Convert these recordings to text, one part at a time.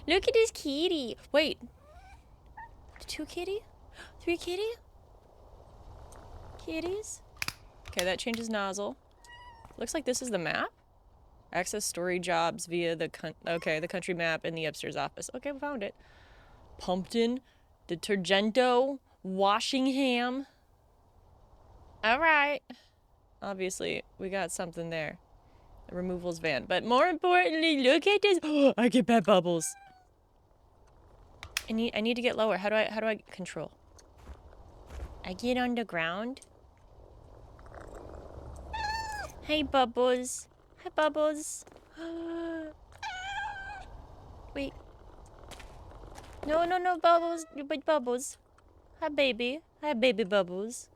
Look at this kitty. Wait. 2 kitty? 3 kitty? Kitties? Okay, that changes nozzle. Looks like this is the map. Access story jobs via the the country map in the upstairs office. Okay, we found it. Pumpkin, Detergento, Washingham. All right. Obviously, we got something there. The removals van. But more importantly, look at this. Oh, I get bad bubbles. I need to get lower. How do I control? I get on the ground. Hey, Bubbles. Hi, Bubbles. Wait. No, Bubbles. But Bubbles. Hi, baby. Hi, baby Bubbles.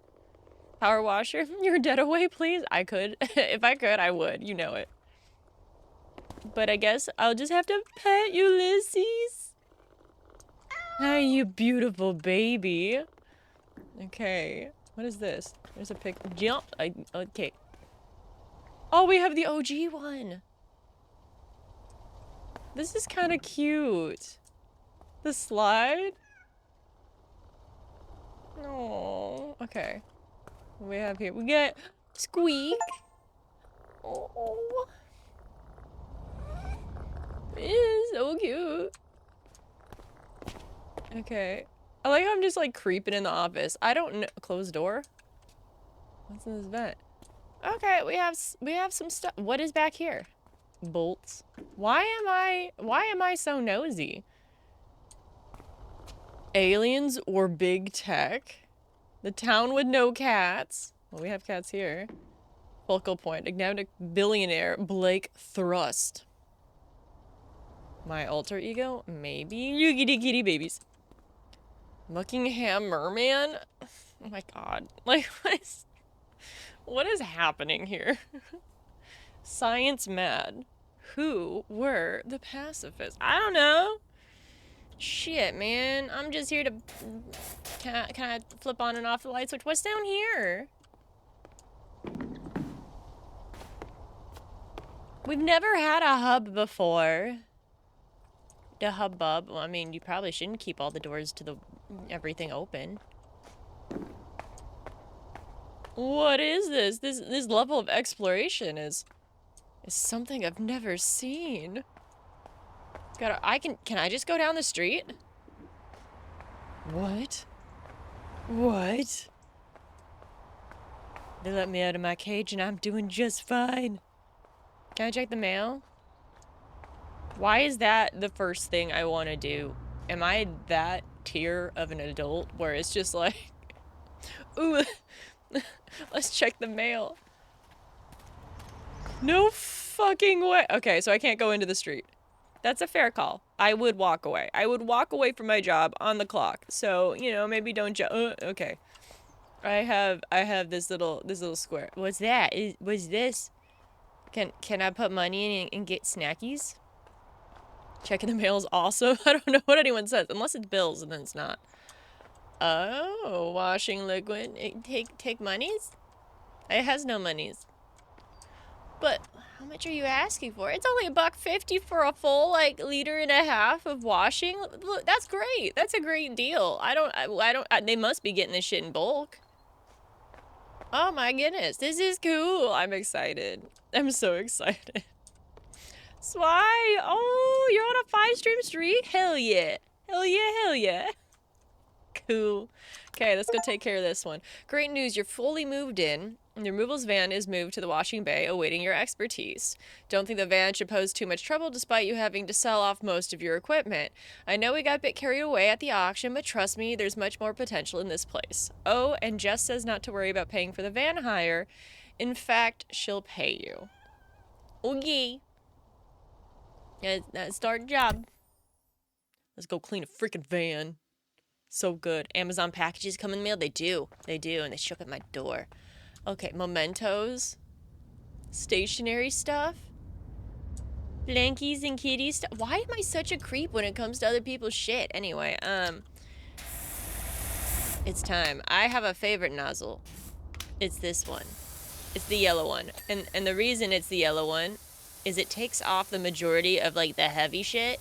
Power washer. You're dead away, please. I could. If I could, I would. You know it. But I guess I'll just have to pet Ulysses. Hi, you beautiful baby. Okay. What is this? There's a pic. Jump. Okay. Oh, we have the OG one. This is kind of cute. The slide. Oh, okay. What do we have here? We got Squeak. Oh. It's so cute. Okay. I like how I'm just like creeping in the office. I don't know. Closed door? What's in this vent? Okay, we have some stuff. What is back here? Bolts. Why am I so nosy? Aliens or big tech? The town with no cats. Well, we have cats here. Focal point. Ignitic billionaire Blake Thrust. My alter ego? Maybe. You kitty babies. Buckingham Merman? Oh my god. Like, what is happening here? Science mad. Who were the pacifists? I don't know. Shit, man. I'm just here to... Can I flip on and off the light switch? What's down here? We've never had a hub before. The hubbub. Well, I mean, you probably shouldn't keep all the doors to everything open. What is this? This level of exploration is something I've never seen. Can I just go down the street? What? What? They let me out of my cage and I'm doing just fine. Can I check the mail? Why is that the first thing I want to do? Am I that tier of an adult where it's just like, ooh, let's check the mail. No fucking way. Okay, so I can't go into the street. That's a fair call. I would walk away. I would walk away from my job on the clock. So, you know, maybe don't okay. I have this little square. What's that? What's this? Can I put money in and get snackies? Checking the mail is awesome. I don't know what anyone says. Unless it's bills, and then it's not. Oh, washing liquid. Take monies? It has no monies. But how much are you asking for? It's only $1.50 for a full, like, 1.5 liters of washing. Look, that's great. That's a great deal. They must be getting this shit in bulk. Oh my goodness. This is cool. I'm excited. I'm so excited. Swy! Oh, you're on a 5-stream streak? Hell yeah. Hell yeah, hell yeah. Cool. Okay, let's go take care of this one. Great news, you're fully moved in. The removals van is moved to the washing bay, awaiting your expertise. Don't think the van should pose too much trouble despite you having to sell off most of your equipment. I know we got a bit carried away at the auction, but trust me, there's much more potential in this place. Oh, and Jess says not to worry about paying for the van hire. In fact, she'll pay you. Okay. Start a job. Let's go clean a freaking van. So good. Amazon packages come in the mail? They do. They do, and they shook at my door. Okay, mementos. Stationary stuff. Blankies and kitty stuff. Why am I such a creep when it comes to other people's shit? Anyway, it's time. I have a favorite nozzle. It's this one. It's the yellow one. And the reason it's the yellow one is it takes off the majority of, like, the heavy shit.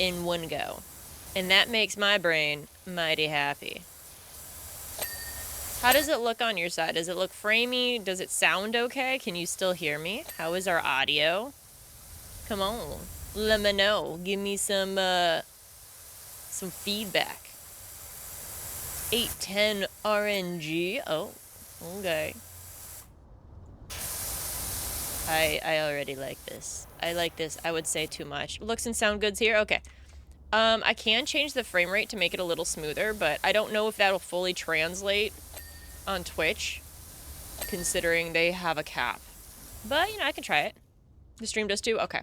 in one go. And that makes my brain mighty happy. How does it look on your side? Does it look framey? Does it sound okay? Can you still hear me? How is our audio? Come on. Let me know. Give me some feedback. 810 RNG. Oh, okay. I already like this. I like this. I would say too much. Looks and sound goods here? Okay. I can change the frame rate to make it a little smoother, but I don't know if that'll fully translate on Twitch, considering they have a cap. But, you know, I can try it. The stream does too? Okay.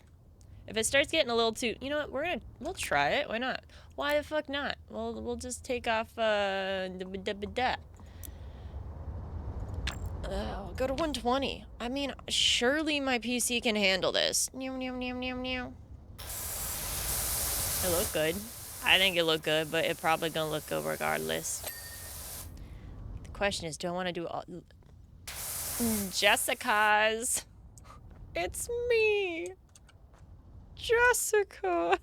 If it starts getting a little too... You know what? We'll try it. Why not? Why the fuck not? We'll just take off, go to 120. I mean, surely my PC can handle this. It looked good. I think it looked good, but it probably gonna look good regardless. The question is, do I want to do all... Jessica's. It's me. Jessica.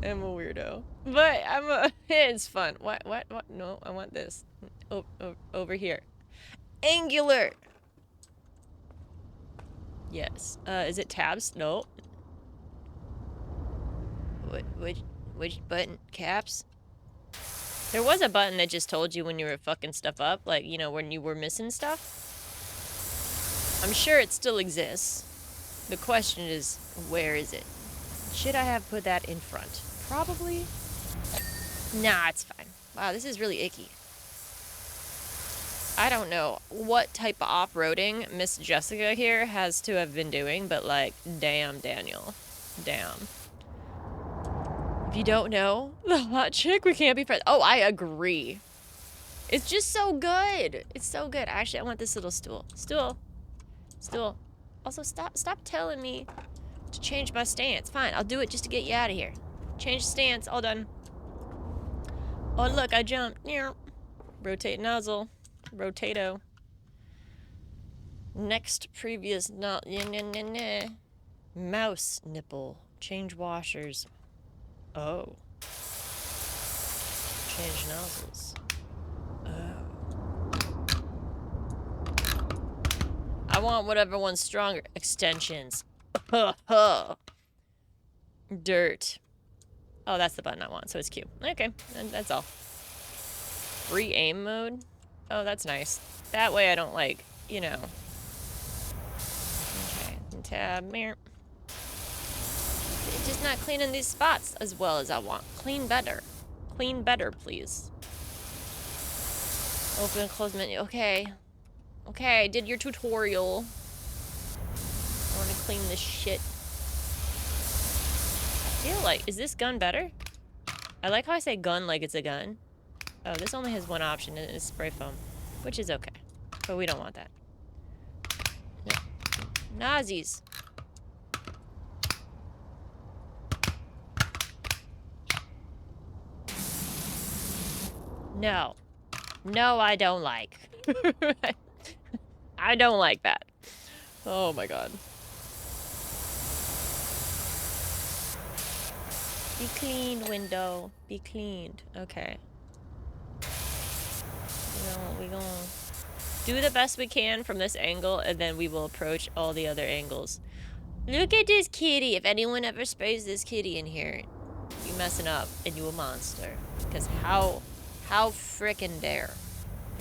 I'm a weirdo. But it's fun. What? No, I want this. Over here. Angular. Yes. Is it tabs? No. Which button? Caps? There was a button that just told you when you were fucking stuff up. Like, you know, when you were missing stuff. I'm sure it still exists. The question is, where is it? Should I have put that in front? Probably. Nah, it's fine. Wow, this is really icky. I don't know what type of off-roading Miss Jessica here has to have been doing, but like, damn, Daniel. Damn. If you don't know, the hot chick, we can't be friends. Oh, I agree. It's just so good. It's so good. Actually, I want this little stool. Stool. Also, stop telling me to change my stance. Fine, I'll do it just to get you out of here. Change stance, all done. Oh, look, I jumped. Rotate nozzle. Rotato. Next, previous, not. Mouse nipple. Change washers. Oh. Change nozzles. I want whatever one's stronger. Extensions. Dirt. Oh, that's the button I want, so it's Q. Okay, that's all. Free aim mode? Oh, that's nice. That way I don't, like, you know. Okay, tab, mirror. It's just not cleaning these spots as well as I want. Clean better. Clean better, please. Open and close menu. Okay. Okay, I did your tutorial. I want to clean this shit. I feel like... Is this gun better? I like how I say gun like it's a gun. Oh, this only has one option, and it's spray foam. Which is okay. But we don't want that. Nazis. No. No, I don't like. I don't like that. Oh my god. Be cleaned, window. Be cleaned. Okay. We gonna do the best we can from this angle, and then we will approach all the other angles. Look at this kitty. If anyone ever sprays this kitty in here, you messing up, and you a monster. Because how frickin' dare?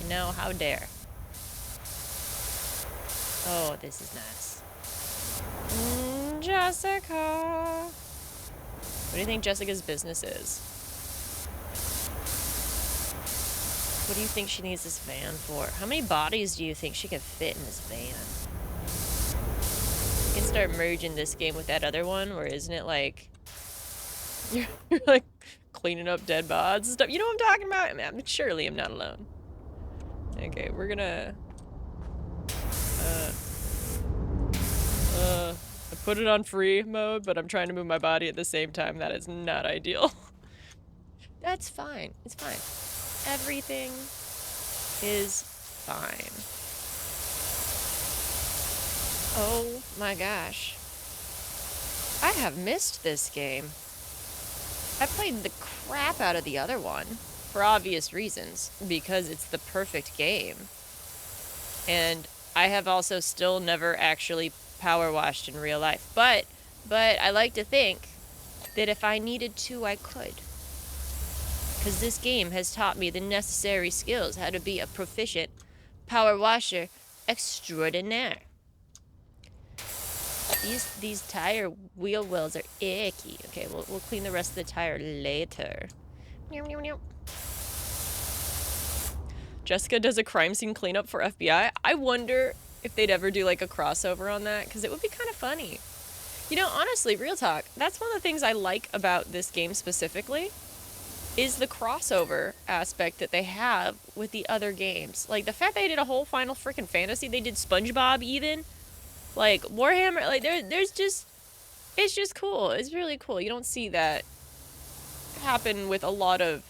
You know, how dare? Oh, this is nice. Jessica. What do you think Jessica's business is? What do you think she needs this van for? How many bodies do you think she could fit in this van? You can start merging this game with that other one, where isn't it like... You're like cleaning up dead bods and stuff. You know what I'm talking about? Surely I'm not alone. Okay, we're gonna... I put it on free mode, but I'm trying to move my body at the same time. That is not ideal. That's fine. It's fine. Everything is fine. Oh my gosh. I have missed this game. I played the crap out of the other one for obvious reasons, because it's the perfect game. And I have also still never actually power washed in real life. But I like to think that if I needed to, I could. Because this game has taught me the necessary skills how to be a proficient power washer extraordinaire. These tire wheel wells are icky. Okay, we'll clean the rest of the tire later. Jessica does a crime scene cleanup for FBI. I wonder if they'd ever do like a crossover on that, because it would be kind of funny. You know, honestly, real talk, that's one of the things I like about this game specifically, is the crossover aspect that they have with the other games. Like, the fact they did a whole Final Frickin' Fantasy, they did SpongeBob even, like, Warhammer, like, there's just, it's just cool. It's really cool. You don't see that happen with a lot of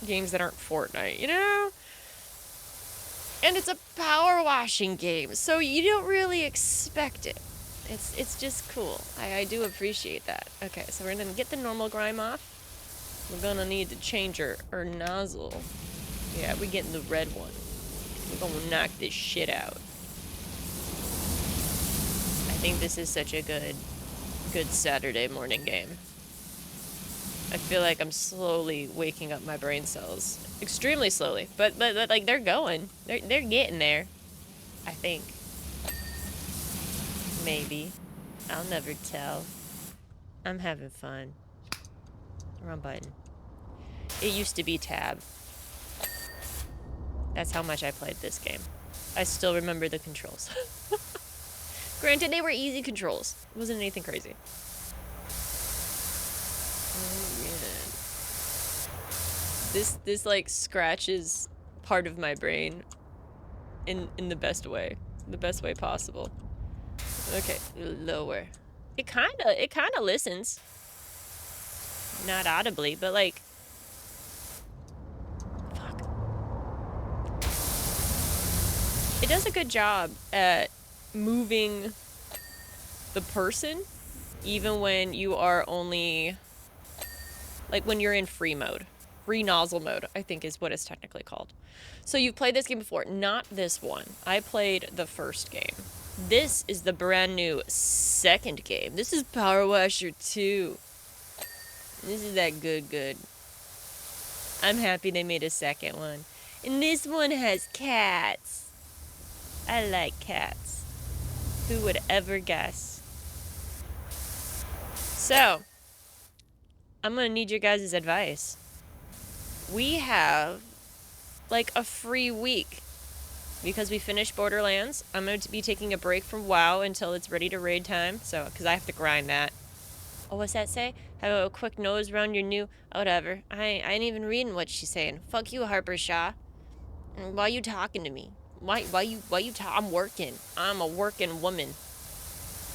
games that aren't Fortnite, you know? And it's a power washing game, so you don't really expect it. It's just cool. I do appreciate that. Okay, so we're gonna get the normal grime off. We're gonna need to change our nozzle. Yeah, we're getting the red one. We're gonna knock this shit out. I think this is such a good Saturday morning game. I feel like I'm slowly waking up my brain cells. Extremely slowly. But like, they're going. They're getting there. I think. Maybe. I'll never tell. I'm having fun. Wrong button. It used to be tab. That's how much I played this game. I still remember the controls. Granted, they were easy controls. It wasn't anything crazy. Oh, yeah. This like scratches part of my brain in the best way. The best way possible. Okay, lower. It kinda listens. Not audibly, but like, fuck. It does a good job at moving the person, even when you are only, like, when you're in free mode. Free nozzle mode, I think is what it's technically called. So you've played this game before, not this one. I played the first game. This is the brand new second game. This is Power Washer 2. This is that good. I'm happy they made a second one. And this one has cats. I like cats. Who would ever guess? So, I'm gonna need your guys' advice. We have like a free week because we finished Borderlands. I'm going to be taking a break from WoW until it's ready to raid time. So, because I have to grind that. Oh, what's that say? Have a quick nose around your new... Whatever. I ain't even reading what she's saying. Fuck you, Harper Shaw. Why you talking to me? Why you I'm working. I'm a working woman.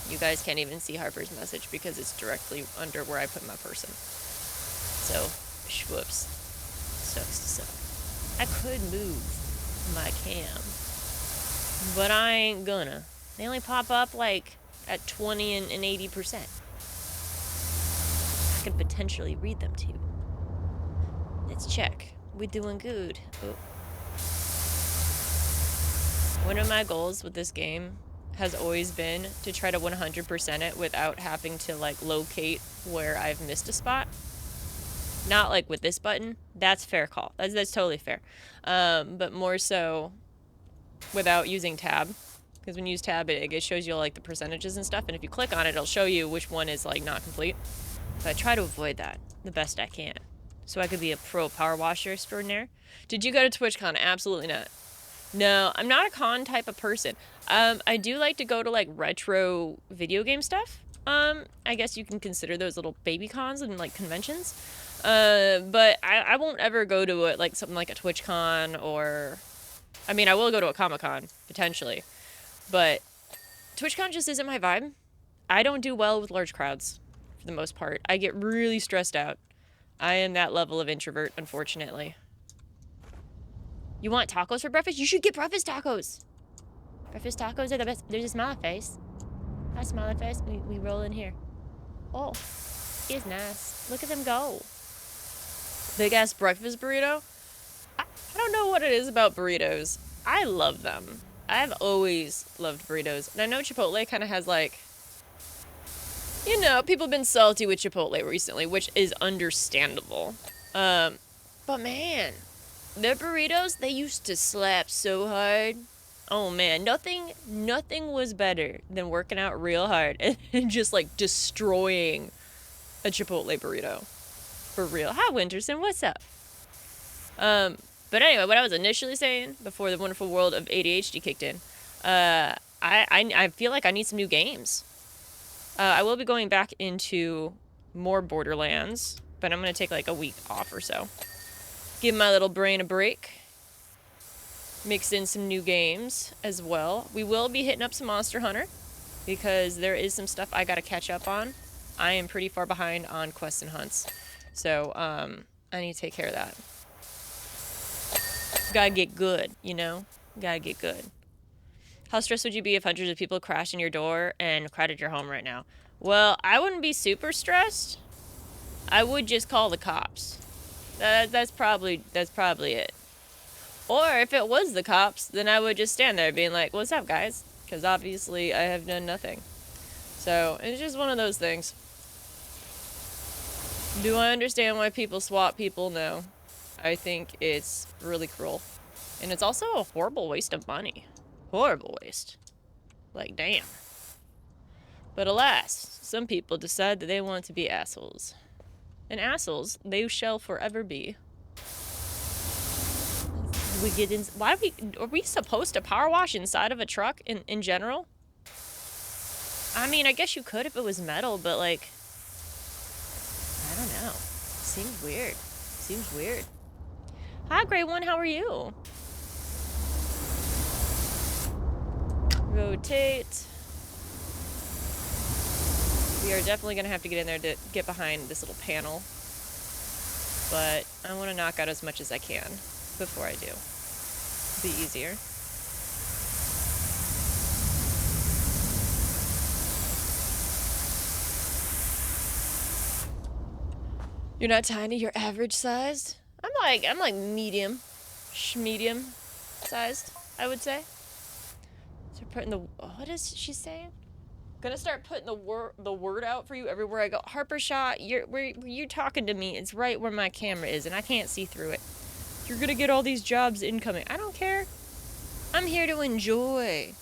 You guys can't even see Harper's message because it's directly under where I put my person. So, whoops. Sucks to suck. I could move my cam, but I ain't gonna. They only pop up like at 20 and 80%. I could potentially read them to you. Let's check. We're doing good. Oh. One of my goals with this game has always been to try to 100% it without having to like locate where I've missed a spot. Not like with this button. That's fair call. That's totally fair. But more so without using tab. Because when you use tab, it shows you like the percentages and stuff. And if you click on it, it'll show you which one is like not complete. So I try to avoid that the best I can. So I could be a pro power washer extraordinaire. Did you go to TwitchCon? Absolutely not. No, I'm not a con type of person. I do like to go to like retro video game stuff. I guess you can consider those little baby cons and like conventions. But I won't ever go to it like something like a TwitchCon or... I mean, I will go to a Comic-Con, potentially. But TwitchCon just isn't my vibe. I don't do well with large crowds, for the most part. I get really stressed out. I am that level of introvert, unfortunately. You want tacos for breakfast? You should get breakfast tacos. Breakfast tacos are the best. There's a smiley face. Hi, smiley face. We roll in here. Oh, it's nice. Look at them go. Big ass breakfast burrito. I don't know what it is about burritos. I love them. I've always loved burritos. And I know Chipotle kind of has like, you know, people have been salty with Chipotle recently, which is understandable. But man, their burritos, they used to slap so hard. Oh man, nothing was better than working out real hard and just like destroying a Chipotle burrito. For real. Hi Winterson, what's up? But anyway, what I was initially saying before the wonderful world of ADHD kicked in, I feel like I need some new games. I will be going back into more Borderlands, but I'm going to take like a week off or so. Give my little brain a break. Mix in some new games as well. We will be hitting up some Monster Hunter because there is some stuff I got to catch up on. I am pretty far behind on quests and hunts. So, I need to take care of that. Gotta get good, you know? Gotta get good. How stressed would you be if hundreds of people crashed in your door and crowded your home right now? Well, I wouldn't be super stressed. I would just call the cops. That's probably it. Or if it was the cops, then I would just stand there being like, what's up, guys? Because obviously I have done nothing. So, it's just one of those things. Do I understand why people swap people? No. I think it's really cruel. And it's also a horrible waste of money. Horrible waste. Like, damn. But alas, some people decide that they want to be assholes. And assholes, they shall forever be. We get in. Are we supposed to power wash inside of a truck in general? I mean, I guess you could if it was metal, but like, I don't know. Seems weird. Hi, Grey One. How are you? Rotate. We are definitely gonna have to get in there to get behind this little panel, but I want to knock out as much as I can before I do. Be easier. You're not tiny, you're average sized. I'm like medium sized, I would say. So putting what is she saying? Gonna start putting the word out for you everywhere I go. Harper Shaw, you're talking to me. It's right where my camera is, and I can't see through it. You're gonna get all these jobs incoming. I don't care. I'm here to enjoy.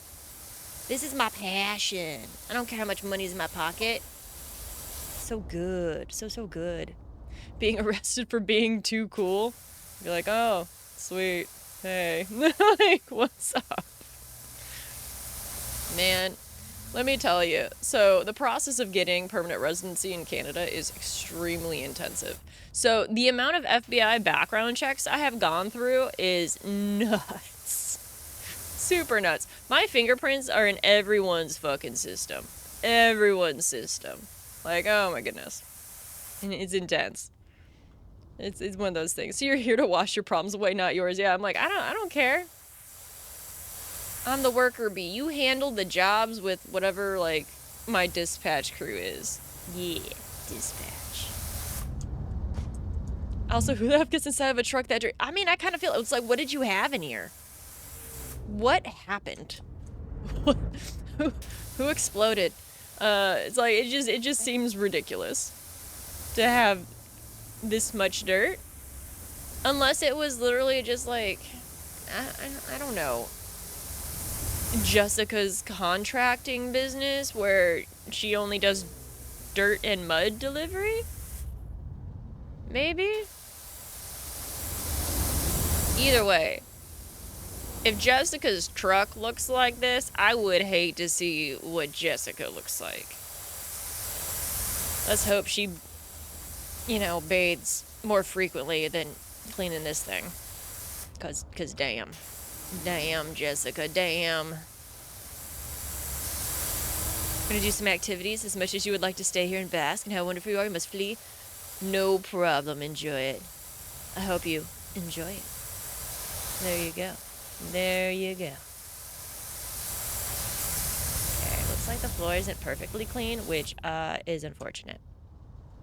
This is my passion. I don't care how much money's in my pocket. So good. So good. Being arrested for being too cool. You're like, oh, sweet. Hey. Like, what's up? Man, let me tell you. So, the process of getting permanent residency in Canada is extremely intensive. So, the amount of FBI background checks I have gone through is nuts. Super nuts. My fingerprints are in everyone's fucking system. Everyone's system. Like, oh my goodness. And it's intense. It's one of those things. So you're here to wash your problems away, not yours. Yeah, I'm like, I don't care. I'm the worker bee. You handle the jobs with whatever, like, my dispatch crew is. Yeah, dispatch. Also, who the heck gets inside of a truck that... I mean, I kind of feel... It's like, what did you have in here? What happened? Who exploded? It's like, it just seems ridiculous to have this much dirt. Unless it was literally just like, I don't know, Jessica's contracting business where she only does dirt and mud delivery? Maybe? Either way, if Jessica's truck looks like this, I would hate to see what Jessica looks like. Let's hope she, you know, bathes more frequently than cleaning this thing. Cause damn. Damn, Jessica, damn. Gonna do some activities. As much as you would like to stay here and bask and how wonderful you are, you must flee. No problem, enjoy it. I hope you enjoy it. There you go. There you go. Okay, let's Looks like the floor isn't perfectly clean, which is unfortunate.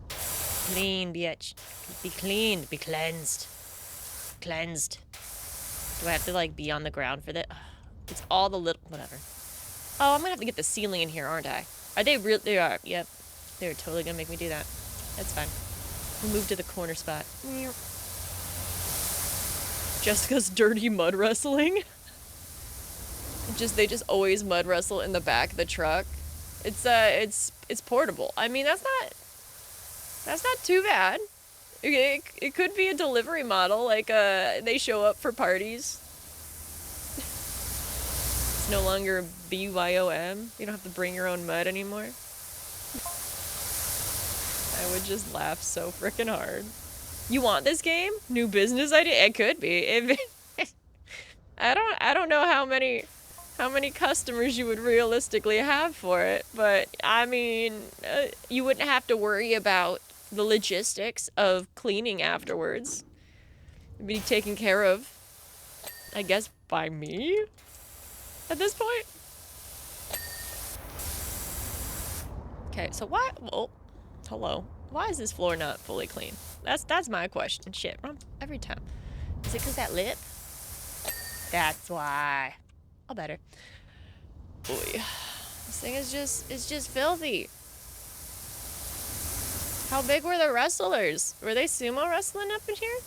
Clean, bitch. Be cleaned. Be cleansed. Cleansed. Do I have to, like, be on the ground for that? It's all the little... Whatever. Oh, I'm gonna have to get the ceiling in here, aren't I? Are they real? They are. Yep. They're totally gonna make me do that. That's fine. We'll move to the corner spot. Jessica's dirty mud wrestling. They just always mud wrestle in the back of the truck. It's portable. I mean, that's not too bad. It could be a delivery model, like they show up for parties. It's no longer BYOM. You don't have to bring your own mud anymore. I would just laugh so freaking hard. You want this game? New business idea? It could be. I don't know how many customers you would realistically have for it, but I mean, you wouldn't have to worry about the logistics of cleaning afterwards. It'd be taken care of, I guess, by me at this point. Okay, so why? Well, hello. Why is this floor not fully clean? That's my question. Shit, every time. Is it because that lip? That's why. All better. Boy, this thing is just filthy. How big were the wrestlers? Were they sumo wrestling up in here?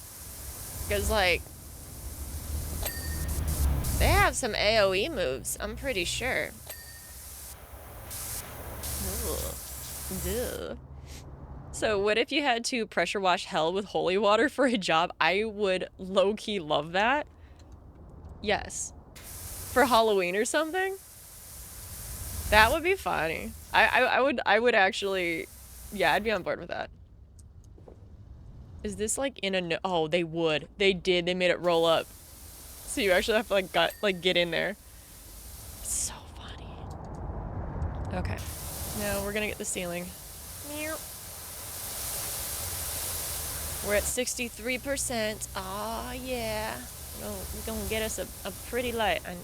Because, like, they have some AoE moves, I'm pretty sure. Ugh. So what if you had to pressure wash hell with holy water for a job? I would low-key love that. Yes. For Halloween or something? That would be funny. I would actually... Yeah, I'd be on board with that. Is this like in a... Oh, they would. They did. They made it roll up. So you actually have to like get in there. It's so funny. Okay. Now we're gonna get the ceiling. We're at 63%. Aw, yeah. We're gonna get us a pretty light. I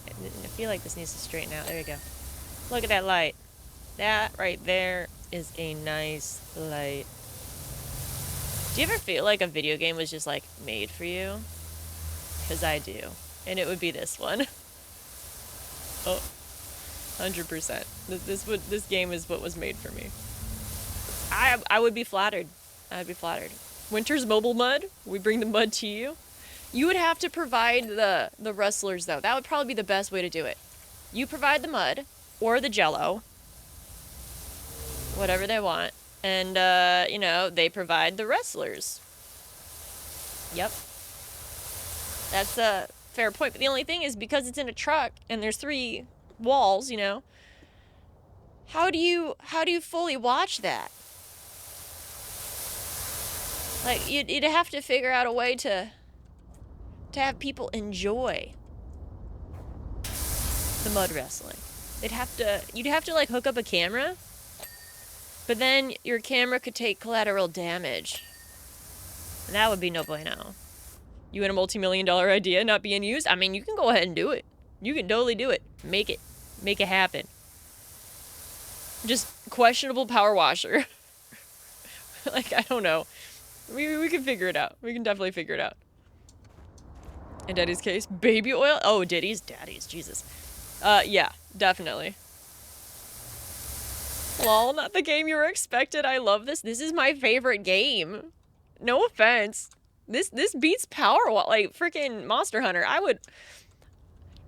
feel like this needs to straighten out. There we go. Look at that light. That right there is a nice light. Do you ever feel like a video game was just like made for you? Because I do. And it would be this one. Oh, 100%. This game is what was made for me. I would be flattered. I'd be flattered. Winter's mobile mud. We bring the mud to you. You would have to provide the wrestlers, though. That would probably be the best way to do it. You provide the mud or the jello, whatever they want, and you know, they provide the wrestlers. Yep. That's a fair point. But the only thing is, because it's in a truck and there's 3 walls, you know, how do you fully watch that? Like, you'd have to figure out a way to have people enjoy the mud wrestling. You'd have to like hook up a camera, but then your camera could take collateral damage. And that would be no bueno. You had a multi-million-dollar idea not being used? I mean, you can go ahead and do it. You can totally do it. Make it happen. Just questionable power washer. Like, I don't know. We can figure it out. We can definitely figure it out. In Daddy's case, baby oil? Oh, Daddy's, Jesus. Yeah, definitely. Lol, not the game you were expected. I love this. This is my favorite game. No offense. This beats Powerwash, like freaking Monster Hunter. I would,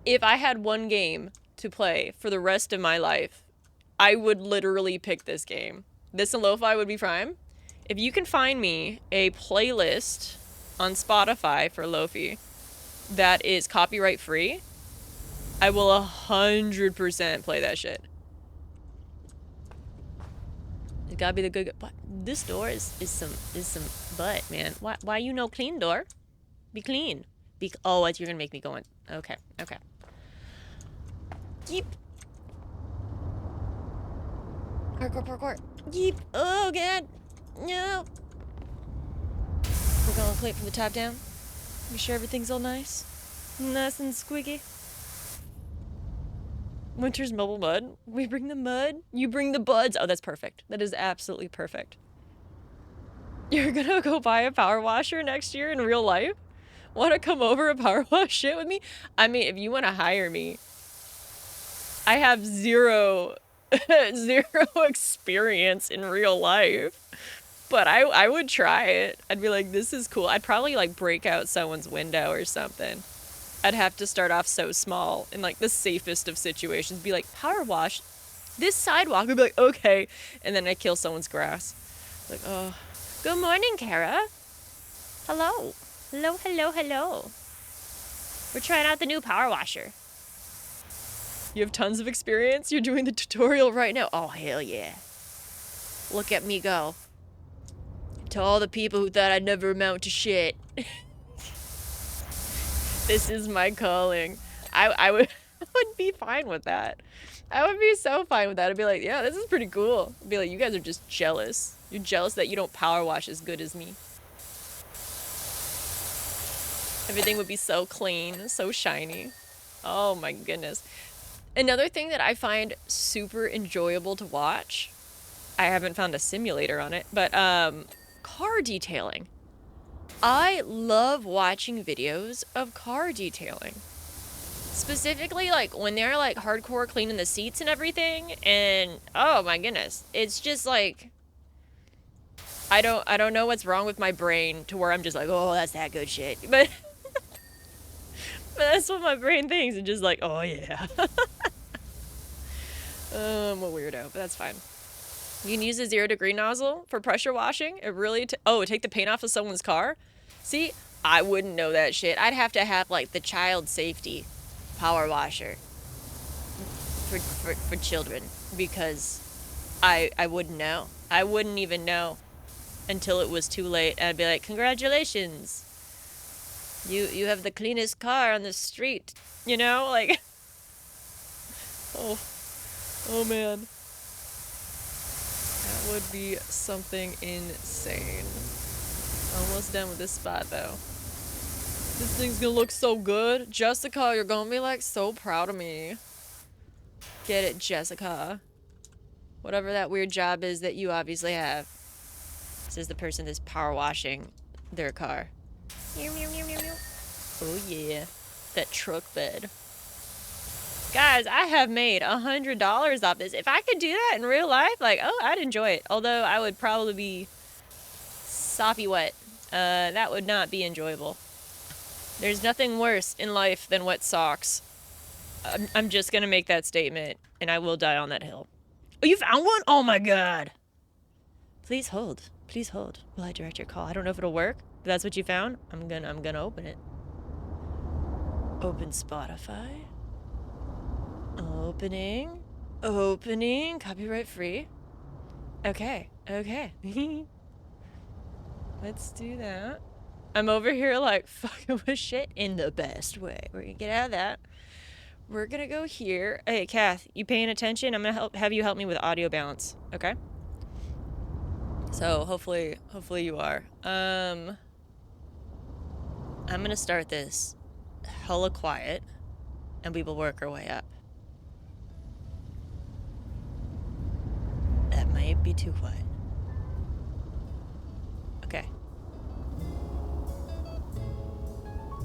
if I had one game to play for the rest of my life, I would literally pick this game. This and Lofi would be prime. If you can find me a playlist on Spotify for Lofi that is copyright free, I will 100% play that shit. It gotta be the good. But this door is some butt, man. Why you no clean door? Be clean. Oh, what, you're gonna make me go in. Okay. Yeep. Parkour. Yeep. Oh god. No. We're gonna clean it from the top down. Be sure everything's all nice and squeaky. Winter's mobile mud. We bring the mud. You bring the buds. Oh, that's perfect. That is absolutely perfect. You're gonna go buy a power washer next year in real life? Want to come over and power wash shit with me? I mean, if you want to hire me, I have zero experience in real life. But I would try it. I'd be like, this is cool. I'd probably like break out someone's window or something. I'd have to start off so small in like the safest of situations. Be like, power wash this sidewalk. I'd be like, okay. And then I kill someone's grass. Like, oh. Good morning, Kara. Hello. Hello, hello, hello. We're trying out the new power washer. You have tons of experience? You're doing the tutorial right now? Oh, hell yeah. Look at me go. To all the people who thought I'd never amount to shit. This is my calling. I would be fine with that. I would be so fine with that. I'd be like, yeah, this is pretty cool. I'd be like, you guys are just jealous. You're jealous that you don't power wash as good as me. Everything would be so clean, so shiny. Oh my goodness. Another thing that I find super enjoyable to watch, I haven't found a simulator on it, but car detailing. I love watching videos of car detailing. Specifically, like, when they're, like, hardcore cleaning the seats and everything, and, oh my goodness, it's just, like, I don't know what's wrong with my brain to where I'm just like, oh, that's that good shit, but that's what my brain thinks, and just like, oh yeah. I'm a weirdo, but that's fine. You can use a 0-degree nozzle for pressure washing. It really, take the paint off of someone's car? See, I wouldn't know that shit. I'd have to have, like, the child safety power washer for children, because I wouldn't know. I wouldn't even know until it was too late. I'd be like, congratulations. You have the cleanest car on the street. You know, like, oh man. That would be something insane. Almost done with this spot though. This thing's gonna look so good. Jessica, you're gonna be like so proud of me. Get it, Jessica. Whatever that weird job is that you obviously have. This is the person that's power washing their car. Oh yeah. That truck bed. Guys, I have made $100 off this. If I could do that in real life, like, oh, I'd enjoy it. Although I would probably be soppy wet. That would not be enjoyable. There's nothing worse in life than wet socks. I'm just gonna make that statement, and I will die on that hill. Oh, you found one? Oh my god. Please hold. Please hold while I direct your call. I don't know if it'll work, but that's what you found. I'm gonna open it. Open Spotify. Opening. Copyright free. Okay. Let's do that. I'm over here like fucking with shit in the best way. We're gonna get out of that. We're gonna go here. Hey, Kath, you paying attention? I'm gonna have you help me with audio balance. Okay? So hopefully you are. I'm gonna start this hella quiet, and we will work our way up. That might be too quiet. Okay.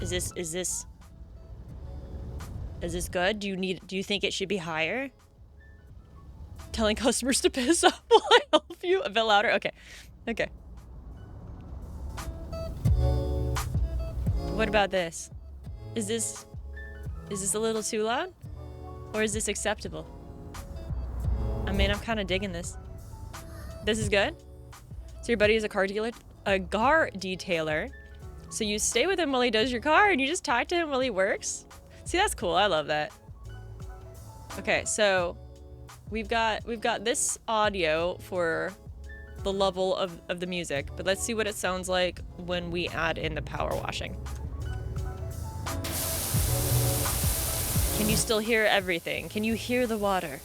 Is this good? Do you think it should be higher? Telling customers to piss off while I help you? A bit louder? Okay. What about this? Is this a little too loud? Or is this acceptable? I mean, I'm kind of digging this. This is good? So your buddy is a car detailer. So you stay with him while he does your car and you just talk to him while he works? See, that's cool. I love that. Okay, so we've got this audio for the level of the music, but let's see what it sounds like when we add in the power washing. Can you still hear everything? Can you hear the water?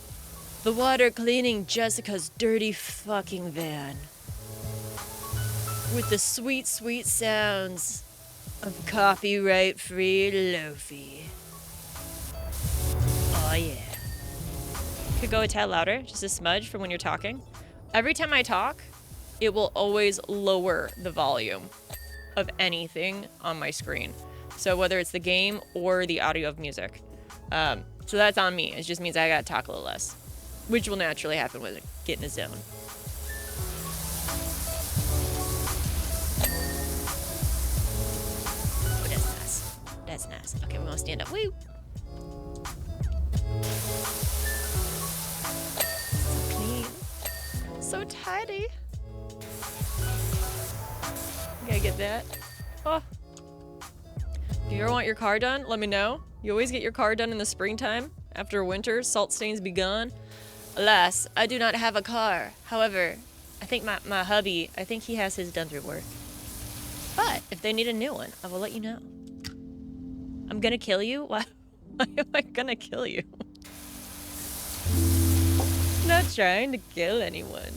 The water cleaning Jessica's dirty fucking van. With the sweet, sweet sounds of copyright-free Lofi. Oh yeah. could go a tad louder, just a smudge for when you're talking. Every time I talk, it will always lower the volume of anything on my screen. So whether it's the game or the audio of music. So that's on me. It just means I gotta talk a little less, which will naturally happen when I get in a zone. Oh, that's nice. That's nice. Okay, we want to stand up. Woo! So clean. So tidy. Gotta get that. Oh. If you ever want your car done, let me know. You always get your car done in the springtime. After winter, salt stains be gone. Alas, I do not have a car. However, I think my hubby, I think he has his done through work. But if they need a new one, I will let you know. I'm gonna kill you? Why am I gonna kill you? I'm not trying to kill anyone.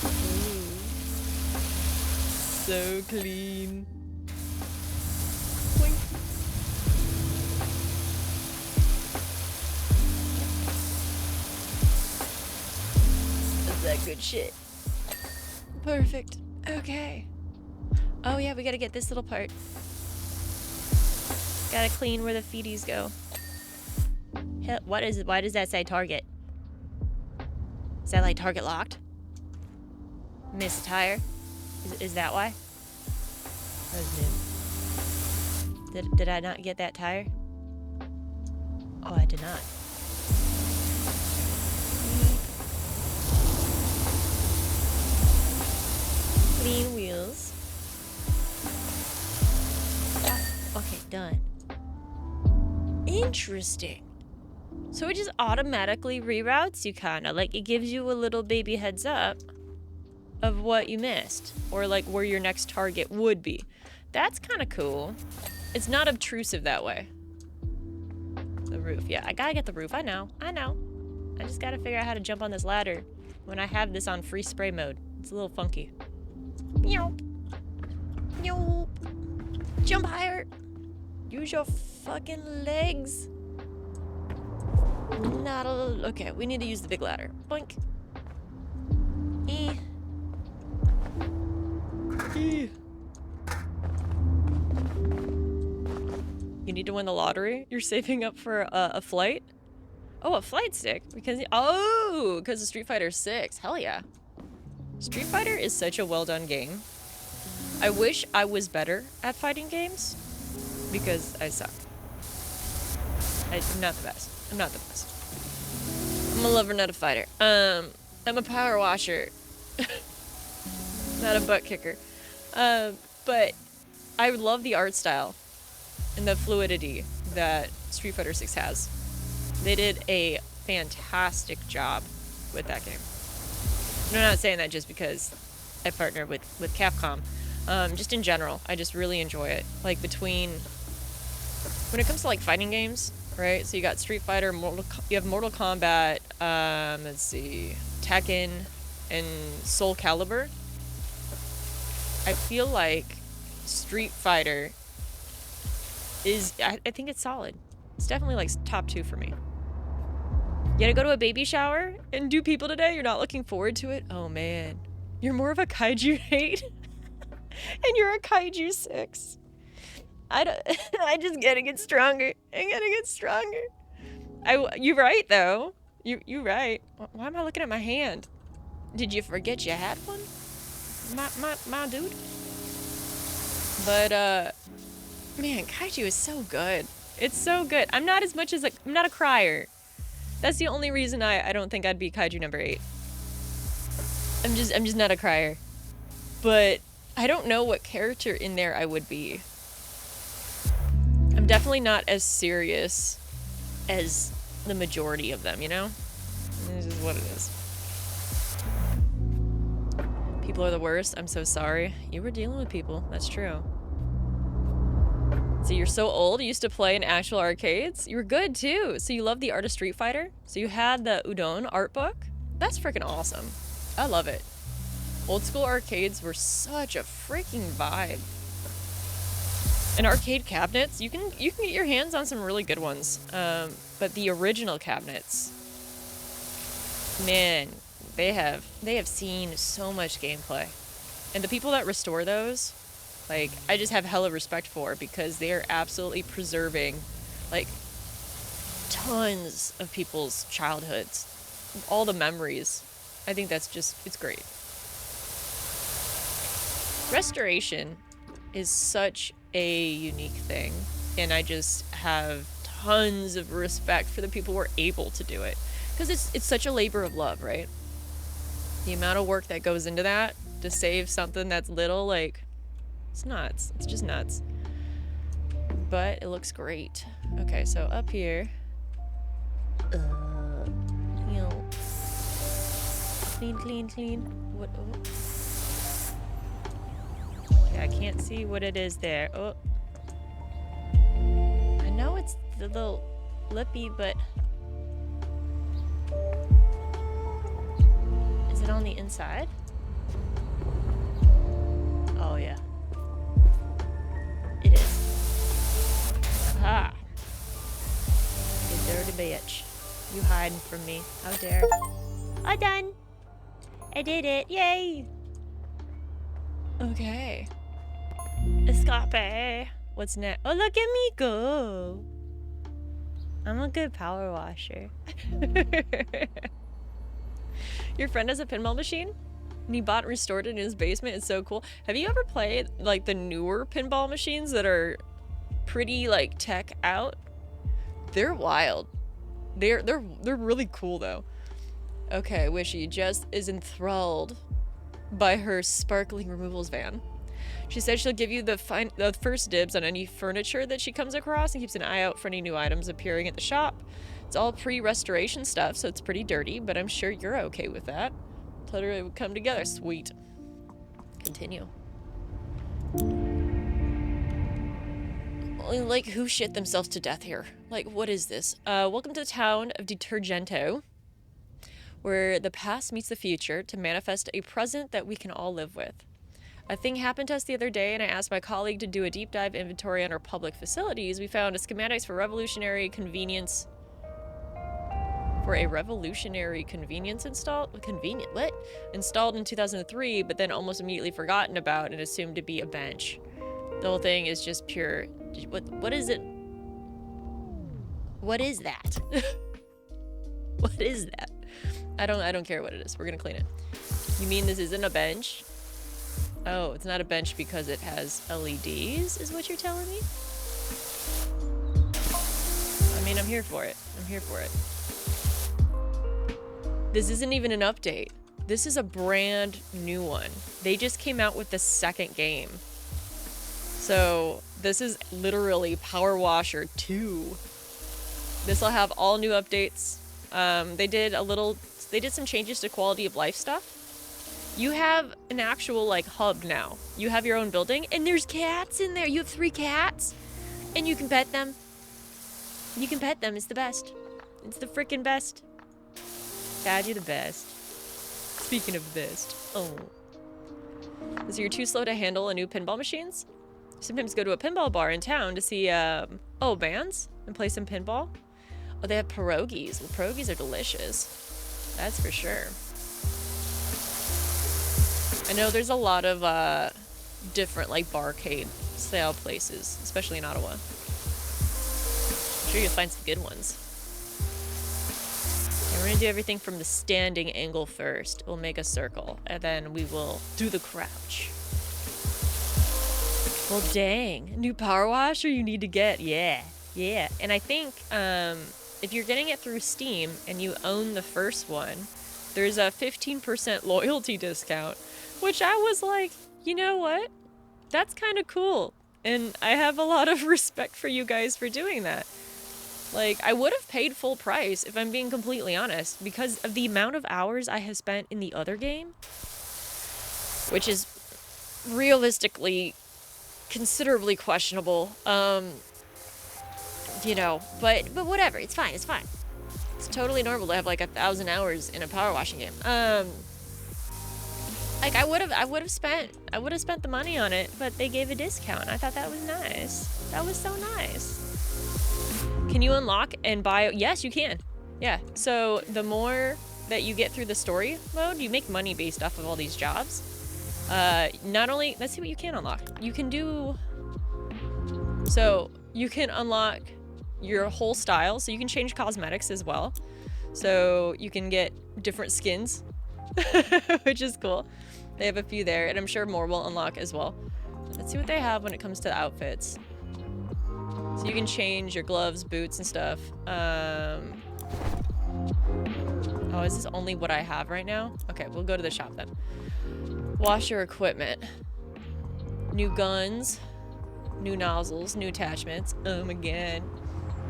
Ooh. So clean. Boink. Is that good shit? Perfect. Okay. Oh yeah, we gotta get this little part. Gotta clean where the feeties go. Hell, what is it? Why does that say target? Is that like target locked? Miss a tire? Is that why? That was new. Did I not get that tire? Oh, I did not. Clean wheels. Okay, done. Interesting. So it just automatically reroutes you, kinda. Like, it gives you a little baby heads up of what you missed. Or, like, where your next target would be. That's kinda cool. It's not obtrusive that way. The roof. Yeah, I gotta get the roof. I know. I just gotta figure out how to jump on this ladder when I have this on free spray mode. It's a little funky. Yoop. Yoop. Jump higher. Use your fucking legs. Not a... Okay, we need to use the big ladder. Boink. You need to win the lottery? You're saving up for a flight? Oh, a flight stick. Because of Street Fighter 6. Hell yeah. Street Fighter is such a well done game. I wish I was better at fighting games because I suck. I'm not the best. I'm not the best. I'm a lover, not a fighter. I'm a power washer. Not a butt kicker. But I love the art style and the fluidity that Street Fighter 6 has. They did a fantastic job with that game. And I'm not saying that just because I partner with Capcom. Just in general, I just really enjoy it. Like, when it comes to like fighting games, right? So you got Street Fighter, you have Mortal Kombat, let's see, Tekken, and Soul Calibur. I feel like Street Fighter is, I think it's solid. It's definitely like top 2 for me. You gotta go to a baby shower and do people today? You're not looking forward to it? Oh man. You're more of a kaiju 8? And you're a kaiju 6. I just gotta get stronger. I gotta get stronger. You right though. You right. Why am I looking at my hand? Did you forget you had one? My dude? But man, kaiju is so good. It's so good. I'm not as much as I'm not a crier. That's the only reason I don't think I'd be kaiju number 8. I'm just not a crier. But I don't know what character in there I would be. I'm definitely not as serious as the majority of them, you know? This is what it is. People are the worst. I'm so sorry. You were dealing with people. That's true. So you're so old. You used to play in actual arcades. You were good too. So you love the art of Street Fighter. So you had the Udon art book. That's freaking awesome. I love it. Old school arcades were such a freaking vibe. And arcade cabinets, you can get your hands on some really good ones. But the original cabinets, man, they have seen so much gameplay. And the people that restore those, like, I just have hella respect for, because they are absolutely preserving, like, tons of people's childhoods, all the memories. I think that's just, it's great. Restoration is such a unique thing, and I just have tons of respect for the people who are able to do it, because it's such a labor of love, right? The amount of work that goes into that to save something that's little, like, it's nuts. It's just nuts. But it looks great. Okay, so up here, you know, clean. What? Oh. I can't see what it is there. Oh. I know it's the little lippy, but is it on the inside? Oh, yeah. It is. Aha! You dirty bitch. You hiding from me. How dare. I'm done! I did it! Yay! Okay. Escape. What's next? Oh, look at me go. I'm a good power washer. Your friend has a pinball machine? And he bought and restored it in his basement. It's so cool. Have you ever played, like, the newer pinball machines that are pretty, like, tech out? They're wild. They're really cool, though. Okay, Wishy just is enthralled by her sparkling removals van. She said she'll give you the first dibs on any furniture that she comes across, and keeps an eye out for any new items appearing at the shop. It's all pre-restoration stuff, so it's pretty dirty, but I'm sure you're okay with that. Told her it would come together. Sweet. Continue. Like, who shit themselves to death here? Like, what is this? Welcome to the town of Detergento, where the past meets the future to manifest a present that we can all live with. A thing happened to us the other day, and I asked my colleague to do a deep dive inventory on our public facilities. We found a schematics for revolutionary convenience. For a revolutionary convenience installed? What? Installed in 2003, but then almost immediately forgotten about and assumed to be a bench. The whole thing is just pure. What is it? What is that? What is that? I don't care what it is. We're gonna clean it. You mean this isn't a bench? Oh, it's not a bench because it has LEDs, is what you're telling me? I mean, I'm here for it. I'm here for it. This isn't even an update. This is a brand new one. They just came out with the second game. So this is literally Powerwasher 2. This will have all new updates. They did some changes to quality of life stuff. You have an actual, like, hub now. You have your own building, and there's cats in there. You have 3 cats, and you can pet them. You can pet them. It's the best. It's the freaking best. Dad, you're the best. Speaking of best. Oh. So you're too slow to handle a new pinball machines? Sometimes go to a pinball bar in town to see, bands and play some pinball. Oh, they have pierogies. Well, pierogies are delicious. That's for sure. I know there's a lot of different, like, barcade style places, especially in Ottawa. I'm sure you'll find some good ones. And we're gonna do everything from the standing angle first. We'll make a circle, and then we will do the crouch. Well, dang, new power washer you need to get. Yeah. And I think if you're getting it through Steam and you own the first one, there's a 15% loyalty discount. Which I was like, you know what? That's kind of cool. And I have a lot of respect for you guys for doing that. Like, I would have paid full price, if I'm being completely honest, because of the amount of hours I have spent in the other game. Which is realistically considerably questionable. You know, but whatever. It's fine. It's totally normal to have like 1,000 hours in a power washing game. Like I would have spent the money on it, but they gave a discount. I thought that was nice. That was so nice. Can you unlock and buy? Yes, you can. Yeah. So the more that you get through the story mode, you make money based off of all these jobs. Not only, let's see what you can unlock. You can do, so you can unlock your whole style. So you can change cosmetics as well. So you can get different skins, which is cool. They have a few there, and I'm sure more will unlock as well. Let's see what they have when it comes to outfits. So you can change your gloves, boots, and stuff. Oh, is this only what I have right now? Okay, we'll go to the shop then. Wash your equipment. New guns, new nozzles, new attachments. Oh my god.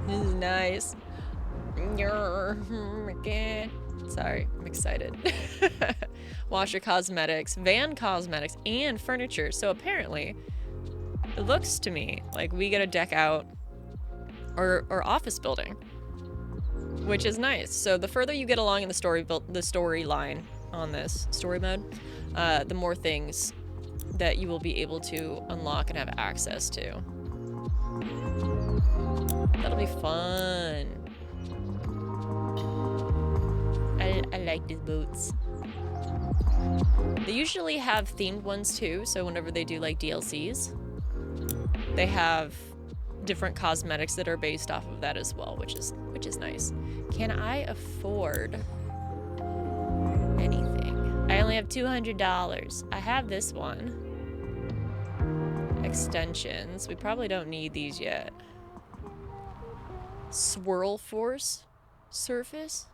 This is nice. Oh my god. Sorry, I'm excited. Wash your cosmetics, van cosmetics, and furniture. So apparently, it looks to me like we get a deck out or office building, which is nice. So the further you get along in the storyline on this story mode, the more things that you will be able to unlock and have access to. That'll be fun. I like these boots. They usually have themed ones too, so whenever they do like DLCs, they have different cosmetics that are based off of that as well, which is nice. Can I afford anything? I only have $200. I have this one. Extensions. We probably don't need these yet. Swirl Force surface.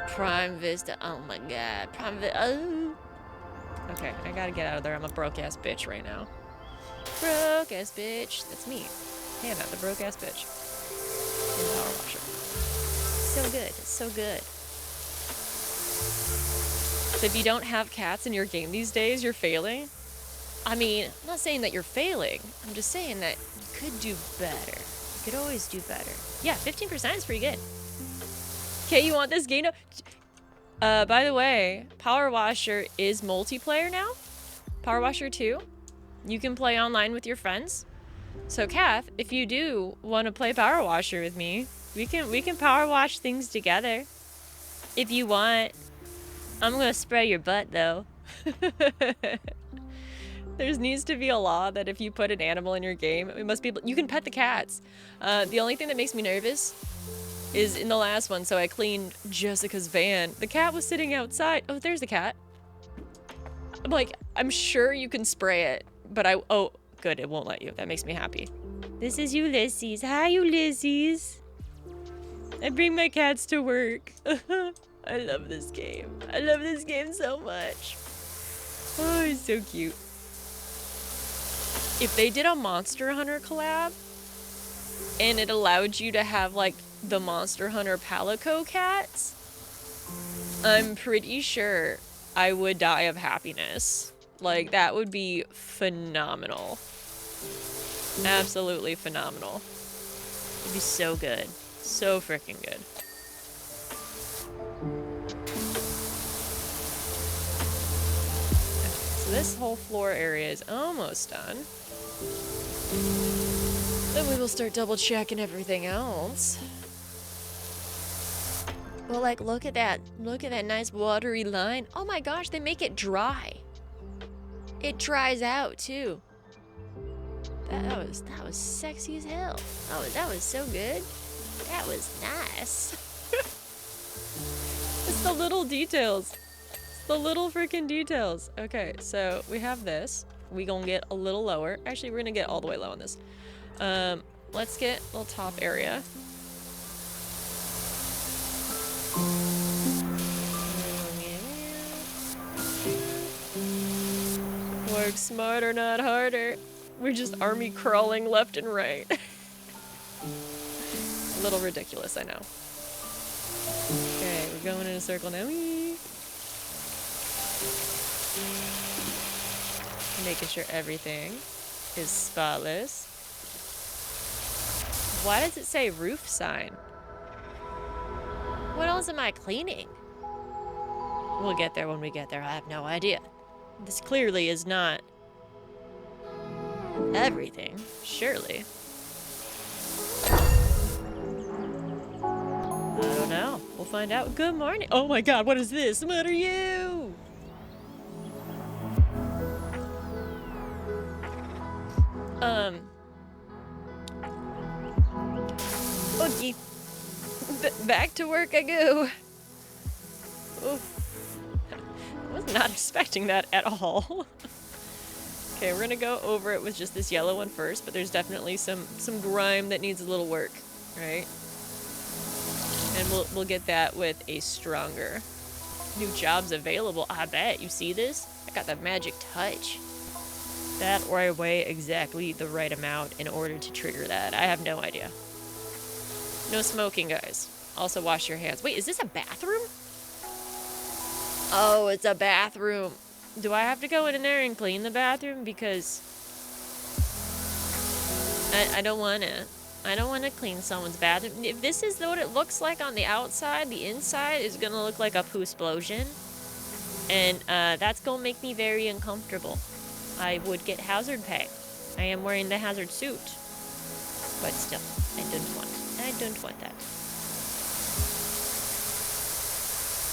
Prime Vista. Oh my god. Prime Vista. Oh. Okay, I gotta get out of there. I'm a broke ass bitch right now. Broke ass bitch. That's me. Hannah, the broke ass bitch. In Powerwashin. So good. So good. So if you don't have cats in your game these days, you're failing. I mean, I'm not saying that you're failing. I'm just saying that you could do better. You could always do better. Yeah, 15% is pretty good. Okay, you want this game? By the way, Powerwasher is multiplayer now. Powerwasher 2. You can play online with your friends. So, Kath, if you do want to play Powerwasher with me, we can power wash things together. If you want. I'm gonna spray your butt though. There needs to be a law that if you put an animal in your game, it must be, you can pet the cats. The only thing that makes me nervous is in the last one, so I cleaned Jessica's van. The cat was sitting outside. Oh, there's the cat. I'm like, I'm sure you can spray it, but oh, good, it won't let you. That makes me happy. This is Ulysses. Hi, Ulysses. I bring my cats to work. I love this game. I love this game so much. Oh, he's so cute. If they did a Monster Hunter collab and it allowed you to have like the Monster Hunter Palico cats, I'm pretty sure I would die of happiness. Like, that would be phenomenal. Absolutely phenomenal. It'd be so good. So freaking good. So this whole floor area is almost done. Then we will start double checking everything else. Well, like, look at that. Look at that nice watery line. Oh my gosh, they make it dry. It dries out too. That was sexy as hell. That was so good. That was nice. It's the little details. It's the little freaking details. Okay, so we have this. We gonna get a little lower. Actually, we're gonna get all the way low on this. Let's get a little top area. Work smarter, not harder. We're just army crawling left and right. A little ridiculous, I know. Okay, we're going in a circle now. Making sure everything is spotless. Why does it say roof sign? What else am I cleaning? We'll get there when we get there. I have no idea. This clearly is not everything, surely. I don't know. We'll find out. Good morning. Oh my god, what is this? What are you? Okay. Back to work I go. Oof. I was not expecting that at all. Okay, we're gonna go over it with just this yellow one first, but there's definitely some grime that needs a little work, right? And we'll get that with a stronger. New jobs available, I bet. You see this? I got the magic touch. That or I weigh exactly the right amount in order to trigger that. I have no idea. No smoking, guys. Also wash your hands. Wait, is this a bathroom? Oh, it's a bathroom. Do I have to go in there and clean the bathroom? Because I don't want to. I don't want to clean someone's bathroom. If this is what it looks like on the outside, the inside is going to look like a poo-splosion. And that's going to make me very uncomfortable. I would get hazard pay. I am wearing the hazard suit. But still, I don't want that.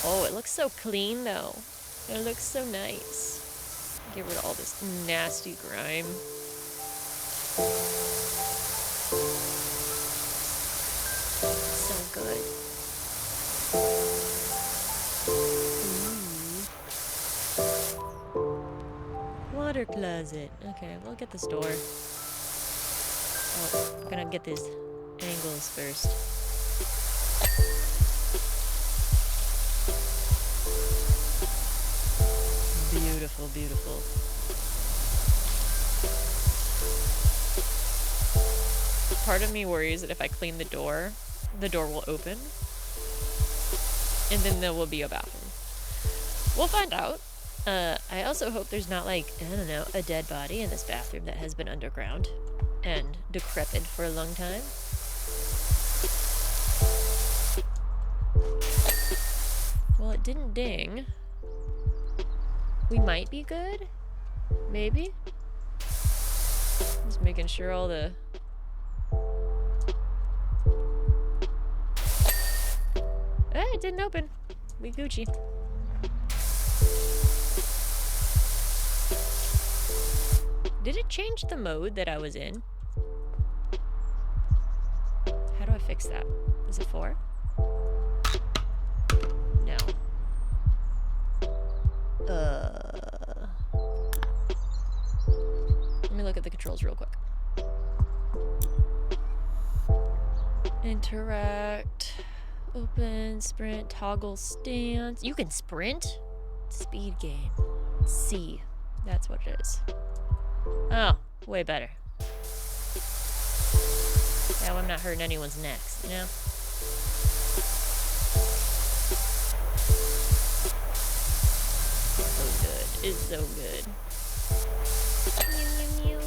Oh, it looks so clean, though. It looks so nice. Get rid of all this nasty grime. So good. Ooh. Water closet. Okay, we'll get this door. Oh, I'm gonna get these angles first. Beautiful, beautiful. Part of me worries that if I clean the door will open. And then there will be a bathroom. We'll find out. I also hope there's not, like, I don't know, a dead body in this bathroom that has been underground and decrepit for a long time. Well, it didn't ding. We might be good? Maybe? Just making sure all the... it didn't open. We Gucci. Did it change the mode that I was in? How do I fix that? Is it 4? No. Let me look at the controls real quick. Interact. Open, sprint, toggle stance. You can sprint? Speed game. C. That's what it is. Oh, way better. Now I'm not hurting anyone's necks, you know? So good. It's so good. Mew, mew, mew.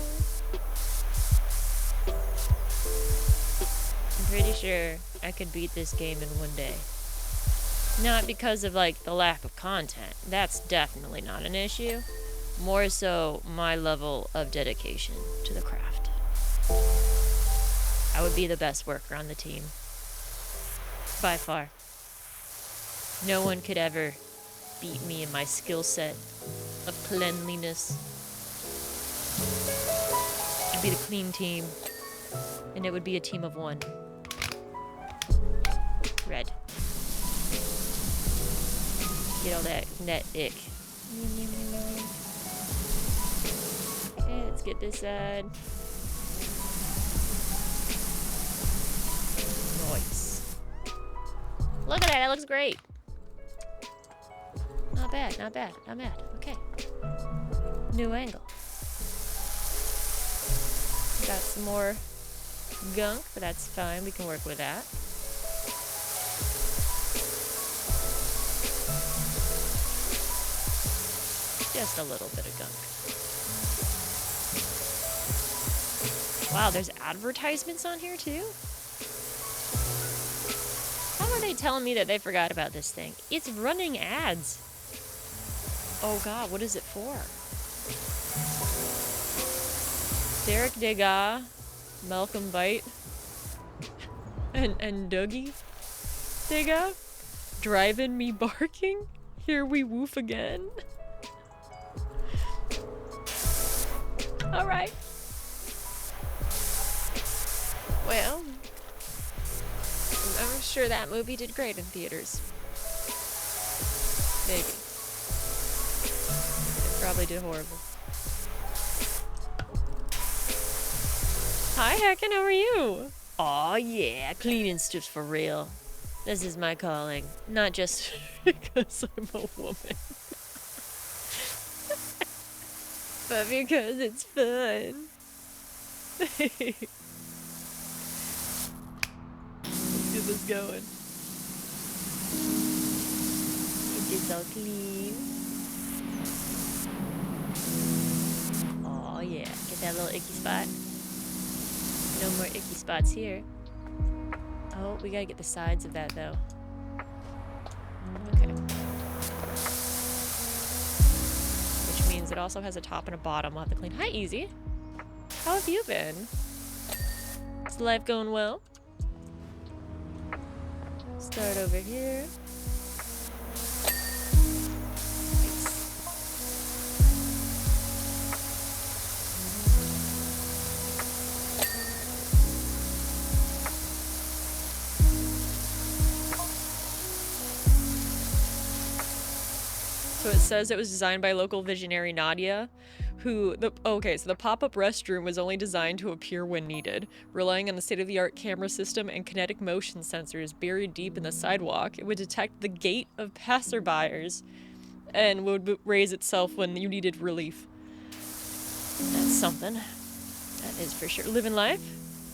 I'm pretty sure I could beat this game in one day. Not because of, like, the lack of content. That's definitely not an issue. More so my level of dedication to the craft. I would be the best worker on the team. By far. No one could ever beat me in my skill set of cleanliness. It'd be the clean team. And it would be a team of one. Red. Get all that ick. Okay, let's get this side. Nice. Look at that, that looks great. Not bad, not bad, not bad. Okay. New angle. Got some more gunk, but that's fine. We can work with that. Just a little bit of gunk. Wow, there's advertisements on here too? How are they telling me that they forgot about this thing? It's running ads. Oh god, what is it for? Derek Degas, Malcolm Bite, and Dougie Degas, driving me barking. Here we woof again. All right. Well, I'm sure that movie did great in theaters. Maybe. It probably did horrible. Hi, Heckin', how are you? Aw, yeah, cleaning stuff's for real. This is my calling, not just because I'm a woman. But because it's fun. Let's get this going. Get this all clean. Oh yeah, get that little icky spot. No more icky spots here. Oh, we gotta get the sides of that though. Okay. Which means it also has a top and a bottom. We'll have to clean. Hi, Easy. How have you been? Is life going well? Start over here. So it says it was designed by local visionary Nadia, who so the pop-up restroom was only designed to appear when needed, relying on the state-of-the-art camera system and kinetic motion sensors buried deep in the sidewalk. It would detect the gait of passerbyers and would raise itself when you needed relief. That's something. That is for sure. Living life,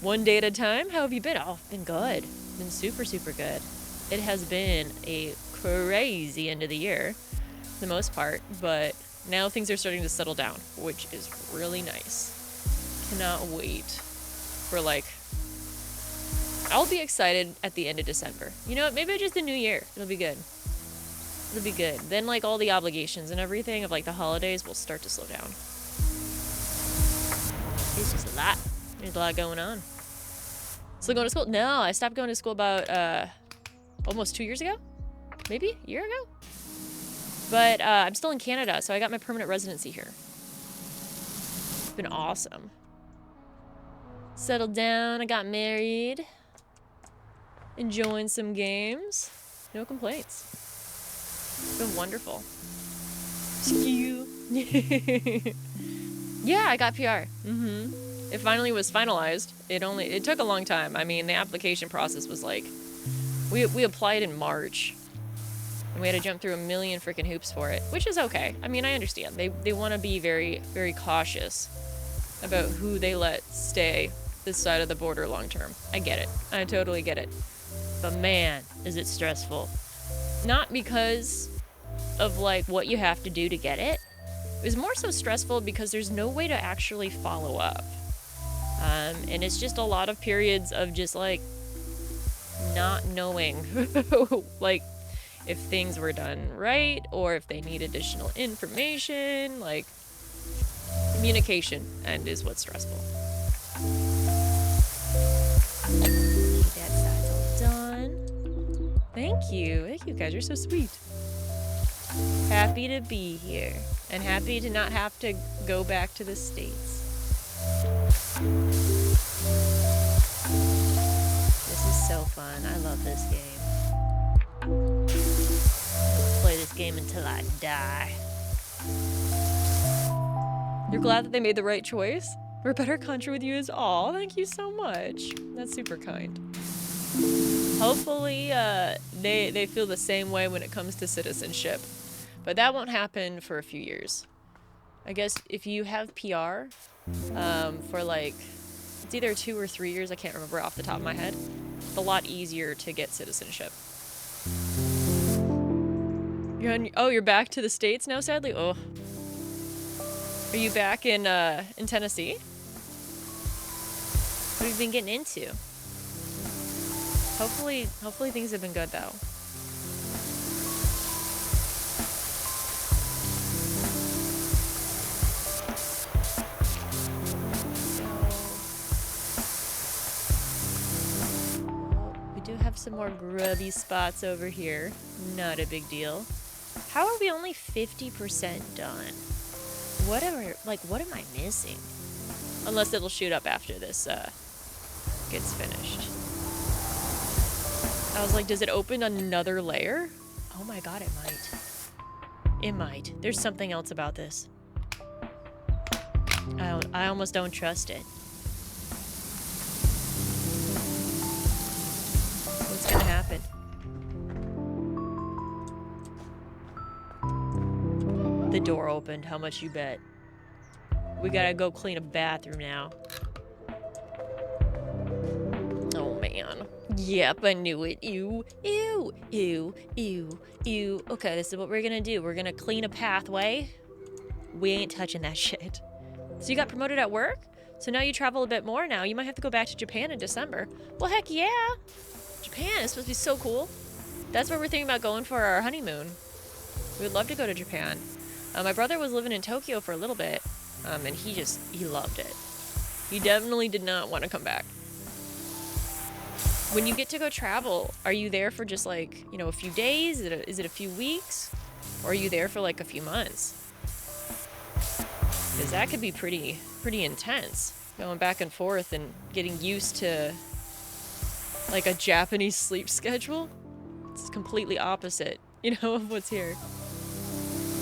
one day at a time. How have you been? Oh, been good. Been super, super good. It has been a crazy end of the year, for the most part, but now things are starting to settle down, which is really nice. Cannot wait for I'll be excited at the end of December. You know what? Maybe just the new year. It'll be good. It'll be good. Then all the obligations and everything of the holidays will start to slow down. It's just a lot. There's a lot going on. Still going to school? No, I stopped going to school about almost 2 years ago? Maybe? A year ago? But I'm still in Canada, so I got my permanent residency here. It's been awesome. Settled down, I got married. Enjoying some games. No complaints. It's been wonderful. Skew. Yeah, I got PR. It finally was finalized. It took a long time. I mean, the application process was we applied in March. And we had to jump through a million freaking hoops for it, which is okay. I mean, I understand. They want to be very, very cautious about who they let stay this side of the border long term. I get it. I totally get it. But man, is it stressful. Not because of what you have to do to get it. It was more so stressful because there's no way to actually follow up. And it's just a lot of periods of just not knowing if things were done right or if they need additional information. Communication is what's stressful. That side's all done. Thank you guys, you're so sweet. Happy to be here and happy to not have to go back to the States. This is so fun. I love this game. I'll play this game until I die. You're glad that they made the right choice? We're a better country with you is all. Thank you so much. That's super kind. Hopefully, they feel the same way when it comes to citizenship. But that won't happen for a few years. I guess if you have PR, for it's either 2 or 3 years, I can't remember off the top of my head. It's a lot easier to get citizenship. You're back to the States now, sadly? Oh. Are you back in Tennessee? What have you been getting into? Hopefully things have been good, though. have some more grubby spots over here. Not a big deal. How are we only 50% done? What am I missing? Unless it'll shoot up after this gets finished. I was like, does it open another layer? Oh my god, it might. It might. There's something else about this. I almost don't trust it. What's gonna happen? The door opened. How much you bet? We gotta go clean a bathroom now. Oh man. Yep, I knew it. Ew, ew, ew, ew, ew. Okay, this is what we're gonna do. We're gonna clean a pathway. We ain't touching that shit. So you got promoted at work? So now you travel a bit more now. You might have to go back to Japan in December. Well, heck yeah. Japan is supposed to be so cool. That's where we're thinking about going for our honeymoon. We would love to go to Japan. My brother was living in Tokyo for a little bit, and he loved it. He definitely did not want to come back. When you get to go travel, are you there for just like, you know, a few days? Is it a few weeks? Or are you there for like a few months? Because that could be pretty intense. Going back and forth and getting used to like a Japanese sleep schedule. It's completely opposite, you know, of what's here.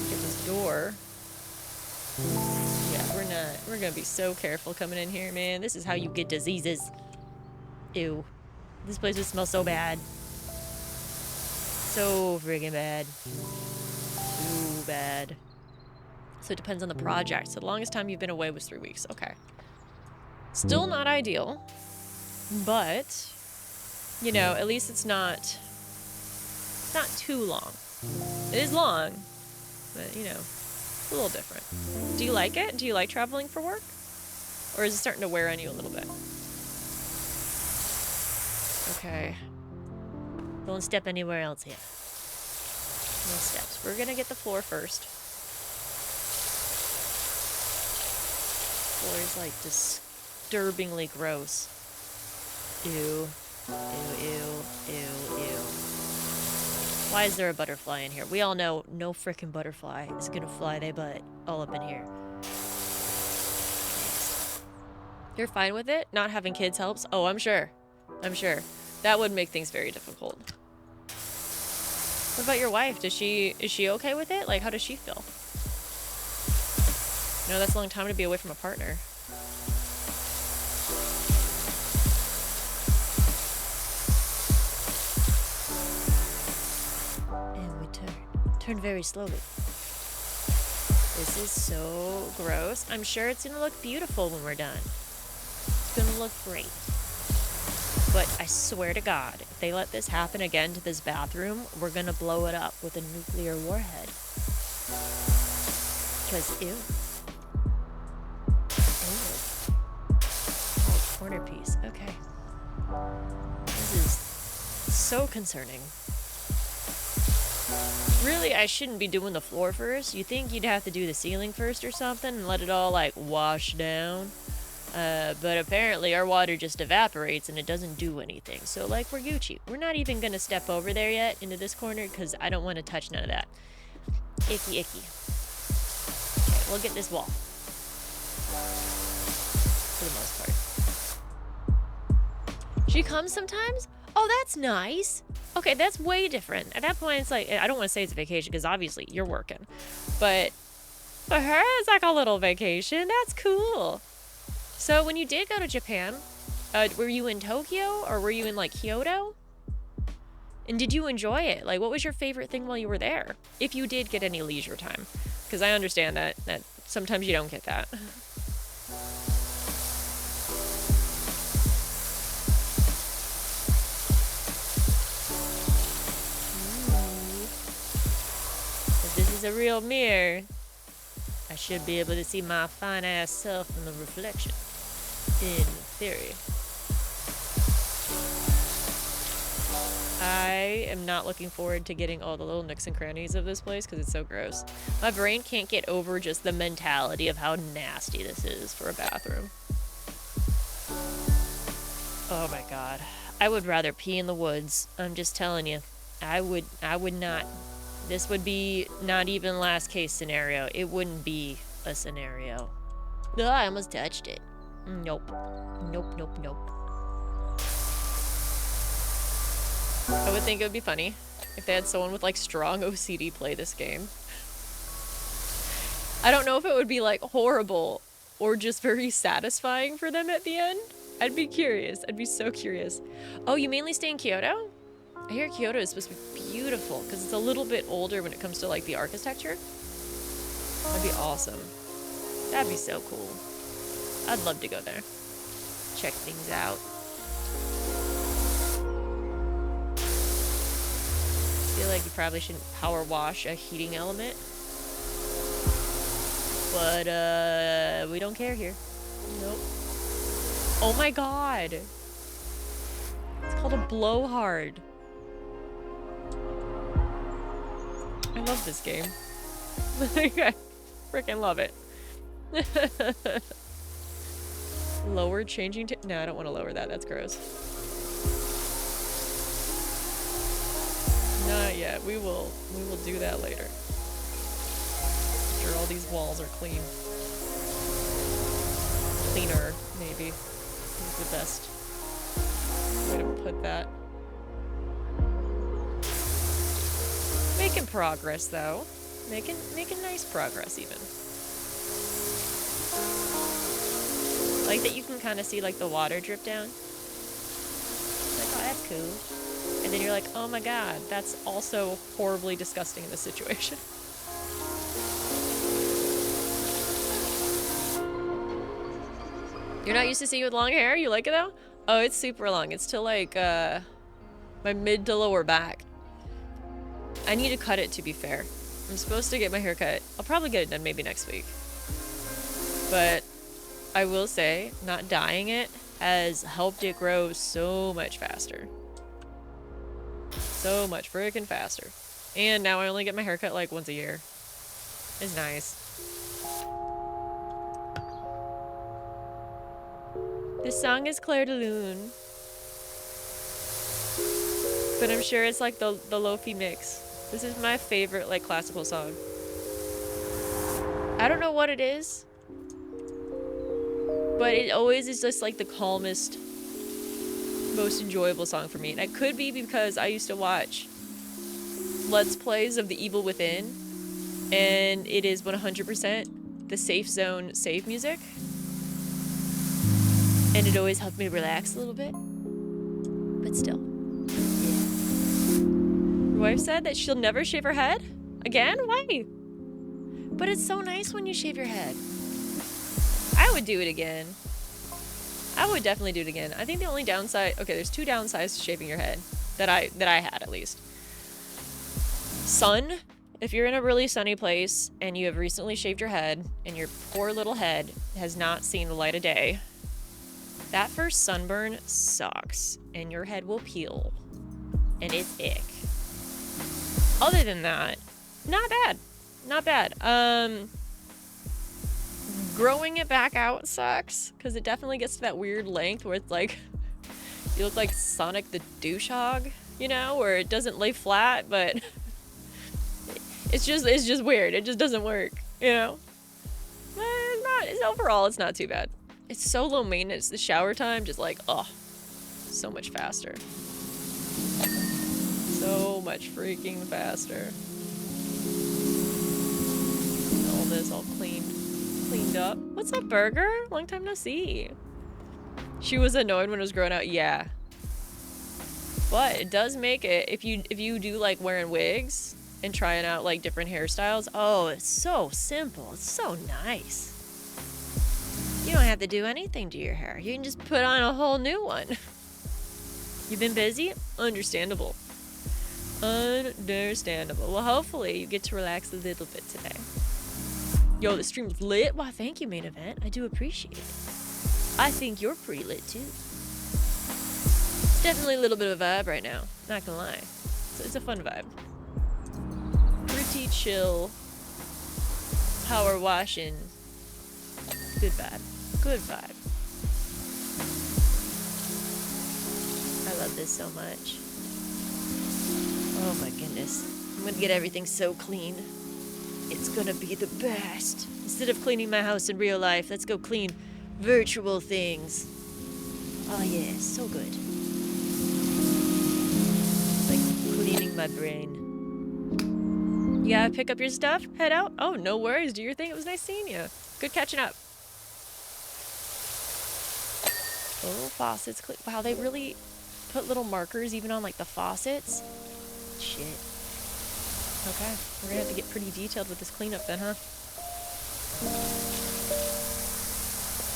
Get this door. Yeah, we're gonna be so careful coming in here, man. This is how you get diseases. Ew. This place would smell so bad. So friggin' bad. Too bad. So it depends on the project. So the longest time you've been away was 3 weeks. Okay. Still not ideal. But, you know, at least it's not too long. It is long. But, you know, it's a little different. Do you like it? Do you like traveling for work? Or is it starting to wear on you a little bit? Okay. Don't step anywhere else here. No steps. We're gonna get the floor first. Floor is like disturbingly gross. Ew. Ew, ew, ew, ew. Why is there a butterfly in here? We all know no frickin' butterfly is gonna fly their butt all up in here. You're fine with it? Not having kids helps? Oh, I'm sure. I'm sure. That would make things very difficult. What about your wife? Is she okay with it? Like, how does she feel? You know, that's a long time to be away from a partner. And we turn very slowly. This is so gross. I'm sure it's gonna look beautiful when we're done. It's gonna look great. But I swear to God, if they let this happen again to this bathroom, we're gonna blow it up with a nuclear warhead. Because, ew. Ew. Oh, corner piece. Okay. This is so concerning. Really, I shouldn't be doing the floor first. You think you'd have to do the ceiling first or something and let it all, like, wash down? But apparently our water just evaporates and it doesn't do anything. So, like, we're Gucci. We're not even gonna step over there yet into this corner because I don't want to touch none of that. Icky, icky. Okay, we'll get this wall. For the most part. She comes sometimes? Oh, that's nice. Okay, that's way different. At that point, it's like, I don't want to say it's a vacation because obviously you're working. But for her, it's like a little vacation. That's cool. So when you did go to Japan, were you in Tokyo or were you in like Kyoto? And did you enjoy it? Like, what was your favorite thing while you were there? If you did get any leisure time. Because I understand that sometimes you don't get that. If this is a real mirror, I should be able to see my fine ass self in the reflection. In theory. I am not looking forward to getting all the little nooks and crannies of this place because it's so gross. My brain can't get over just the mentality of how nasty this is for a bathroom. Oh my god. I would rather pee in the woods. I'm just telling you. I would not. This would be not even last case scenario. It wouldn't be a scenario. Ugh, I almost touched it. Nope. Nope, nope, nope. I would think it would be funny if they had someone with like strong OCD play this game. I don't know if it would be like horrible or just very satisfying for them at the end. I'd be curious. I'd be so curious. Oh, you mainly stay in Kyoto? I hear Kyoto is supposed to be beautiful because it's a little bit older when it comes to like the architecture. That'd be awesome. That'd be so cool. I'd love to go there. Check things out. I feel like you probably shouldn't power wash a heating element. But, we don't care here. Nope. Oh my god! It's called a blowhard. I love this game. I freaking love it. Lower changing to— no, I don't want to lower that. That's gross. Not yet. We will do that later. After all these walls are clean. Cleaner, maybe, is the best way to put that. Making progress, though. Making nice progress, even. Like that you can kind of see, like, the water drip down. Like, oh, that's cool. And then you're like, oh my god, that's also horribly disgusting in this situation. You're not used to seeing it with long hair? You like it, though? Oh, it's super long. It's till, like, my mid to lower back. I need to cut it, to be fair. I'm supposed to get my hair cut. I'll probably get it done maybe next week. But I will say, not dyeing it has helped it grow so much faster. So much freaking faster. And now I only get my hair cut like once a year. It's nice. This song is Claire de Lune. But I'm sure it's like the Lofi mix. This is my favorite, like, classical song. I don't know what it is, but it always is just like the calmest, most enjoyable song for me. And it could be because I used to watch Let's Plays of The Evil Within, and it is 100% the safe zone save music. And it always helped me relax a little bit. But still. Your wife said that she'll never shave her head? Again? Why? But it's so nice when you shave your head. I would do it again. I would definitely do it again. I think the only downside— okay, there's two downsides to shaving your head that I had, at least. Sun. If you're in a really sunny place and you have recently shaved your head and your poor little head has not seen the light of day, that first sunburn sucks and your head will peel and it's ick. Other than that, not bad. Not bad. Growing it back out sucks because it definitely gets to that weird length where it's like you look like Sonic the Douchehog, you know, where it doesn't lay flat, but it's just weird. It just doesn't work, you know. Overall, it's not too bad. It's so low maintenance. The shower time, just like, oh, so much faster. So much freaking faster. All this all cleaned up. What's up, Burger? Long time no see. She was annoyed when it was growing out. Yeah. But it does make it, if you do like wearing wigs and trying out like different hairstyles, oh, it's so simple. It's so nice. You don't have to do anything to your hair. You can just put on a whole new one. You've been busy? Understandable. Understandable. Well, hopefully you get to relax a little bit today. Yo, the stream's lit. Why, thank you, Main Event. I do appreciate it. I think you're pretty lit, too. It's definitely a little bit of a vibe right now. Not gonna lie. It's a fun vibe. Pretty chill. Powerwashin. Good vibe. Good vibe. I love this so much. Oh my goodness. I'm gonna get everything so clean. It's gonna be the best. Instead of cleaning my house in real life, let's go clean virtual things. Oh yeah, so good. Like cleaning my brain. You gotta pick up your stuff, head out. Oh, no worries, do your thing. It was nice seeing you. Good catching up. Oh, faucets. Wow, they really put little markers even on like the faucets. Shit. Okay, we're gonna have to get pretty detailed with this cleanup then, huh?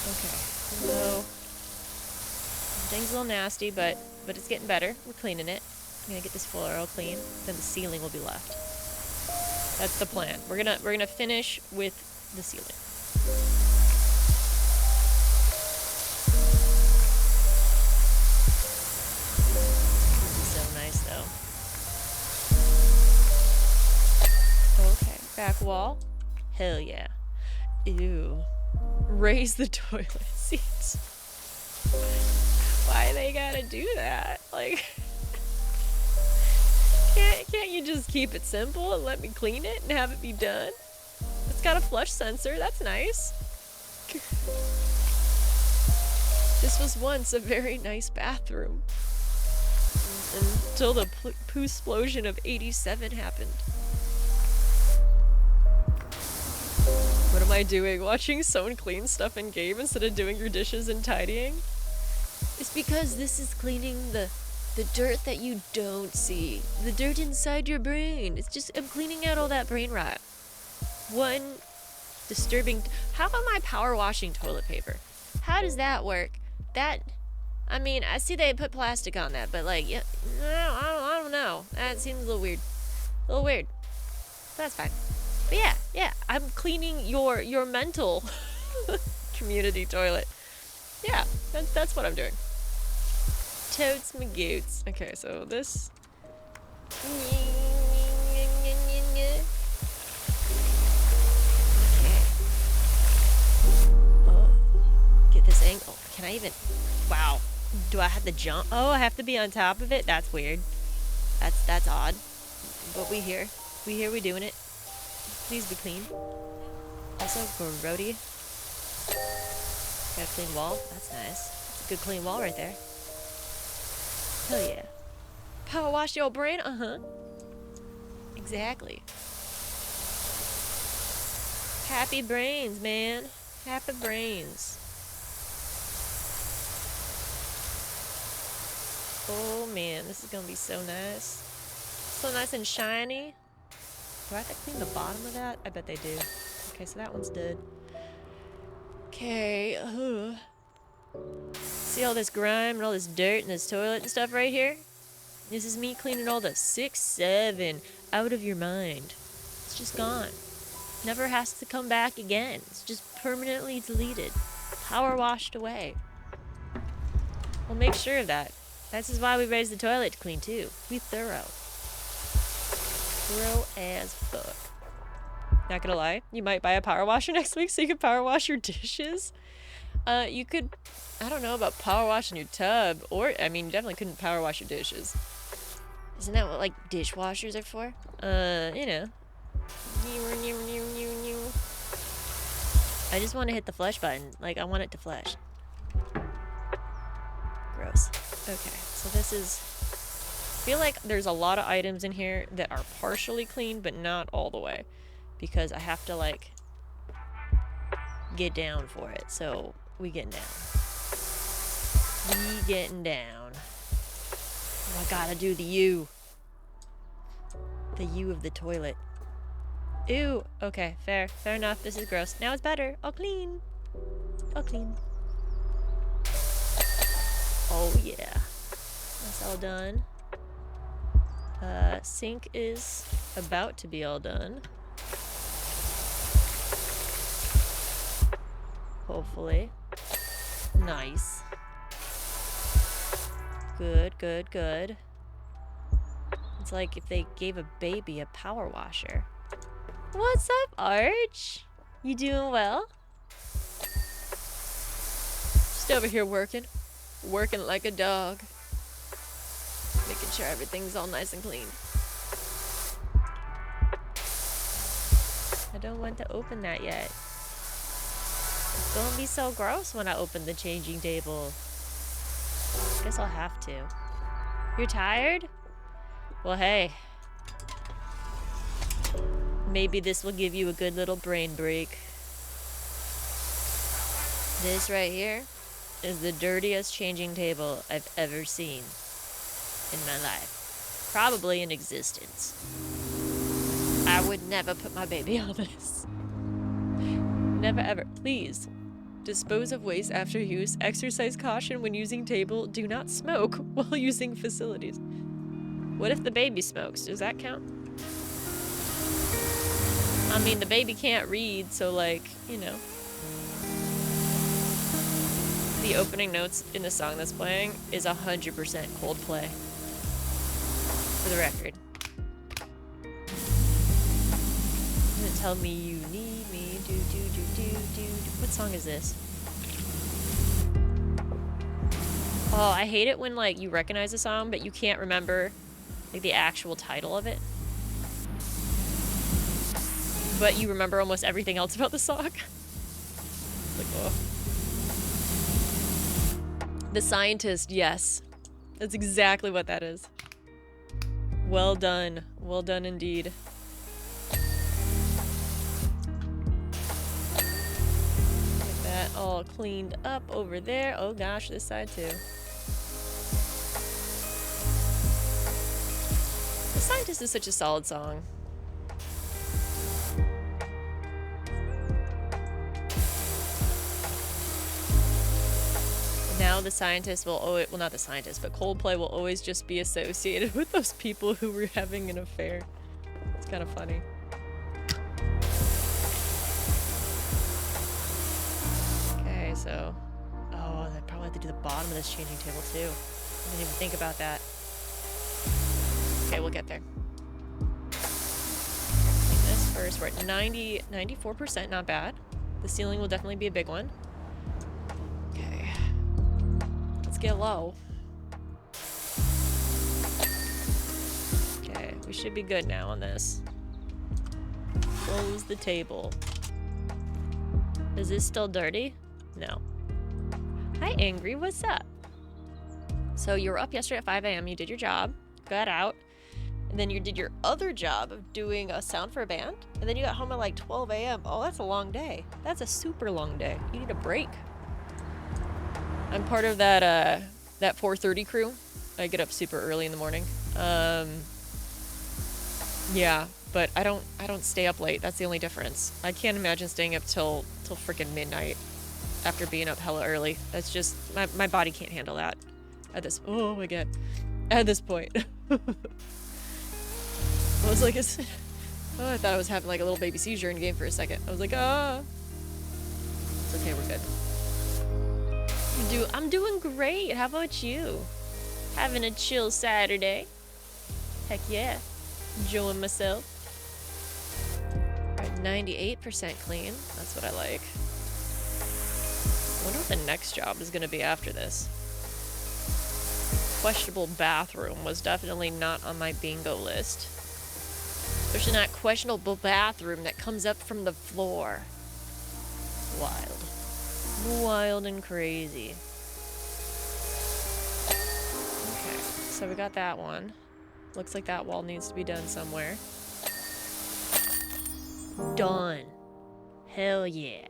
Okay, so thing's a little nasty, but it's getting better. We're cleaning it. I'm gonna get this floor all clean. Then the ceiling will be left. That's the plan. We're gonna finish with the ceiling. This is so nice, though. Okay, back wall. Hell yeah. Ew. Raise the toilet seats. Why they gotta do that? Like, can't you just keep it simple and let me clean it and have it be done? It's got a flush sensor. That's nice. This was once a very nice bathroom. Until the poo-splosion of 87 happened. What am I doing? Watching someone clean stuff in game instead of doing your dishes and tidying? It's because this is cleaning the dirt that you don't see. The dirt inside your brain. It's just, I'm cleaning out all that brain rot. One disturbing... How am I power washing toilet paper? How does that work? That... I mean, I see they put plastic on that, but like, yeah, I don't know. That seems a little weird. A little weird. That's fine. But yeah, I'm cleaning your mental community toilet. Yeah, that's what I'm doing. Totes my goots. Okay, so this... Okay. Oh, get this angle. Can I even... Wow. Do I have to jump? Oh, I have to be on top of it? That's weird. That's odd. But we here. We doing it. Please be clean. Also, grody. Got a clean wall. That's nice. That's a good clean wall right there. Hell yeah. Power wash your brain? Uh-huh. Exactly. Happy brains, man. Happy brains. Oh man, this is gonna be so nice. So nice and shiny. Do I have to clean the bottom of that? I bet they do. Okay, so that one's dead. Okay, see all this grime and all this dirt and this toilet and stuff right here? This is me cleaning all the 6, 7 out of your mind. It's just gone. Never has to come back again. It's just permanently deleted. Power washed away. We'll make sure of that. This is why we raise the toilet to clean too. Be thorough. Thorough as fuck. Not gonna lie, you might buy a power washer next week so you can power wash your dishes. You could, I don't know about power washing your tub, or, I mean, you definitely couldn't power wash your dishes. Isn't that what, like, dishwashers are for? You know. I just want to hit the flush button. Like, I want it to flush. Gross. Okay, so this is... I feel like there's a lot of items in here that are partially clean, but not all the way. Because I have to, like, get down for it. So, we getting down. We getting down. Oh, I gotta do the U. The U of the toilet. Ew. Okay, fair. Fair enough. This is gross. Now it's better. All clean. All clean. Oh, yeah. That's all done. Sink is about to be all done. Hopefully. Nice. Good, good, good. It's like if they gave a baby a power washer. What's up, Arch? You doing well? Just over here working. Working like a dog. Making sure everything's all nice and clean. I don't want to open that yet. It's gonna be so gross when I open the changing table. Guess I'll have to. You're tired? Well, hey. Maybe this will give you a good little brain break. This right here is the dirtiest changing table I've ever seen in my life. Probably in existence. I would never put my baby on this. Never ever. Please. Dispose of waste after use. Exercise caution when using table. Do not smoke while using facilities. What if the baby smokes? Does that count? I mean, the baby can't read, so like, you know. The opening notes in the song that's playing is 100% Coldplay. For the record. Tell me you need me. Do. What song is this? Oh, I hate it when like you recognize a song but you can't remember like the actual title of it. But you remember almost everything else about the song. Like, oh. The Scientist, yes. That's exactly what that is. Well done. Well done indeed. All cleaned up over there. Oh gosh, this side too. The Scientist is such a solid song. Now the Scientist will always, well, not the Scientist, but Coldplay will always just be associated with those people who were having an affair. It's kind of funny. So, oh, I probably have to do the bottom of this changing table too. I didn't even think about that. Okay, we'll get there. Clean this first. We're at 94%, not bad. The ceiling will definitely be a big one. Okay. Let's get low. Okay, we should be good now on this. Close the table. Is this still dirty? No. Hi, Angry. What's up? So you were up yesterday at 5 a.m. You did your job, got out, and then you did your other job of doing a sound for a band, and then you got home at like 12 a.m. Oh, that's a long day. That's a super long day. You need a break. I'm part of that that 4:30 crew. I get up super early in the morning. Yeah, but I don't stay up late. That's the only difference. I can't imagine staying up till freaking midnight. After being up hella early. That's just, my body can't handle that. At this, oh my god. At this point. I was like, I thought I was having like a little baby seizure in the game for a second. I was like, ah. It's okay, we're good. I'm doing great. How about you? Having a chill Saturday? Heck yeah. Enjoying myself. We're at 98% clean. That's what I like. I wonder what the next job is going to be after this. Questionable bathroom was definitely not on my bingo list. Especially that questionable bathroom that comes up from the floor. Wild. Wild and crazy. Okay, so we got that one. Looks like that wall needs to be done somewhere. Done. Hell yeah.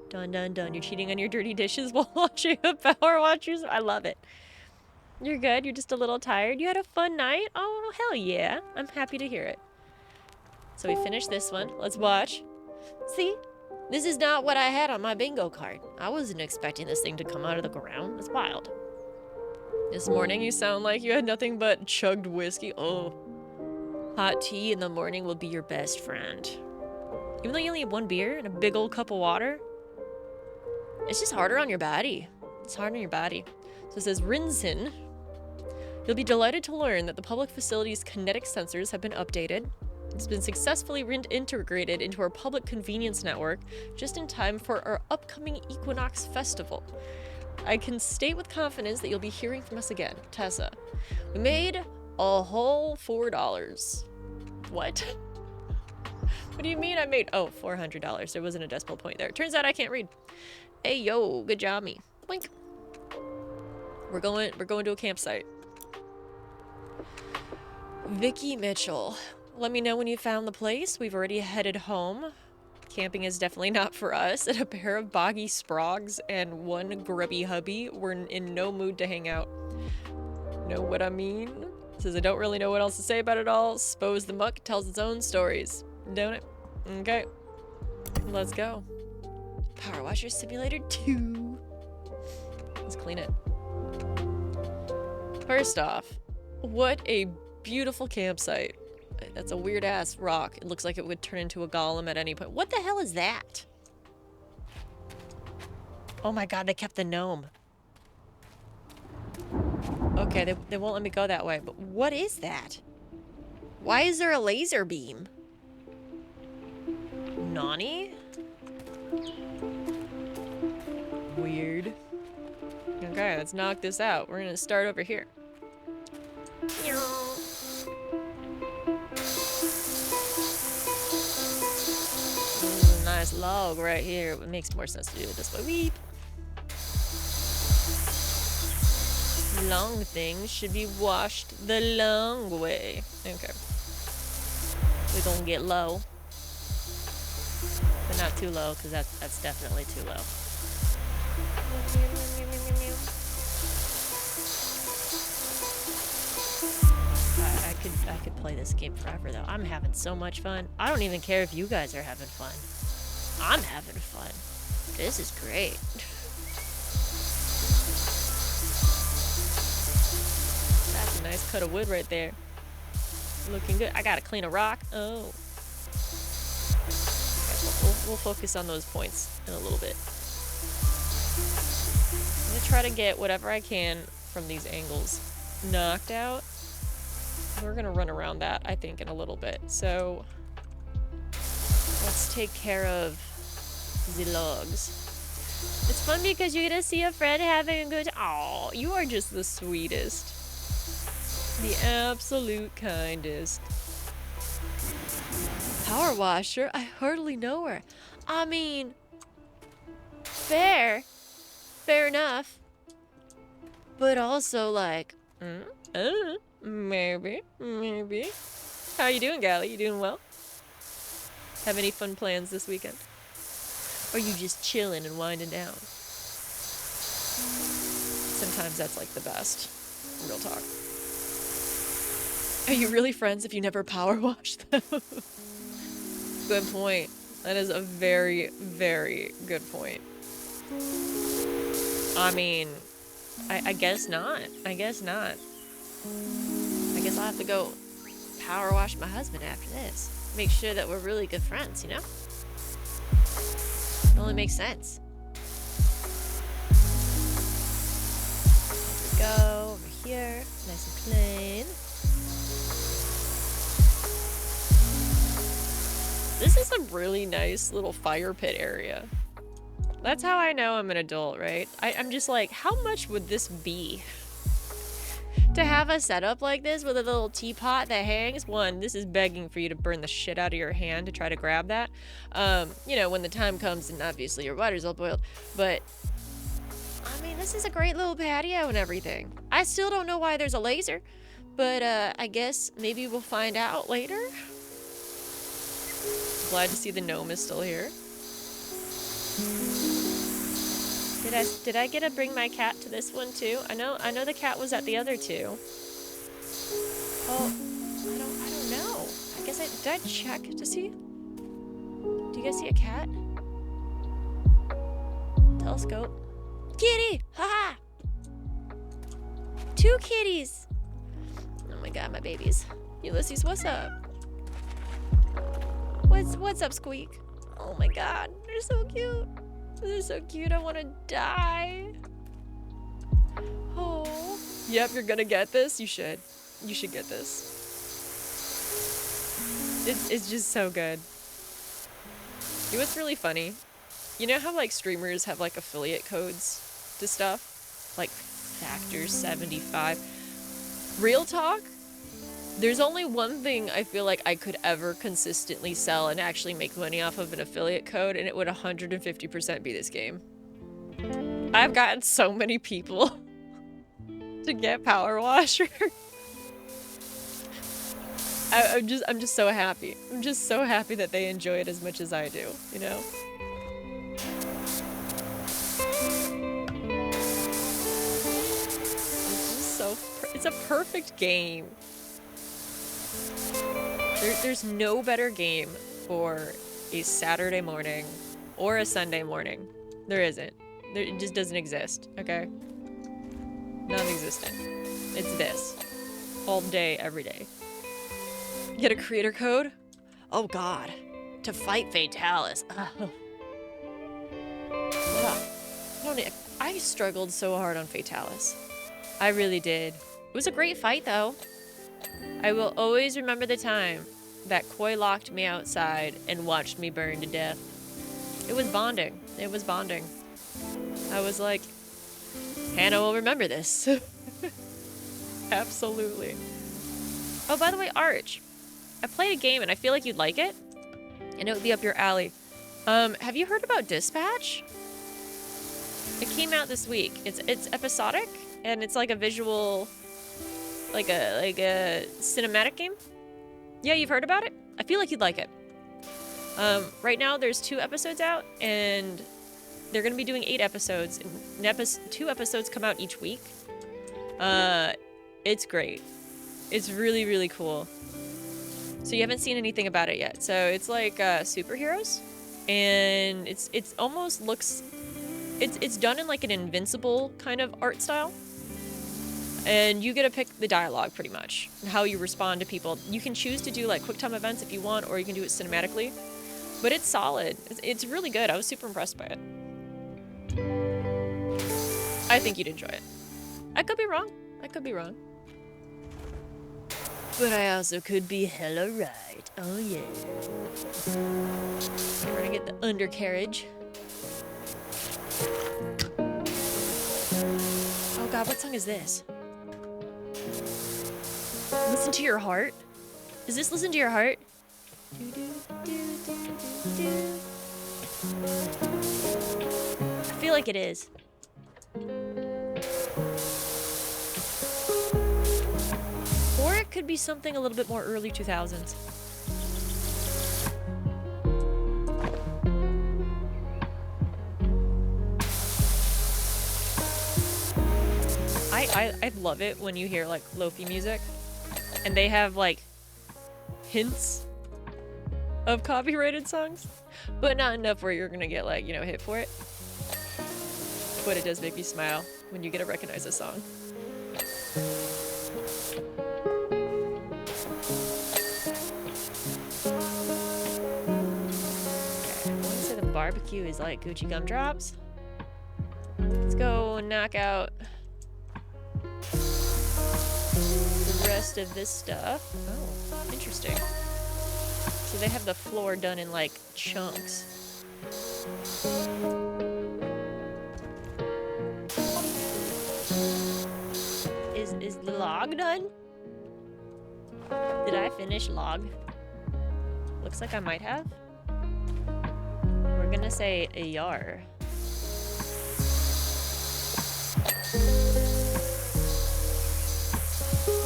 Done, done, done. You're cheating on your dirty dishes while watching a Powerwashers? I love it. You're good? You're just a little tired? You had a fun night? Oh, hell yeah. I'm happy to hear it. So we finished this one. Let's watch. See? This is not what I had on my bingo card. I wasn't expecting this thing to come out of the ground. It's wild. This morning you sound like you had nothing but chugged whiskey. Oh. Hot tea in the morning will be your best friend. Even though you only have one beer and a big old cup of water, it's just harder on your body. It's hard on your body. So it says, Rinsin. You'll be delighted to learn that the public facility's kinetic sensors have been updated. It's been successfully integrated into our public convenience network just in time for our upcoming Equinox Festival. I can state with confidence that you'll be hearing from us again. Tessa. We made A whole $4. What? What do you mean I made... Oh, $400. There wasn't a decimal point there. Turns out I can't read. Hey, yo, good job, me. Blink. We're going to a campsite. Vicky Mitchell. Let me know when you found the place. We've already headed home. Camping is definitely not for us. And a pair of boggy sprogs and one grubby hubby. We're in no mood to hang out. Know what I mean? Says I don't really know what else to say about it all. Suppose the muck tells its own stories. Don't it? Okay. Let's go. Power Washer Simulator 2. Let's clean it. First off, what a beautiful campsite. That's a weird ass rock. It looks like it would turn into a golem at any point. What the hell is that? Oh my god, they kept the gnome. Okay, they won't let me go that way, but what is that? Why is there a laser beam? Nani? Weird. Okay, let's knock this out. We're gonna start over here. Nice log right here. It makes more sense to do it this way. Weep. Long things should be washed the long way. Okay. We're gonna get low. But not too low, because that's definitely too low. I could play this game forever though. I'm having so much fun. I don't even care if you guys are having fun. I'm having fun. This is great. That's a nice cut of wood right there. Looking good. I gotta clean a rock. Oh. Okay, we'll focus on those points in a little bit. I'm gonna try to get whatever I can from these angles knocked out. We're gonna run around that, I think, in a little bit. So let's take care of the logs. It's fun because you get to see a friend having a good time. Aw, you are just the sweetest. The absolute kindest. Power washer? I hardly know her. I mean, fair enough. But also like, maybe. How you doing, Gally? You doing well? Have any fun plans this weekend? Or are you just chilling and winding down? Sometimes that's like the best. Real talk. Are you really friends if you never power wash them? Good point. That is a very, very good point. I mean, I guess not. I guess not. I guess I'll have to go power wash my husband after this. Make sure that we're really good friends, you know? It only makes sense. There we go, over here, nice and clean. This is a really nice little fire pit area. That's how I know I'm an adult, right? I'm just like, how much would this be? To have a setup like this with a little teapot that hangs, one, this is begging for you to burn the shit out of your hand to try to grab that. You know, when the time comes and obviously your water's all boiled. But, I mean, this is a great little patio and everything. I still don't know why there's a laser, but I guess maybe we'll find out later. Glad to see the gnome is still here. Did I get to bring my cat to this one too? I know the cat was at the other two. Oh, I don't know. I guess did I check to see? Do you guys see a cat? Telescope. Kitty! Haha! 2 kitties! Oh my god, my babies. Ulysses, what's up? What's up, Squeak? Oh my god, they're so cute. They're so cute, I want to die. Oh. Yep, you're gonna get this? You should. You should get this. It's just so good. You know what's really funny? You know how like streamers have like affiliate codes to stuff? Like factor 75. Real talk? There's only one thing I feel like I could ever consistently sell and actually make money off of an affiliate code, and it would 150% be this game. I've gotten so many people to get Powerwasher. I'm just so happy. I'm just so happy that they enjoy it as much as I do, you know? It's a perfect game. There's no better game for a Saturday morning or a Sunday morning. There isn't. It just doesn't exist, okay? Non-existent. It's this. All day, every day. Get a creator code? Oh god. To fight Fatalis. I struggled so hard on Fatalis. I really did. It was a great fight, though. I will always remember the time that Koi locked me outside and watched me burn to death. It was bonding. It was bonding. I was like, Hannah will remember this. Absolutely. Oh, by the way, Arch. I played a game and I feel like you'd like it. And it would be up your alley. Have you heard about Dispatch? It came out this week. It's episodic and it's like a visual, like a cinematic game. Yeah, you've heard about it? I feel like you'd like it. Right now there's 2 episodes out and they're gonna be doing 8 episodes. And 2 episodes come out each week. It's great. It's really, really cool. So you haven't seen anything about it yet. So it's like superheroes, and it's almost looks, it's done in like an Invincible kind of art style. And you get to pick the dialogue pretty much, and how you respond to people. You can choose to do like quick time events if you want, or you can do it cinematically. But it's solid. It's really good. I was super impressed by it. I think you'd enjoy it. I could be wrong. I could be wrong. But I also could be hella right. Oh yeah. Okay, we're gonna get the undercarriage. Oh god, what song is this? Listen to Your Heart? Is this Listen to Your Heart? I feel like it is. Or it could be something a little bit more early 2000s. I love it when you hear like Lofi music and they have like hints of copyrighted songs, but not enough where you're gonna get like, you know, hit for it. But it does make me smile when you get to recognize a song. Barbecue is like Gucci gumdrops. Let's go knock out the rest of this stuff. Oh, interesting. So they have the floor done in like chunks. Is the log done? Did I finish log? Looks like I might have. We're gonna say a yar.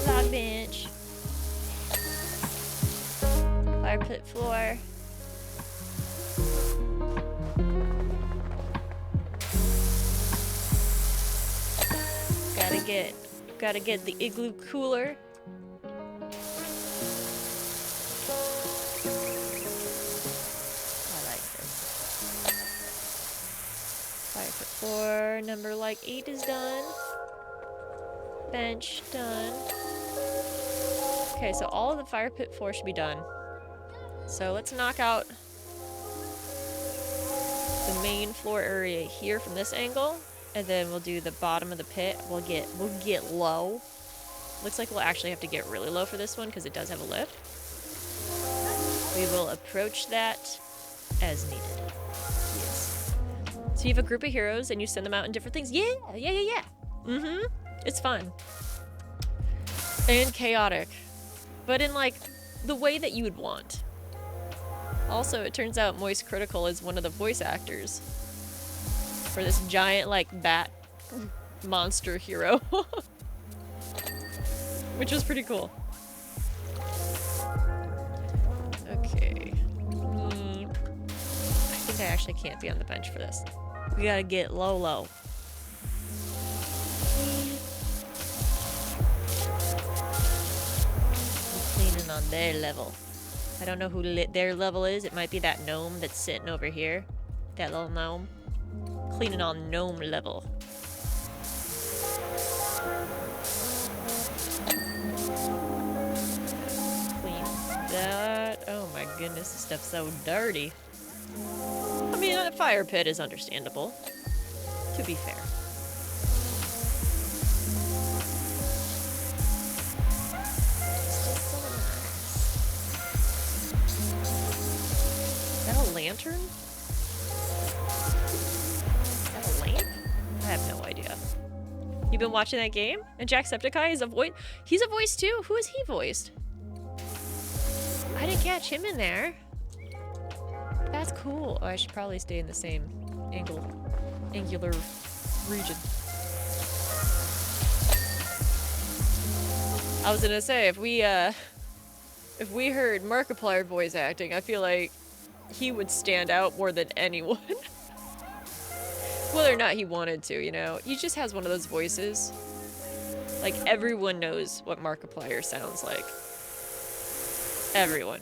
Log bench. Fire pit floor. Gotta get the igloo cooler. Floor number like 8 is done. Bench done. Okay, so all of the fire pit floor should be done. So let's knock out the main floor area here from this angle, and then we'll do the bottom of the pit. We'll get low. Looks like we'll actually have to get really low for this one because it does have a lift. We will approach that as needed. So you have a group of heroes and you send them out in different things. Yeah. Mm-hmm. It's fun. And chaotic. but in like the way that you would want. Also, it turns out Moist Critical is one of the voice actors for this giant like bat monster hero. Which was pretty cool. Okay. I think I actually can't be on the bench for this. We gotta get low. Cleaning on their level. I don't know who their level is. It might be that gnome that's sitting over here. That little gnome. Cleaning on gnome level. Clean that. Oh my goodness, this stuff's so dirty. I mean, a fire pit is understandable, to be fair. Is that a lantern? Is that a lamp? I have no idea. You been watching that game? And Jacksepticeye is a voice. He's a voice too. Who is he voiced? I didn't catch him in there. That's cool. Oh, I should probably stay in the same angular region. I was gonna say, if we heard Markiplier voice acting, I feel like he would stand out more than anyone. Whether or not he wanted to, you know? He just has one of those voices. Like, everyone knows what Markiplier sounds like. Everyone.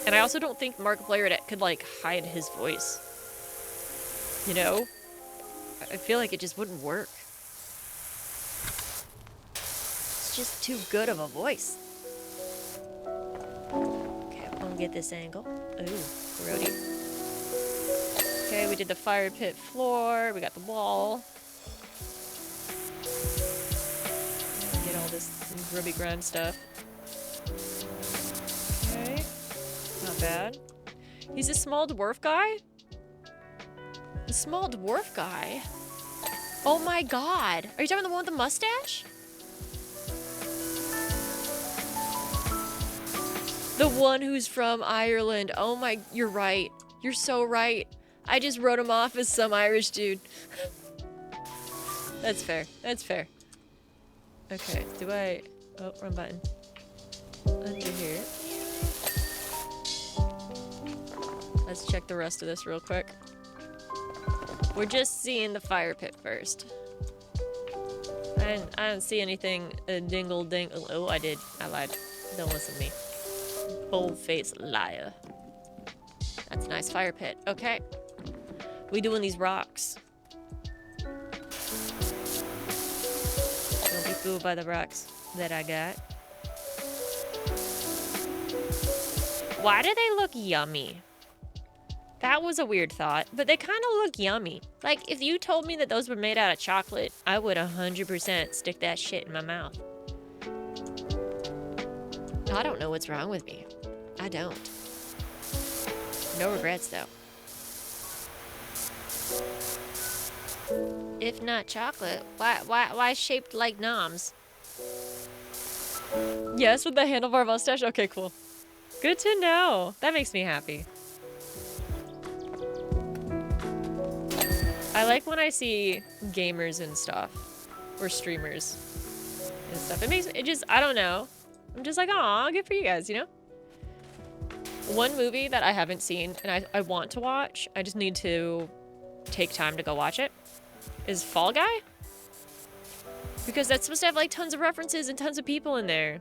And I also don't think Markiplier could, like, hide his voice. You know? I feel like it just wouldn't work. It's just too good of a voice. Okay, I'm gonna get this angle. Ooh, grody. Okay, we did the fire pit floor. We got the wall. Get all this grubby grind stuff. Okay. Not bad. He's a small dwarf guy? A small dwarf guy? Oh my god. Are you talking about the one with the mustache? The one who's from Ireland. Oh my, you're right. You're so right. I just wrote him off as some Irish dude. That's fair. That's fair. Okay, do I... Oh, wrong button. Under here. Let's check the rest of this real quick. We're just seeing the fire pit first. I didn't see anything dingle dingle. Oh, I did. I lied. Don't listen to me. Bold-faced liar. That's a nice fire pit. Okay. We doing these rocks. Don't be fooled by the rocks that I got. Why do they look yummy? That was a weird thought, but they kind of look yummy. Like, if you told me that those were made out of chocolate, I would 100% stick that shit in my mouth. I don't know what's wrong with me. I don't. No regrets, though. If not chocolate, why shaped like noms? Yes, with the handlebar mustache? Okay, cool. Good to know. That makes me happy. I like when I see gamers and stuff. Or streamers and stuff. It just, I don't know. I'm just like, aw, good for you guys, you know? One movie that I haven't seen and I want to watch, I just need to take time to go watch it, is Fall Guy. Because that's supposed to have like tons of references and tons of people in there.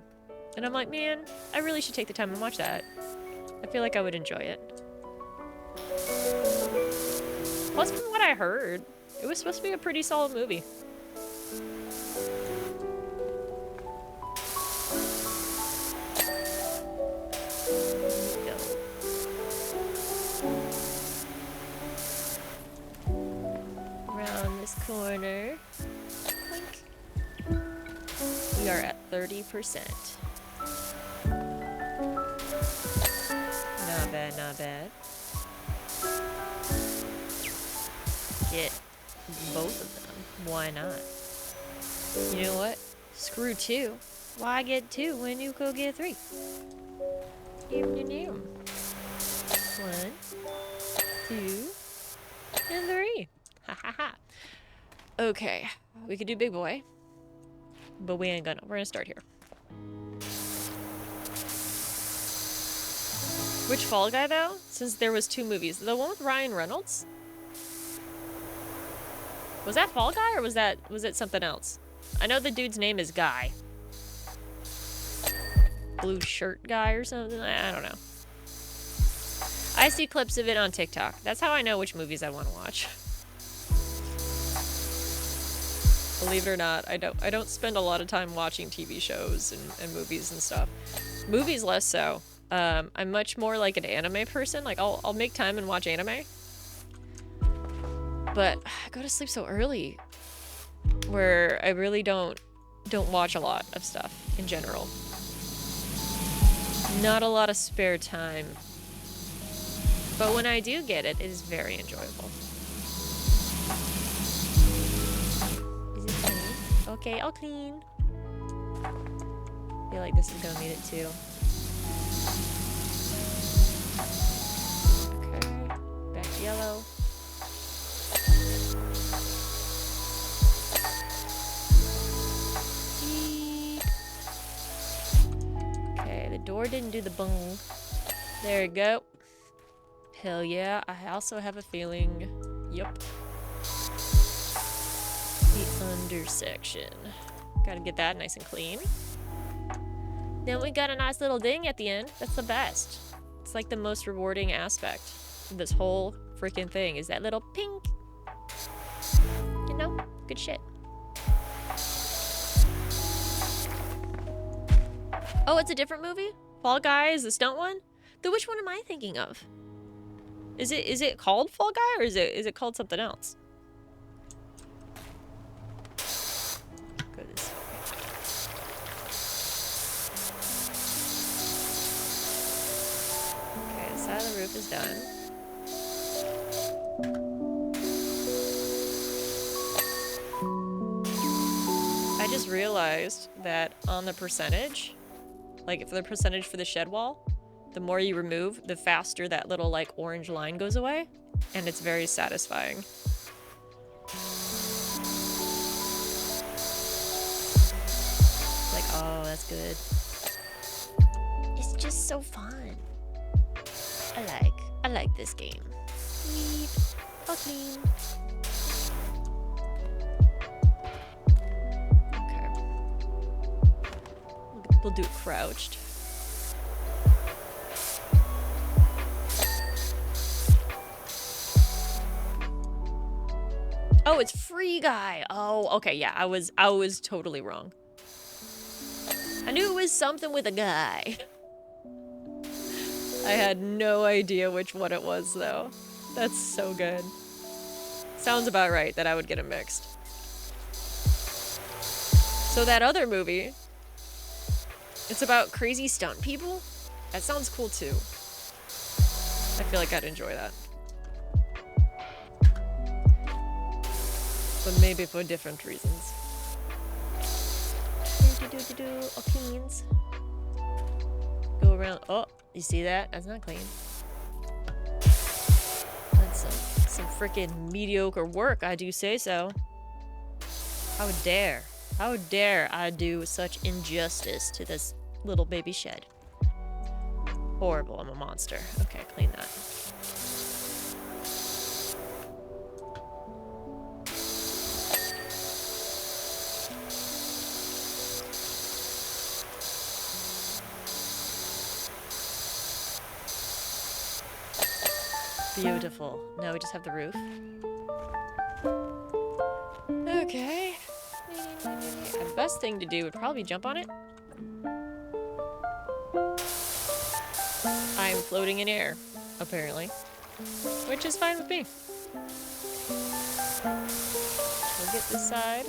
And I'm like, man, I really should take the time and watch that. I feel like I would enjoy it. Plus, from what I heard, it was supposed to be a pretty solid movie. Around this corner. Clink. We are at 30%. Not bad, not bad. Get both of them. Why not? You know what? Screw two. Why get 2 when you could get 3? Yum, yum, yum. 1, 2, and 3. Ha ha ha. Okay, we could do big boy, but we ain't gonna. We're gonna start here. Which Fall Guy though? Since there was 2 movies, the one with Ryan Reynolds. Was that Fall Guy or was it something else? I know the dude's name is Guy. Blue shirt guy or something. I don't know. I see clips of it on TikTok. That's how I know which movies I want to watch. Believe it or not, I don't spend a lot of time watching TV shows and movies and stuff. Movies less so. I'm much more like an anime person. Like I'll make time and watch anime. But I go to sleep so early where I really don't watch a lot of stuff in general. Not a lot of spare time. But when I do get it, it is very enjoyable. Is it clean? Okay, I'll clean. I feel like this is gonna need it too. Okay, back to yellow. Okay, the door didn't do the bung. There we go. Hell yeah, I also have a feeling. Yep. The undersection. Gotta get that nice and clean. Then we got a nice little ding at the end. That's the best. It's like the most rewarding aspect of this whole freaking thing is that little pink. You know, good shit. Oh, it's a different movie? Fall Guy is the stunt one? Then which one am I thinking of? Is it called Fall Guy or is it called something else? Go this way. Okay, the side of the roof is done. I just realized that on the percentage, like if the percentage for the shed wall, the more you remove, the faster that little like orange line goes away, and it's very satisfying. Like, oh, that's good. It's just so fun. I like this game. Sweep, all clean. Okay. We'll do it crouched. Oh, it's Free Guy. Oh, okay, yeah, I was totally wrong. I knew it was something with a guy. I had no idea which one it was, though. That's so good. Sounds about right that I would get it mixed. So that other movie, it's about crazy stunt people? That sounds cool, too. I feel like I'd enjoy that. But maybe for different reasons. Opinions. Go around. Oh, you see that? That's not clean. That's some freaking mediocre work, I do say so. How dare I do such injustice to this little baby shed? Horrible, I'm a monster. Okay, clean that. Beautiful. Now we just have the roof. Okay. The best thing to do would probably jump on it. I'm floating in air, apparently. Which is fine with me. We'll get this side.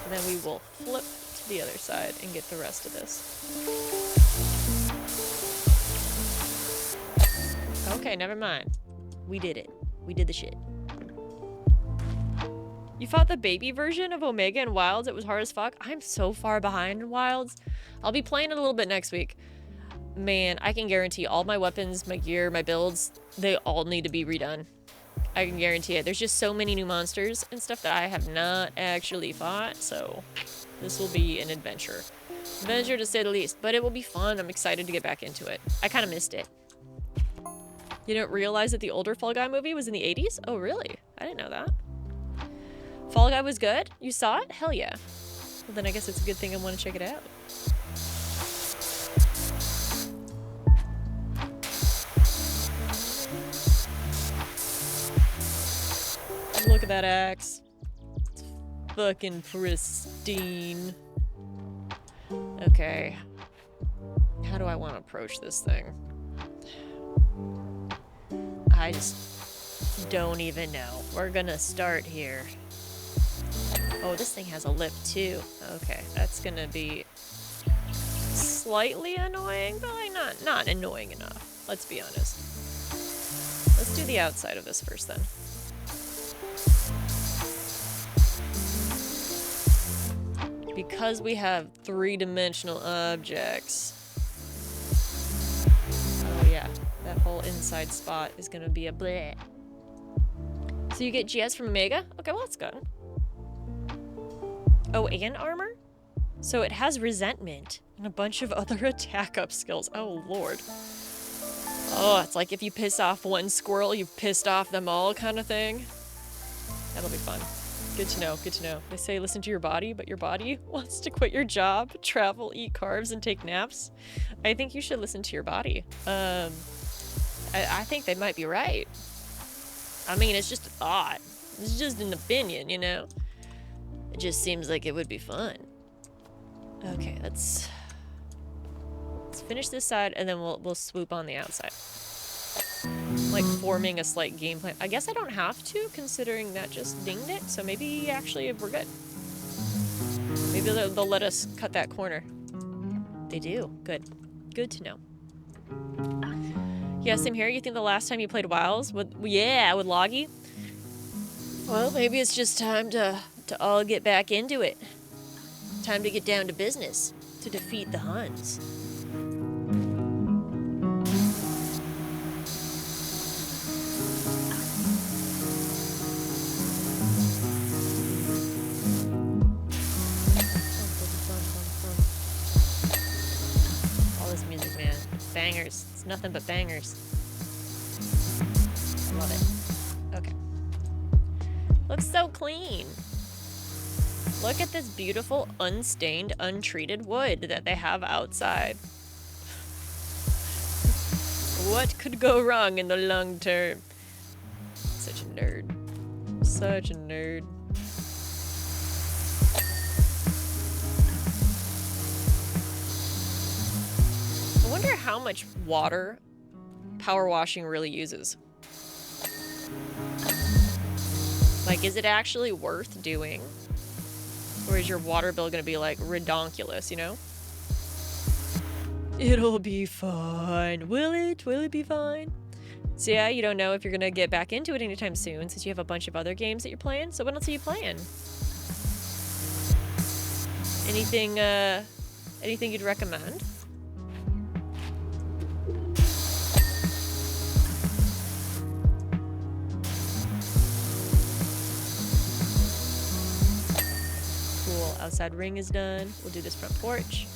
And then we will flip to the other side and get the rest of this. Okay, never mind. We did it. We did the shit. You fought the baby version of Omega in Wilds. It was hard as fuck. I'm so far behind in Wilds. I'll be playing it a little bit next week. Man, I can guarantee all my weapons, my gear, my builds, they all need to be redone. I can guarantee it. There's just so many new monsters and stuff that I have not actually fought, so this will be an adventure. Adventure to say the least, but it will be fun. I'm excited to get back into it. I kind of missed it. You didn't realize that the older Fall Guy movie was in the 80s? Oh, really? I didn't know that. Fall Guy was good? You saw it? Hell yeah. Well, then I guess it's a good thing I want to check it out. Look at that axe. It's fucking pristine. Okay. How do I want to approach this thing? I just don't even know. We're gonna start here. Oh, this thing has a lip too. Okay, that's gonna be slightly annoying, but like not annoying enough. Let's be honest. Let's do the outside of this first then. Because we have three-dimensional objects. Oh yeah, that whole inside spot is gonna be a bleh. So you get GS from Omega? Okay, well that's good. Oh, and armor? So it has resentment and a bunch of other attack up skills. Oh lord. Oh, it's like if you piss off one squirrel, you've pissed off them all kind of thing. That'll be fun. Good to know, good to know. They say listen to your body, but your body wants to quit your job, travel, eat carbs, and take naps. I think you should listen to your body. I think they might be right. I mean, it's just a thought. It's just an opinion, you know? It just seems like it would be fun. Okay, let's finish this side, and then we'll swoop on the outside. Like forming a slight game plan. I guess I don't have to, considering that just dinged it, so maybe actually we're good. Maybe they'll let us cut that corner. They do. Good. Good to know. Yeah, same here. You think the last time you played Wilds with Loggy? Well, maybe it's just time to all get back into it. Time to get down to business to defeat the Huns. Bangers. It's nothing but bangers. I love it. Okay. Looks so clean. Look at this beautiful, unstained, untreated wood that they have outside. What could go wrong in the long term? Such a nerd. Such a nerd. I wonder how much water power washing really uses. Like, is it actually worth doing? Or is your water bill gonna be like redonkulous, you know? It'll be fine. Will it? Will it be fine? So yeah, you don't know if you're gonna get back into it anytime soon since you have a bunch of other games that you're playing. So what else are you playing? Anything you'd recommend? Outside ring is done. We'll do this front porch.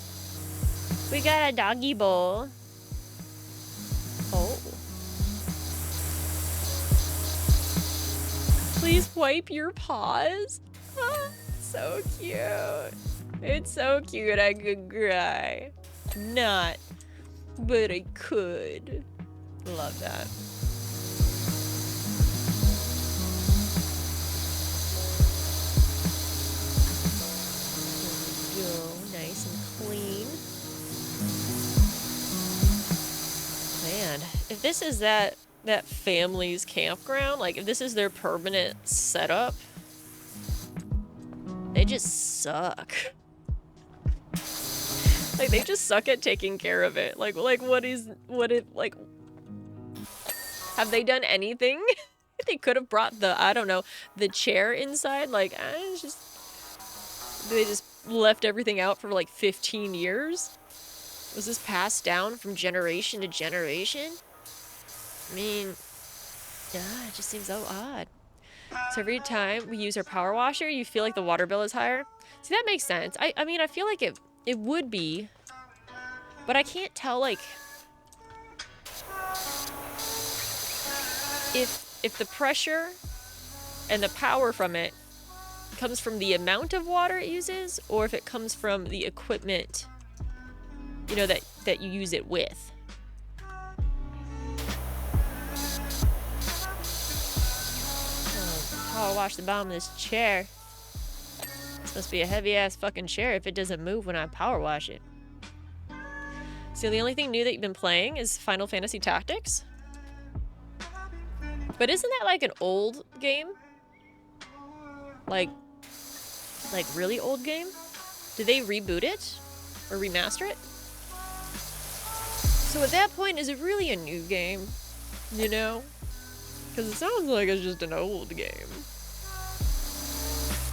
We got a doggy bowl. Oh. Please wipe your paws. Ah, so cute. It's so cute I could cry. Not, but I could. Love that. Nice and clean. Man, if this is that family's campground, like if this is their permanent setup, they just suck. Like they just suck at taking care of it. Like have they done anything They could have brought the, I don't know, the chair inside. Like, it's just, they just left everything out for like 15 years. Was this passed down from generation to generation? I mean, yeah, it just seems so odd. So every time we use our power washer, you feel like the water bill is higher. See, that makes sense. I mean, I feel like it would be, but I can't tell, like, if the pressure and the power from it comes from the amount of water it uses, or if it comes from the equipment, you know, that you use it with. Oh, power wash the bottom of this chair. This must be a heavy-ass fucking chair if it doesn't move when I power wash it. So the only thing new that you've been playing is Final Fantasy Tactics? But isn't that like an old game? Like really old game? Did they reboot it? Or remaster it? So at that point, is it really a new game? You know? Because it sounds like it's just an old game.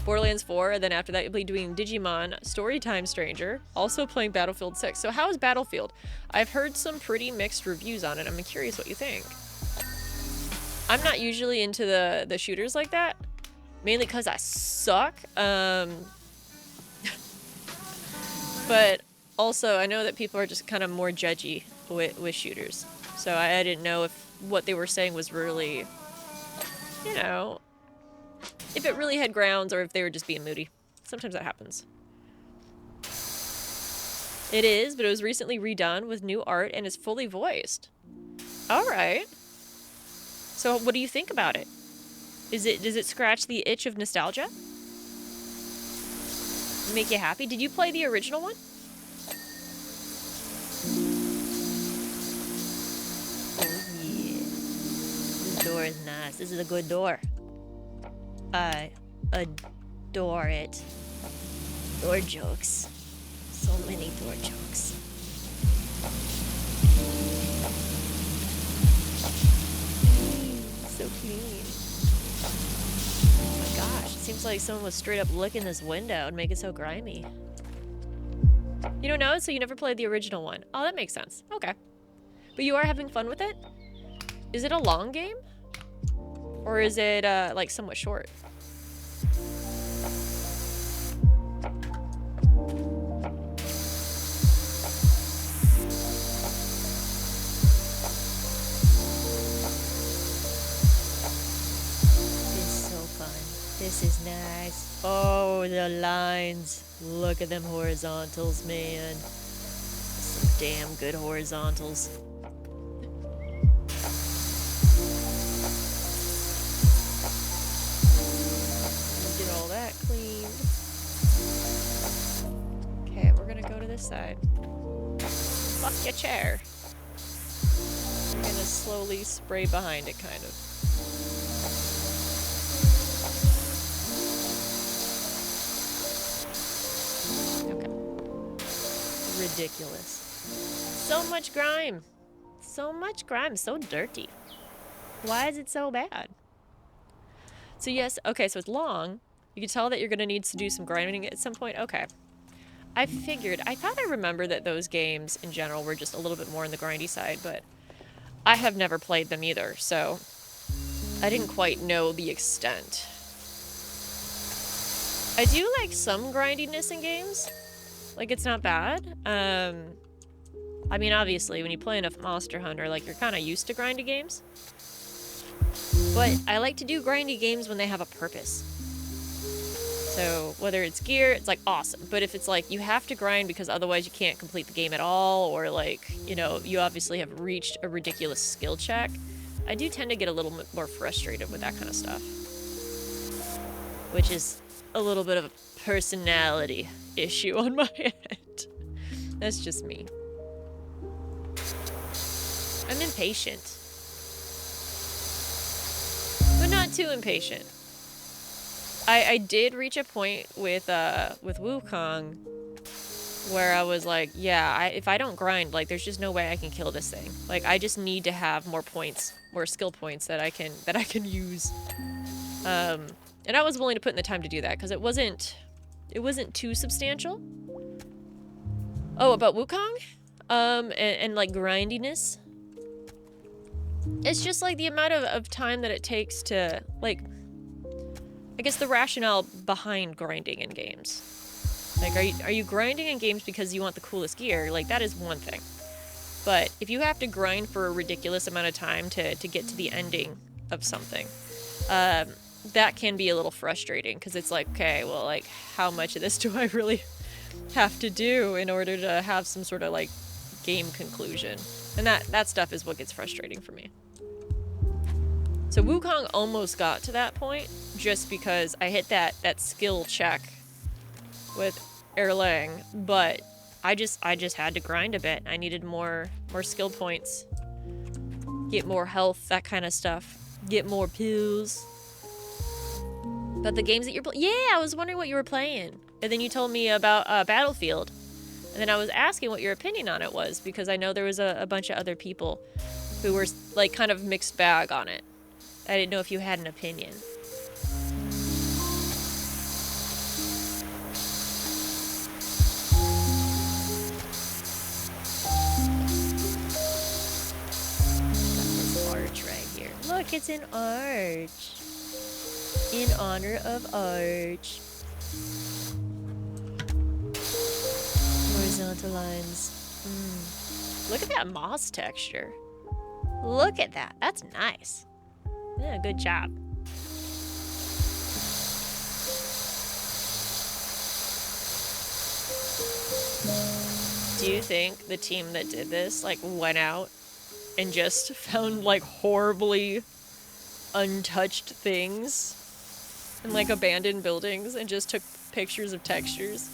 Borderlands 4, and then after that you'll be doing Digimon, Storytime Stranger, also playing Battlefield 6. So how is Battlefield? I've heard some pretty mixed reviews on it. I'm curious what you think. I'm not usually into the shooters like that, mainly because I suck. But also, I know that people are just kind of more judgy with shooters. So I didn't know if what they were saying was really, you know, if it really had grounds or if they were just being moody. Sometimes that happens. It is, but it was recently redone with new art and is fully voiced. All right. So what do you think about it? Does it scratch the itch of nostalgia? Make you happy? Did you play the original one? Oh yeah. This door is nice. This is a good door. I adore it. Door jokes. So many door jokes. So clean. Oh my gosh, it seems like someone was straight up licking this window and make it so grimy. You don't know? So you never played the original one. Oh, that makes sense. Okay. But you are having fun with it? Is it a long game? Or is it, like, somewhat short? This is nice. Oh, the lines. Look at them horizontals, man. Some damn good horizontals. Get all that cleaned. Okay, we're gonna go to this side. Fuck your chair. We're gonna slowly spray behind it, kind of. Ridiculous. So much grime. So much grime. So dirty. Why is it so bad? So yes, okay, so it's long. You can tell that you're gonna need to do some grinding at some point. Okay. I figured, I thought I remember that those games in general were just a little bit more on the grindy side, but I have never played them either, so I didn't quite know the extent. I do like some grindiness in games. Like, it's not bad. I mean, obviously, when you play enough Monster Hunter, like, you're kind of used to grindy games. But I like to do grindy games when they have a purpose. So, whether it's gear, it's, like, awesome. But if it's, like, you have to grind because otherwise you can't complete the game at all, or, like, you know, you obviously have reached a ridiculous skill check, I do tend to get a little bit more frustrated with that kind of stuff. Which is a little bit of a personality issue on my end. That's just me. I'm impatient. But not too impatient. I did reach a point with Wukong where I was like, yeah, if I don't grind, like, there's just no way I can kill this thing. Like, I just need to have more points, more skill points that I can use. And I was willing to put in the time to do that because it wasn't too substantial. Oh, about Wukong, and like grindiness. It's just like the amount of time that it takes to, like, I guess the rationale behind grinding in games. Like, are you grinding in games because you want the coolest gear? Like, that is one thing. But if you have to grind for a ridiculous amount of time to get to the ending of something, that can be a little frustrating because it's like, okay, well, like, how much of this do I really have to do in order to have some sort of, like, game conclusion? And that stuff is what gets frustrating for me. So Wukong almost got to that point just because I hit that skill check with Erlang, but I just had to grind a bit. I needed more skill points, get more health, that kind of stuff, get more pills. But the games that you're playing, yeah, I was wondering what you were playing, and then you told me about Battlefield, and then I was asking what your opinion on it was because I know there was a bunch of other people who were like kind of mixed bag on it. I didn't know if you had an opinion. Look, it's an arch. In honor of Arch. Horizontal lines. Look at that moss texture. Look at that. That's nice. Yeah, good job. Do you think the team that did this, like, went out and just found, like, horribly untouched things in, like, abandoned buildings and just took pictures of textures?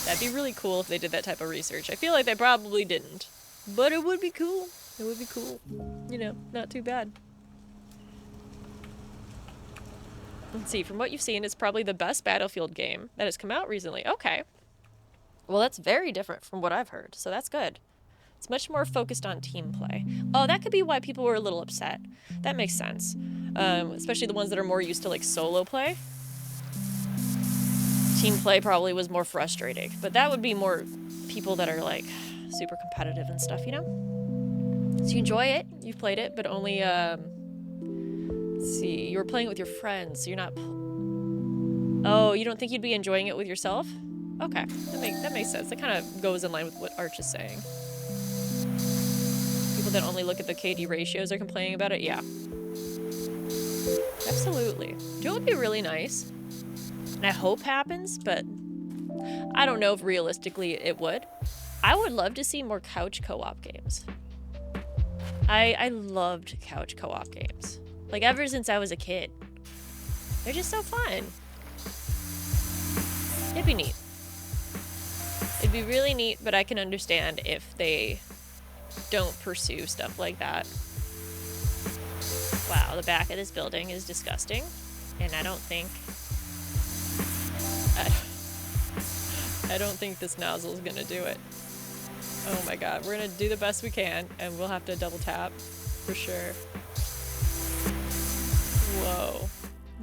That'd be really cool if they did that type of research. I feel like they probably didn't, but it would be cool. It would be cool. You know, not too bad. Let's see, from what you've seen, it's probably the best Battlefield game that has come out recently. Okay. Well, that's very different from what I've heard, so that's good. It's much more focused on team play. Oh, that could be why people were a little upset. That makes sense. Especially the ones that are more used to, like, solo play. Team play probably was more frustrating. But that would be more people that are, like, super competitive and stuff, you know? So you enjoy it, you've played it, but only, let's see, you were playing it with your friends, so you're not... Oh, you don't think you'd be enjoying it with yourself? Okay, that makes sense. That kind of goes in line with what Arch is saying. People that only look at the KD ratios are complaining about it? Yeah. Absolutely. Do you know what would be really nice? And I hope happens, but I don't know if realistically it would. I would love to see more couch co-op games. I loved couch co-op games. Like, ever since I was a kid. They're just so fun. It'd be neat. It'd be really neat, but I can understand if they don't pursue stuff like that. Wow, the back of this building is disgusting, and I don't think this nozzle is gonna do it. Oh my god, we're gonna do the best we can, and we'll have to double tap for sure. Whoa.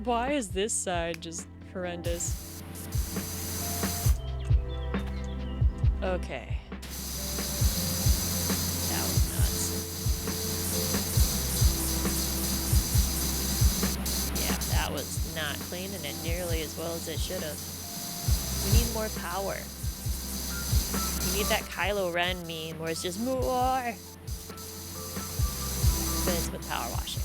Why is this side just horrendous? Okay. That was nuts. Yeah, that was not cleaning it nearly as well as it should have. We need more power. We need that Kylo Ren meme where it's just more. But it's with power washing.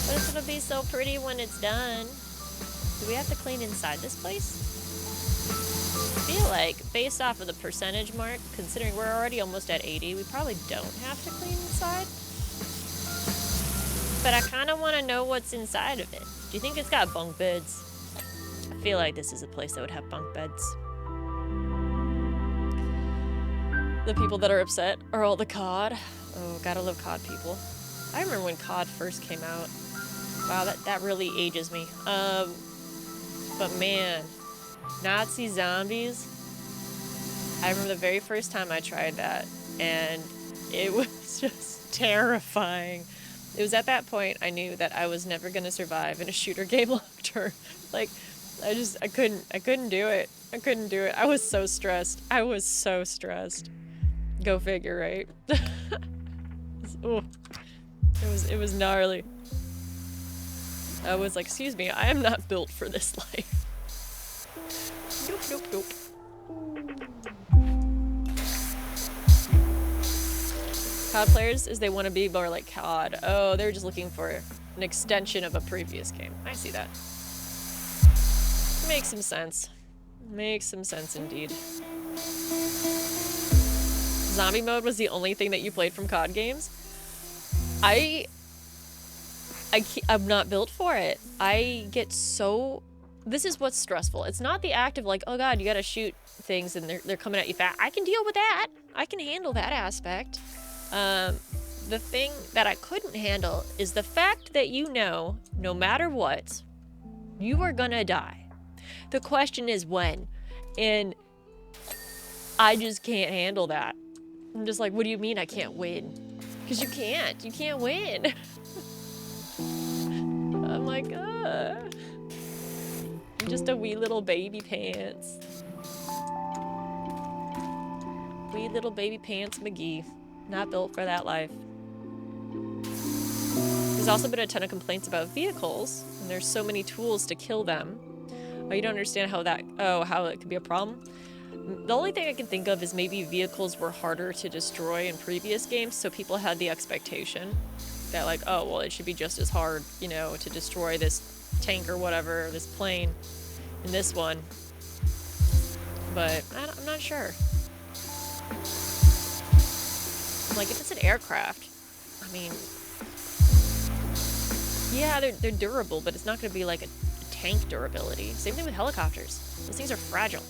But it's gonna be so pretty when it's done. Do we have to clean inside this place? I feel like, based off of the percentage mark, considering we're already almost at 80, we probably don't have to clean inside. But I kind of want to know what's inside of it. Do you think it's got bunk beds? I feel like this is a place that would have bunk beds. The people that are upset are all the COD. Oh, gotta love COD people. I remember when COD first came out. Wow, that really ages me. But man, Nazi zombies. I remember the very first time I tried that, and it was just terrifying. It was at that point I knew that I was never gonna survive in a shooter game long term. Like, I couldn't do it. I couldn't do it. I was so stressed. I was so stressed. Go figure, right? Ooh. It was gnarly. I was like, excuse me, I am not built for this life. Nope, nope, nope. COD players is they want to be more like COD. Oh, they're just looking for an extension of a previous game. I see that. Makes some sense. Makes some sense indeed. Zombie mode was the only thing that you played from COD games? I'm not built for it. I get so... This is what's stressful. It's not the act of like, oh god, you gotta shoot things and they're coming at you fast. I can deal with that. I can handle that aspect. The thing that I couldn't handle is the fact that you know, no matter what, you are gonna die. The question is when. And I just can't handle that. I'm just like, what do you mean I can't win? Because you can't. You can't win. I'm like, I'm just a wee little baby pants. Wee little baby pants McGee. Not built for that life. There's also been a ton of complaints about vehicles, and there's so many tools to kill them. Oh, you don't understand how it could be a problem? The only thing I can think of is maybe vehicles were harder to destroy in previous games, so people had the expectation that like, oh, well, it should be just as hard, you know, to destroy this tank or whatever, this plane in this one. But I'm not sure. Like, if it's an aircraft, I mean, yeah, they're durable, but it's not going to be like a tank durability. Same thing with helicopters. Those things are fragile.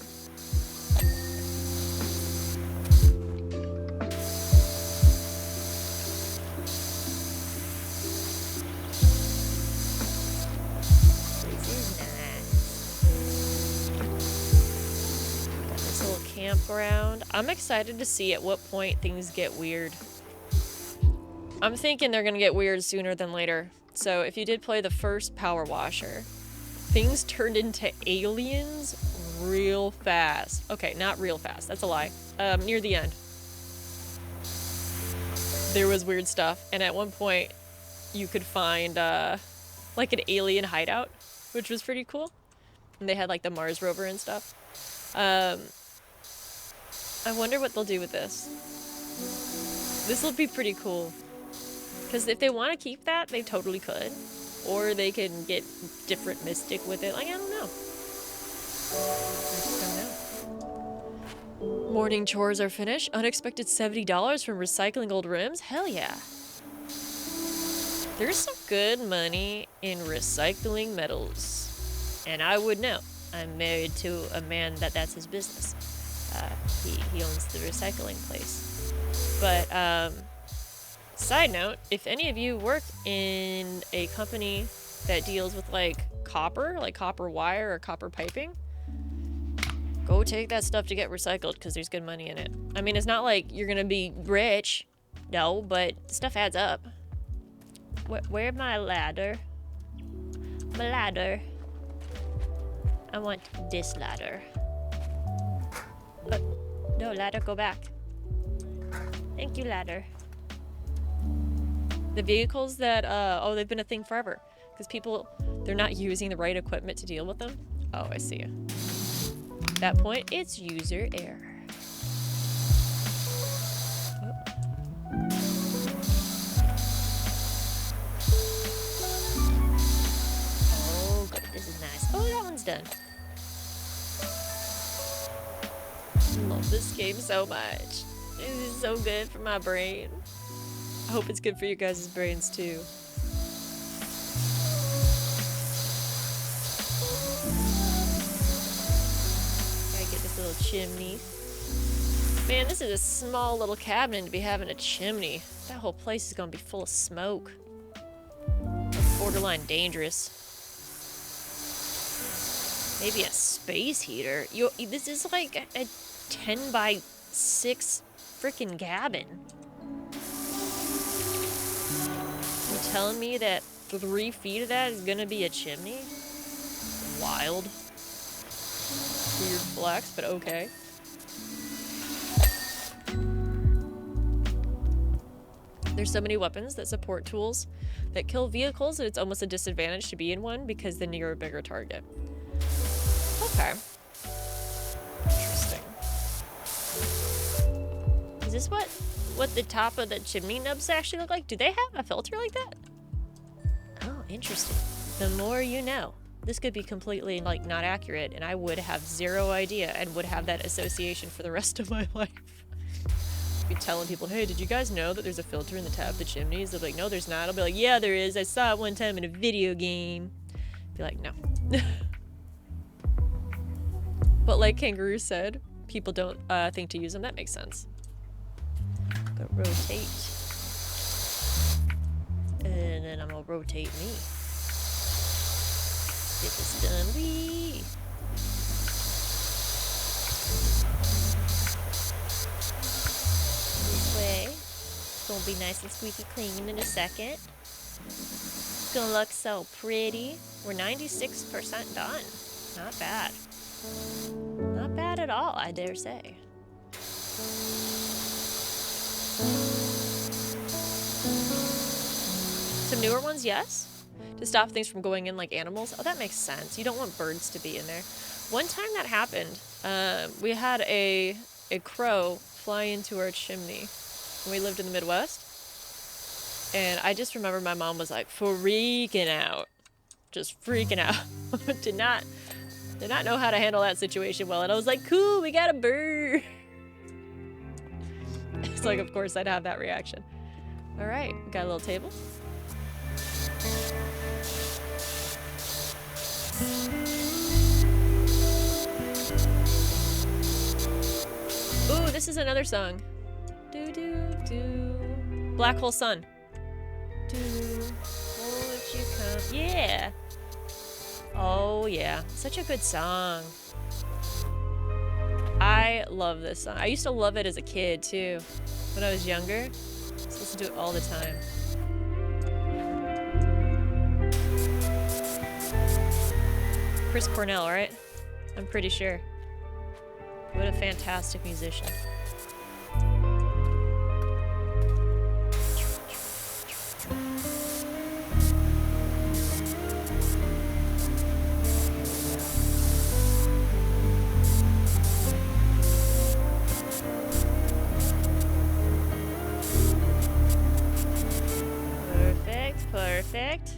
Campground. I'm excited to see at what point things get weird. I'm thinking they're gonna get weird sooner than later. So if you did play the first Powerwasher, things turned into aliens real fast. Okay, not real fast. That's a lie. Near the end, there was weird stuff, and at one point, you could find like an alien hideout, which was pretty cool. And they had like the Mars rover and stuff. I wonder what they'll do with this. This will be pretty cool. Because if they want to keep that, they totally could. Or they can get different mystic with it. Like, I don't know. I just don't know. Morning chores are finished. Unexpected $70 from recycling old rims? Hell yeah. There's some good money in recycling metals. And I would know. I'm married to a man that's his business. He owns the recycling place. But, side note, if any of you work in a company that deals with, like copper wire or copper piping, go take that stuff to get recycled because there's good money in it. I mean, it's not like you're gonna be rich, no, but stuff adds up. Where's my ladder? My ladder. I want this ladder. No, ladder, go back. Thank you, ladder. The vehicles that, they've been a thing forever. Because people, they're not using the right equipment to deal with them. Oh, I see. At that point, it's user error. Oh, good. This is nice. Oh, that one's done. I love this game so much. This is so good for my brain. I hope it's good for you guys' brains too. Gotta get this little chimney. Man, this is a small little cabin to be having a chimney. That whole place is gonna be full of smoke. Of borderline dangerous. Maybe a space heater. This is like a 10 by 6 freaking cabin. You telling me that 3 feet of that is gonna be a chimney? Wild. Weird flex, but okay. There's so many weapons that support tools that kill vehicles that it's almost a disadvantage to be in one because then you're a bigger target. Okay. Interesting. Is this what the top of the chimney nubs actually look like? Do they have a filter like that? Oh, interesting. The more you know. This could be completely, like, not accurate, and I would have zero idea and would have that association for the rest of my life. Be telling people, hey, did you guys know that there's a filter in the top of the chimneys? They'll be like, no, there's not. I'll be like, yeah, there is. I saw it one time in a video game. Be like, no. But like Kangaroo said, people don't think to use them. That makes sense. Go rotate. And then I'm gonna rotate me. Get this done. Wee! This way. It's gonna be nice and squeaky clean in a second. It's gonna look so pretty. We're 96% done. Not bad. Not bad at all, I dare say. Some newer ones, yes. To stop things from going in like animals. Oh, that makes sense. You don't want birds to be in there. One time that happened, we had a crow fly into our chimney when we lived in the Midwest. And I just remember my mom was like freaking out. Just freaking out. Did not know how to handle that situation well. And I was like, cool, we got a bird. It's like, of course, I'd have that reaction. All right, got a little table. Ooh, this is another song. Do do do. Black Hole Sun. Do. Won't you come? Yeah. Oh yeah, such a good song. I love this song. I used to love it as a kid too. When I was younger, I used to listen to it all the time. Chris Cornell, right? I'm pretty sure. What a fantastic musician. Perfect, perfect.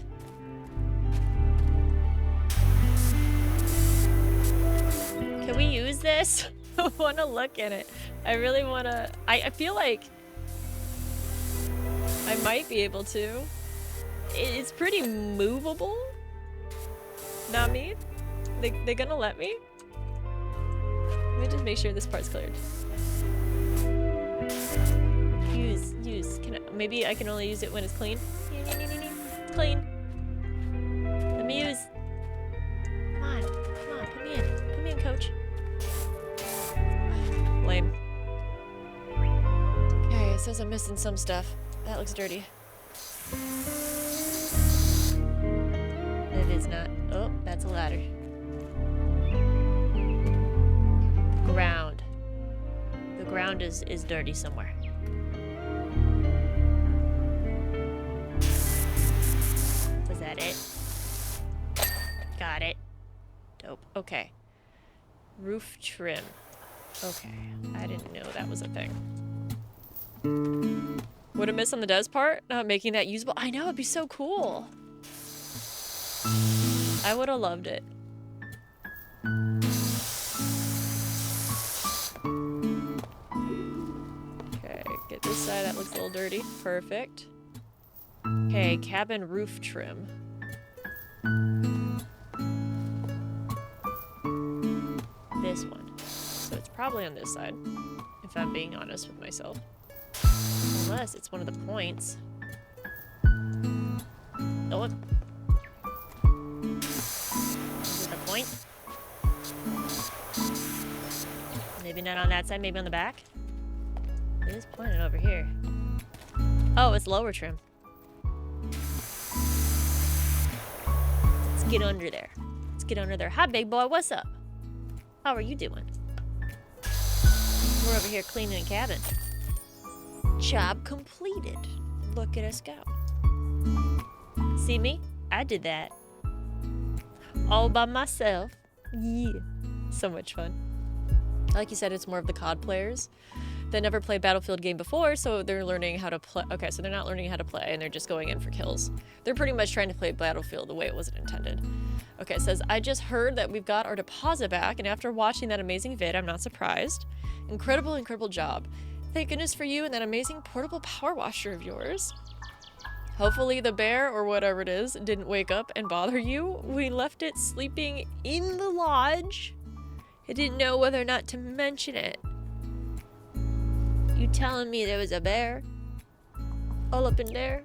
Can we use this? I want to look at it. I really want to... I feel like I might be able to. It's pretty movable. Not me. They gonna let me? Let me just make sure this part's cleared. Use. Maybe I can only use it when it's clean. It's clean. Let me use. Come on, put me in. Put me in, coach. Lame. Okay, it says I'm missing some stuff. That looks dirty. It is not. Oh, that's a ladder. Ground. The ground is dirty somewhere. Was that it? Got it. Dope. Okay. Roof trim. Okay. I didn't know that was a thing. What a miss on the does part? Not making that usable. I know, it'd be so cool. I would have loved it. Okay, get this side. That looks a little dirty. Perfect. Okay, cabin roof trim. This one. So it's probably on this side, if I'm being honest with myself. Unless it's one of the points. Oh, Maybe not on that side, maybe on the back. It is pointing over here. Oh, it's lower trim. Let's get under there. Let's get under there. Hi, big boy. What's up? How are you doing? We're over here cleaning a cabin. Job completed. Look at us go. See me? I did that. All by myself. Yeah. So much fun. Like you said, it's more of the COD players that never played Battlefield game before, so they're learning how to play. Okay, so they're not learning how to play, and they're just going in for kills. They're pretty much trying to play Battlefield the way it wasn't intended. Okay, it says, I just heard that we've got our deposit back, and after watching that amazing vid, I'm not surprised. Incredible, incredible job. Thank goodness for you and that amazing portable power washer of yours. Hopefully the bear, or whatever it is, didn't wake up and bother you. We left it sleeping in the lodge. I didn't know whether or not to mention it. You telling me there was a bear? All up in there?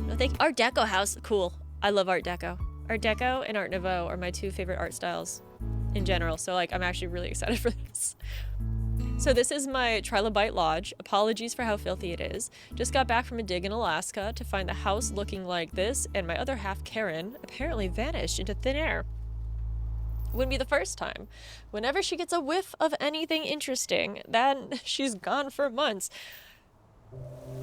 No, thank you. Art Deco house, cool. I love Art Deco. Art Deco and Art Nouveau are my two favorite art styles in general. So like, I'm actually really excited for this. So this is my Trilobite Lodge. Apologies for how filthy it is. Just got back from a dig in Alaska to find the house looking like this, and my other half, Karen, apparently vanished into thin air. Wouldn't be the first time. Whenever she gets a whiff of anything interesting, then she's gone for months.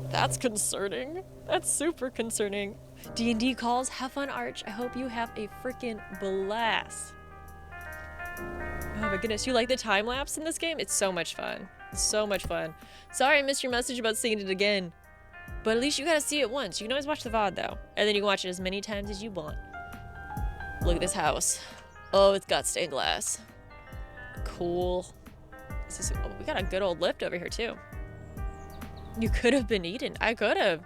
That's concerning. That's super concerning. D&D calls. Have fun, Arch. I hope you have a freaking blast. Oh my goodness, you like the time lapse in this game? It's so much fun. So much fun. Sorry I missed your message about seeing it again. But at least you gotta see it once. You can always watch the VOD though. And then you can watch it as many times as you want. Look at this house. Oh, it's got stained glass. Cool. Oh, we got a good old lift over here too. You could have been eaten. I could have.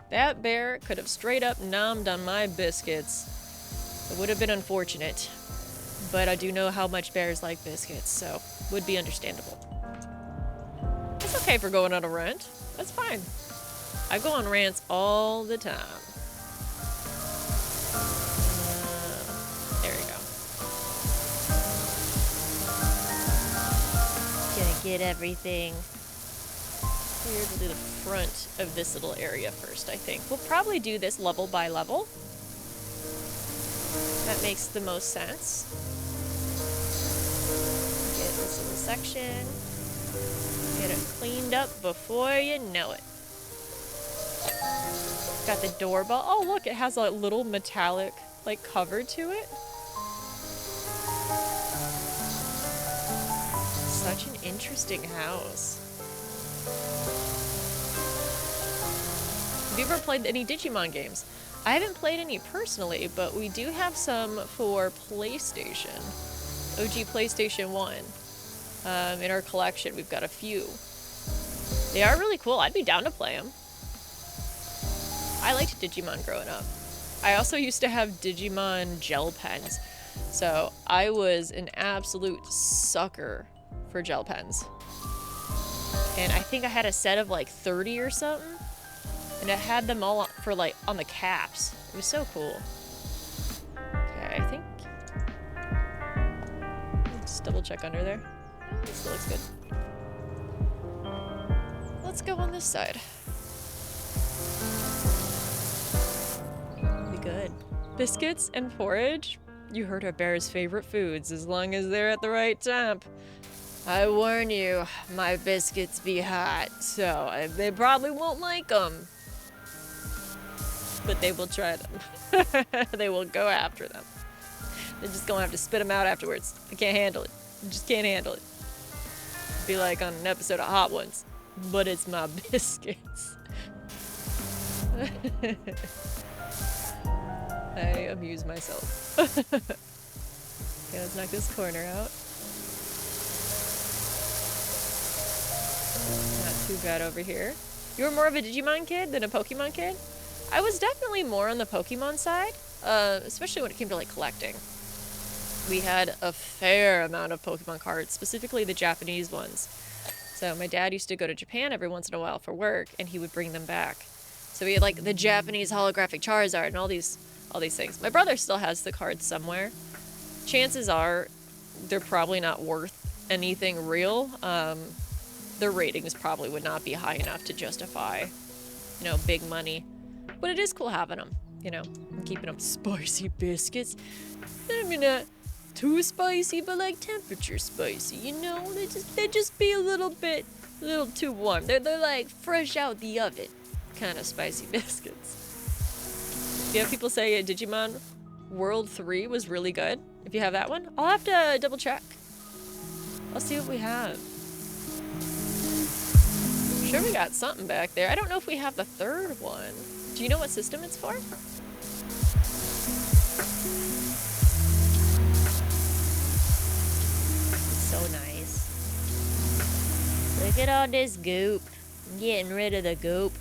That bear could have straight up nommed on my biscuits. It would have been unfortunate. But I do know how much bears like biscuits, so would be understandable. It's okay for going on a rant. That's fine. I go on rants all the time. There we go. Gonna get everything cleared. We'll do the front of this little area first, I think. We'll probably do this level by level. That makes the most sense. Get this little section. Get it cleaned up before you know it. Got the doorbell. Oh, look, it has a little metallic, like, cover to it. Such an interesting house. Have you ever played any Digimon games? I haven't played any personally, but we do have some for PlayStation. OG PlayStation 1. In our collection, we've got a few. They are really cool. I'd be down to play them. I liked Digimon growing up. I also used to have Digimon gel pens. So I was an absolute sucker for gel pens. And I think I had a set of like 30 or something. And I had them all for like on the caps. It was so cool. Okay, I think. Just double check under there. It still looks good. Let's go on this side. Be good. Biscuits and porridge? You heard our bear's favorite foods as long as they're at the right temp. I warn you, my biscuits be hot, so they probably won't like them. But they will try them. They will go after them. They're just gonna have to spit them out afterwards. I can't handle it. I just can't handle it. Be like on an episode of Hot Ones, but it's my biscuits. I amuse myself. Okay, let's knock this corner out. Not too bad over here. You were more of a Digimon kid than a Pokemon kid? I was definitely more on the Pokemon side, especially when it came to like collecting. We had a fair amount of Pokemon cards, specifically the Japanese ones. So my dad used to go to Japan every once in a while for work, and he would bring them back. So we had like the Japanese holographic Charizard and all these things. My brother still has the cards somewhere. Chances are they're probably not worth anything real, the ratings probably would not be high enough to justify, you know, big money. But it is cool having them, you know, and keeping them spicy biscuits. I mean, not too spicy, but like temperature spicy, you know? They just be a little too warm. They're like fresh out the oven kind of spicy biscuits. You have people say Digimon World 3 was really good. If you have that one, I'll have to double check. I'll see what we have. I'm sure we got something back there. I don't know if we have the third one. Do you know what system it's for? It's so nice. Look at all this goop. I'm getting rid of the goop.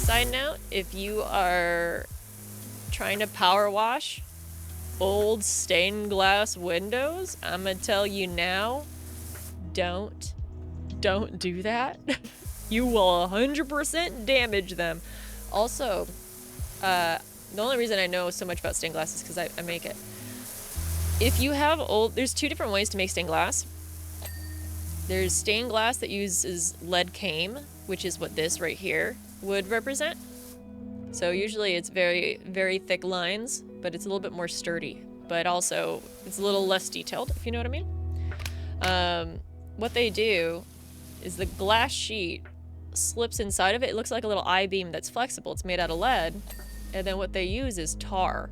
Side note, if you are trying to power wash old stained glass windows, I'm gonna tell you now, don't do that. You will 100% damage them. Also, the only reason I know so much about stained glass is because I make it. If you have there's two different ways to make stained glass. There's stained glass that uses lead came, which is what this right here would represent. So usually it's very, very thick lines, but it's a little bit more sturdy. But also, it's a little less detailed, if you know what I mean. What they do is the glass sheet slips inside of it. It looks like a little I-beam that's flexible. It's made out of lead. And then what they use is tar.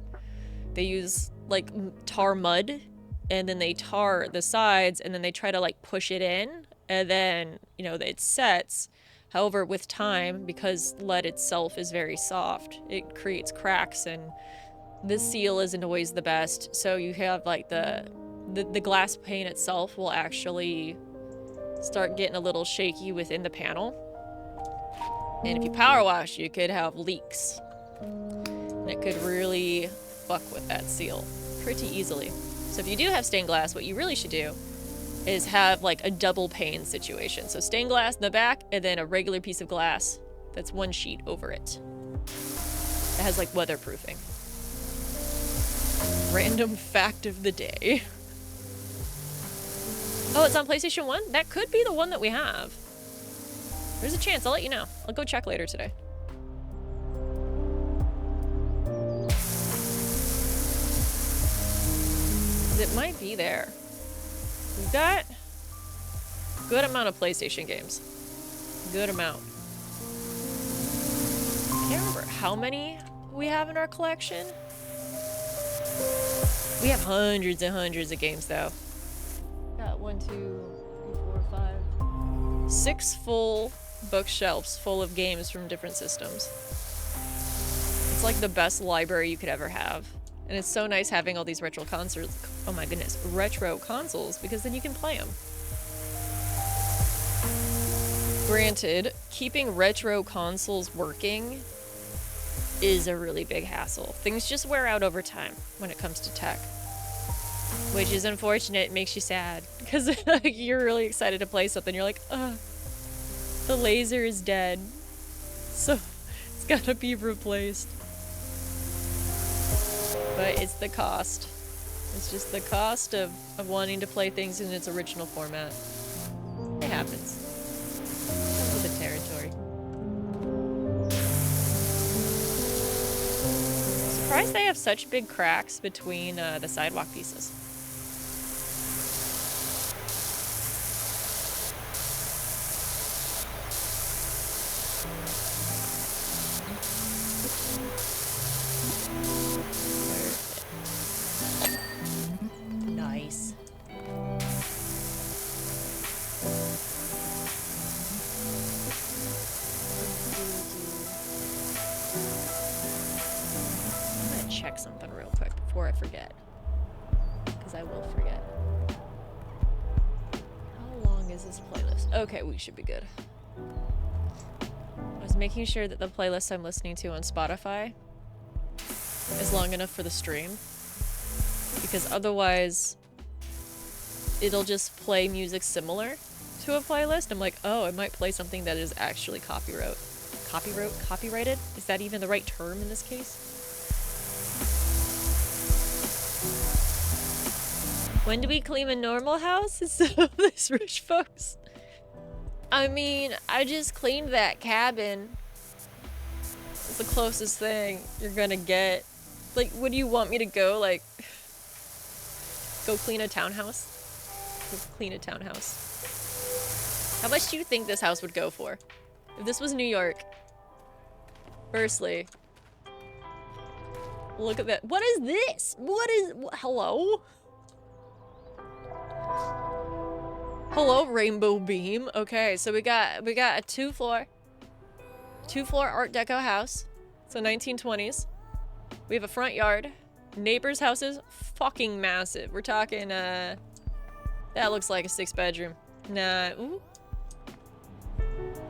They use like tar mud, and then they tar the sides, and then they try to like push it in, and then, you know, it sets. However, with time, because lead itself is very soft, it creates cracks, and the seal isn't always the best. So you have like the glass pane itself will actually start getting a little shaky within the panel. And if you power wash, you could have leaks. And it could really fuck with that seal pretty easily. So if you do have stained glass, what you really should do is have like a double pane situation. So stained glass in the back, and then a regular piece of glass that's one sheet over it. It has like weatherproofing. Random fact of the day. Oh, it's on PlayStation 1? That could be the one that we have. There's a chance. I'll let you know. I'll go check later today. It might be there. We've got a good amount of PlayStation games. Good amount. I can't remember how many we have in our collection. We have hundreds and hundreds of games, though. Got 1, 2, 3, 4, 5, 6 full bookshelves full of games from different systems. It's like the best library you could ever have. And it's so nice having all these retro consoles. Oh my goodness, retro consoles, because then you can play them. Granted, keeping retro consoles working is a really big hassle. Things just wear out over time when it comes to tech. Which is unfortunate. It makes you sad. Because you're really excited to play something. You're like, ugh, the laser is dead. So it's gotta be replaced. But it's the cost. It's just the cost of wanting to play things in its original format. It happens. Comes with the territory. Surprised they have such big cracks between the sidewalk pieces. Nice. I'm gonna check something real quick before I forget. Because I will forget. How long is this playlist? Okay, we should be good. I was making sure that the playlist I'm listening to on Spotify is long enough for the stream. Because otherwise, it'll just play music similar to a playlist. I'm like, oh, it might play something that is actually copyrighted. Is that even the right term in this case? When do we clean a normal house instead of these rich folks? I mean, I just cleaned that cabin. It's the closest thing you're gonna get. Like, would you want me to go, like, go clean a townhouse? Go clean a townhouse. How much do you think this house would go for? If this was New York. Firstly. Look at that. What is this? What is... hello? Hello, Rainbow Beam. Okay, so we got a two-floor Art Deco house. So 1920s. We have a front yard. Neighbors' houses, fucking massive. We're talking, that looks like a 6-bedroom. Nah, ooh.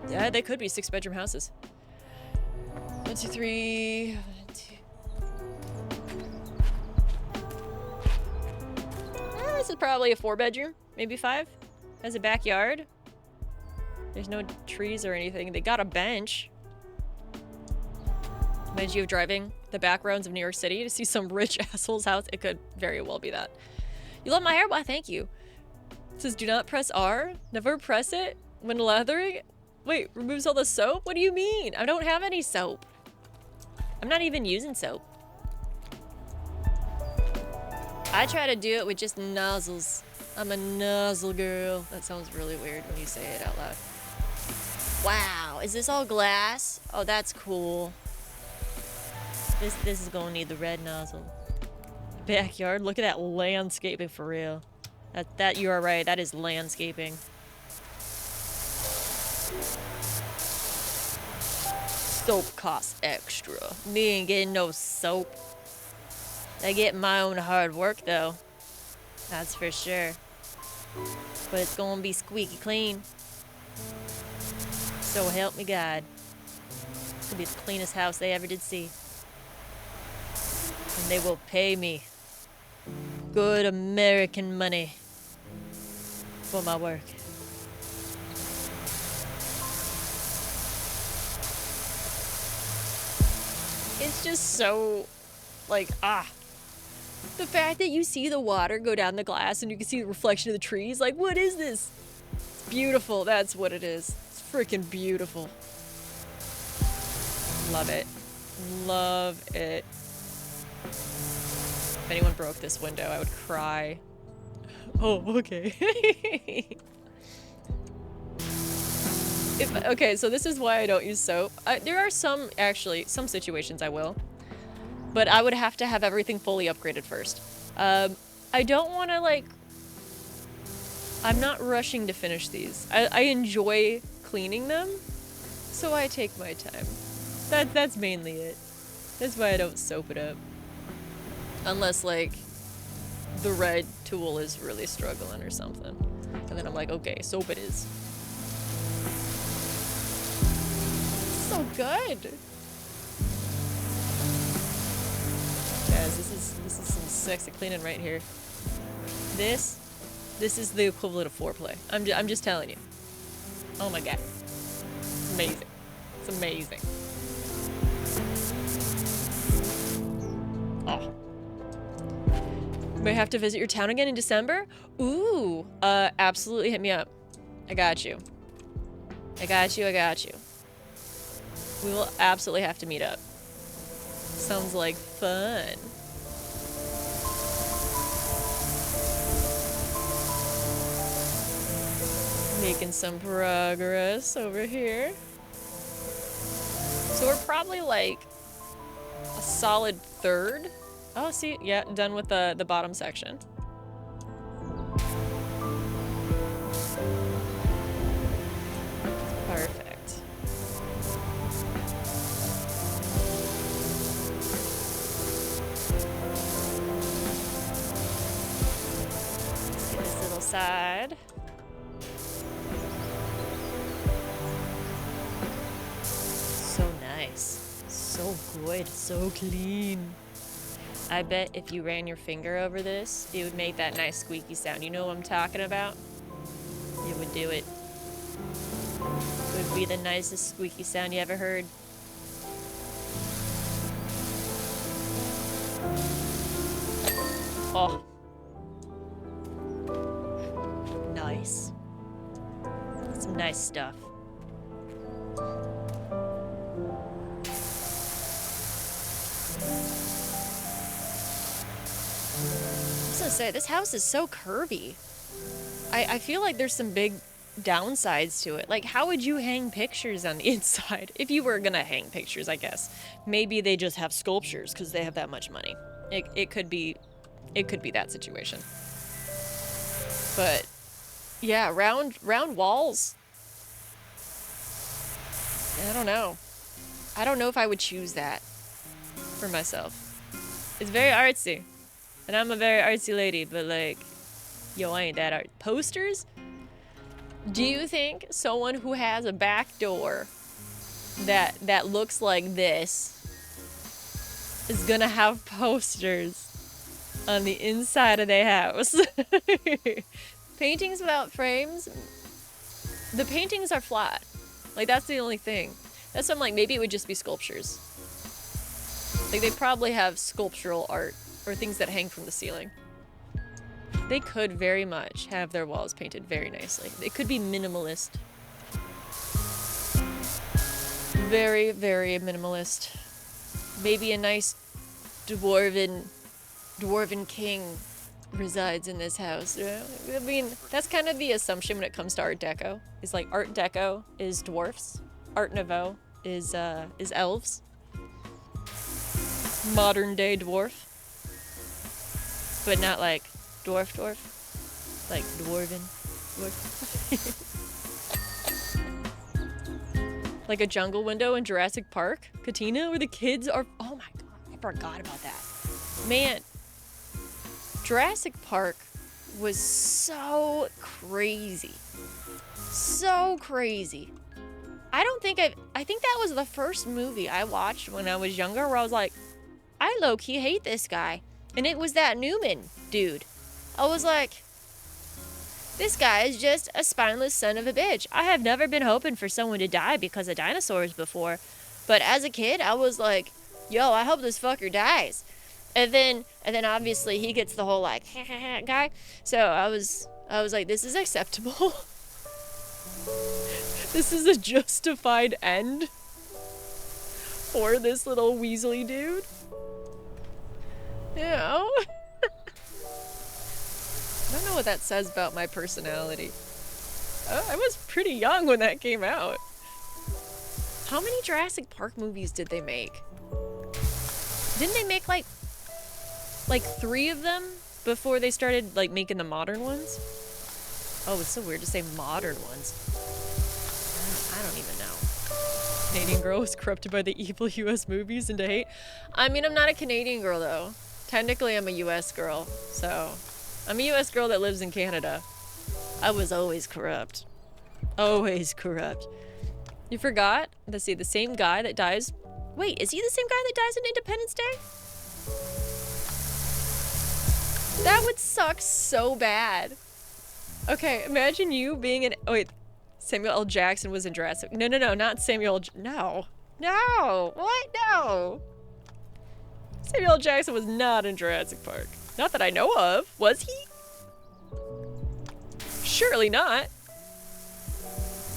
Yeah, they could be 6-bedroom houses. 1, 2, 3. 1, 2. This is probably a 4-bedroom, maybe 5. Has a backyard. There's no trees or anything. They got a bench. Imagine you driving the back roads of New York City to see some rich asshole's house. It could very well be that. You love my hair? Why, thank you. It says do not press R. Never press it when lathering. Wait, removes all the soap? What do you mean? I don't have any soap. I'm not even using soap. I try to do it with just nozzles. I'm a nozzle girl. That sounds really weird when you say it out loud. Wow, is this all glass? Oh, that's cool. This is gonna need the red nozzle. Backyard, look at that landscaping for real. That you are right, that is landscaping. Soap costs extra. Me ain't getting no soap. I get my own hard work though. That's for sure. But it's gonna be squeaky clean. So help me God. It's gonna be the cleanest house they ever did see. And they will pay me good American money for my work. It's just so, like, the fact that you see the water go down the glass and you can see the reflection of the trees, like, what is this? It's beautiful, that's what it is. It's freaking beautiful. Love it. Love it. If anyone broke this window, I would cry. Oh, okay. Okay, so this is why I don't use soap. There are some situations I will. But I would have to have everything fully upgraded first. I don't want to, like... I'm not rushing to finish these. I enjoy cleaning them, so I take my time. That's mainly it. That's why I don't soap it up. Unless, like, the red tool is really struggling or something. And then I'm like, okay, soap it is. So good! Guys, this is some sexy cleaning right here. This is the equivalent of foreplay. I'm just telling you. Oh my god. It's amazing. It's amazing. Oh. May have to visit your town again in December? Ooh, absolutely hit me up. I got you. I got you, I got you. We will absolutely have to meet up. Sounds like fun. Making some progress over here. So we're probably like a solid third. Oh, see, yeah, done with the bottom section. Perfect. Let's get this little side. So nice. So good. So clean. I bet if you ran your finger over this, it would make that nice squeaky sound. You know what I'm talking about? It would do it. It would be the nicest squeaky sound you ever heard. Oh. nice stuff. I was gonna say, this house is so curvy. I feel like there's some big downsides to it. Like, how would you hang pictures on the inside? If you were gonna hang pictures, I guess. Maybe they just have sculptures because they have that much money. It could be that situation. But yeah, round walls. I don't know. I don't know if I would choose that for myself. It's very artsy. And I'm a very artsy lady, but like, yo, I ain't that art. Posters? Do you think someone who has a back door that looks like this is gonna have posters on the inside of their house? Paintings without frames? The paintings are flat. Like, that's the only thing. That's why I'm like, maybe it would just be sculptures. Like, they probably have sculptural art or things that hang from the ceiling. They could very much have their walls painted very nicely. It could be minimalist. Very, very minimalist. Maybe a nice dwarven king resides in this house. I mean, that's kind of the assumption when it comes to Art Deco. Is like Art Deco is dwarfs. Art Nouveau is elves. Modern day dwarf. But not like dwarf. Like dwarven dwarf. Like a jungle window in Jurassic Park, Katina, where the kids are. Oh my god, I forgot about that. Man, Jurassic Park was so crazy. So crazy. I think that was the first movie I watched when I was younger where I was like, I low-key hate this guy. And it was that Newman dude. I was like, this guy is just a spineless son of a bitch. I have never been hoping for someone to die because of dinosaurs before. But as a kid, I was like, yo, I hope this fucker dies. And then obviously he gets the whole like guy. So I was like, this is acceptable. This is a justified end for this little Weasley dude. You know? I don't know what that says about my personality. I was pretty young when that came out. How many Jurassic Park movies did they make? Didn't they make like 3 of them before they started like making the modern ones? Oh, it's so weird to say modern ones. I don't even know. Canadian girl was corrupted by the evil US movies into hate. I mean, I'm not a Canadian girl though. Technically, I'm a US girl, so I'm a US girl that lives in Canada. I was always corrupt. Always corrupt. You forgot? Let's see, the same guy that dies... Wait, is he the same guy that dies on Independence Day? That would suck so bad. Okay, imagine you being in... Oh, wait. Samuel L. Jackson was in Jurassic... No, not Samuel... No. What? No. Samuel L. Jackson was not in Jurassic Park. Not that I know of. Was he? Surely not.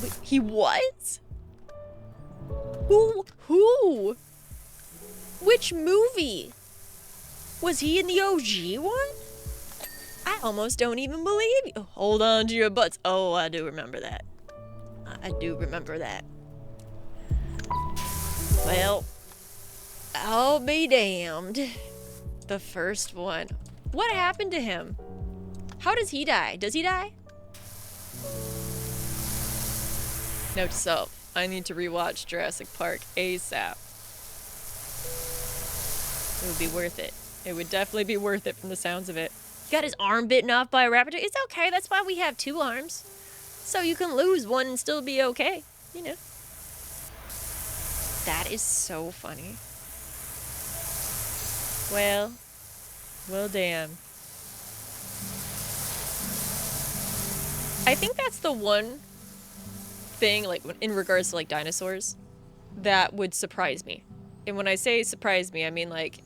Wait, he was? Who? Which movie? Was he in the OG one? I almost don't even believe you. Hold on to your butts. Oh, I do remember that. I do remember that. Well, I'll be damned. The first one. What happened to him? How does he die? Does he die? Note to self. I need to rewatch Jurassic Park ASAP. It would be worth it. It would definitely be worth it from the sounds of it. He got his arm bitten off by a raptor. It's okay. That's why we have 2 arms. So you can lose one and still be okay. You know. That is so funny. Well, damn. I think that's the one thing, like, in regards to, like, dinosaurs, that would surprise me. And when I say surprise me, I mean, like,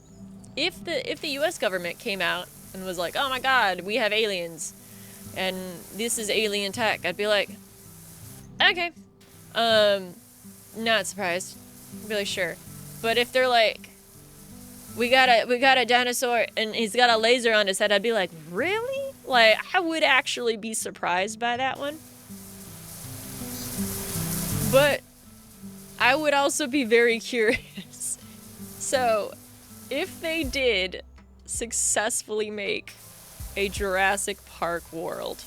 if the US government came out and was like, oh my god, we have aliens, and this is alien tech, I'd be like, Okay. Not surprised. Really sure. But if they're like, we got a dinosaur and he's got a laser on his head, I'd be like, really? Like, I would actually be surprised by that one. But I would also be very curious. So, if they did successfully make a Jurassic Park world,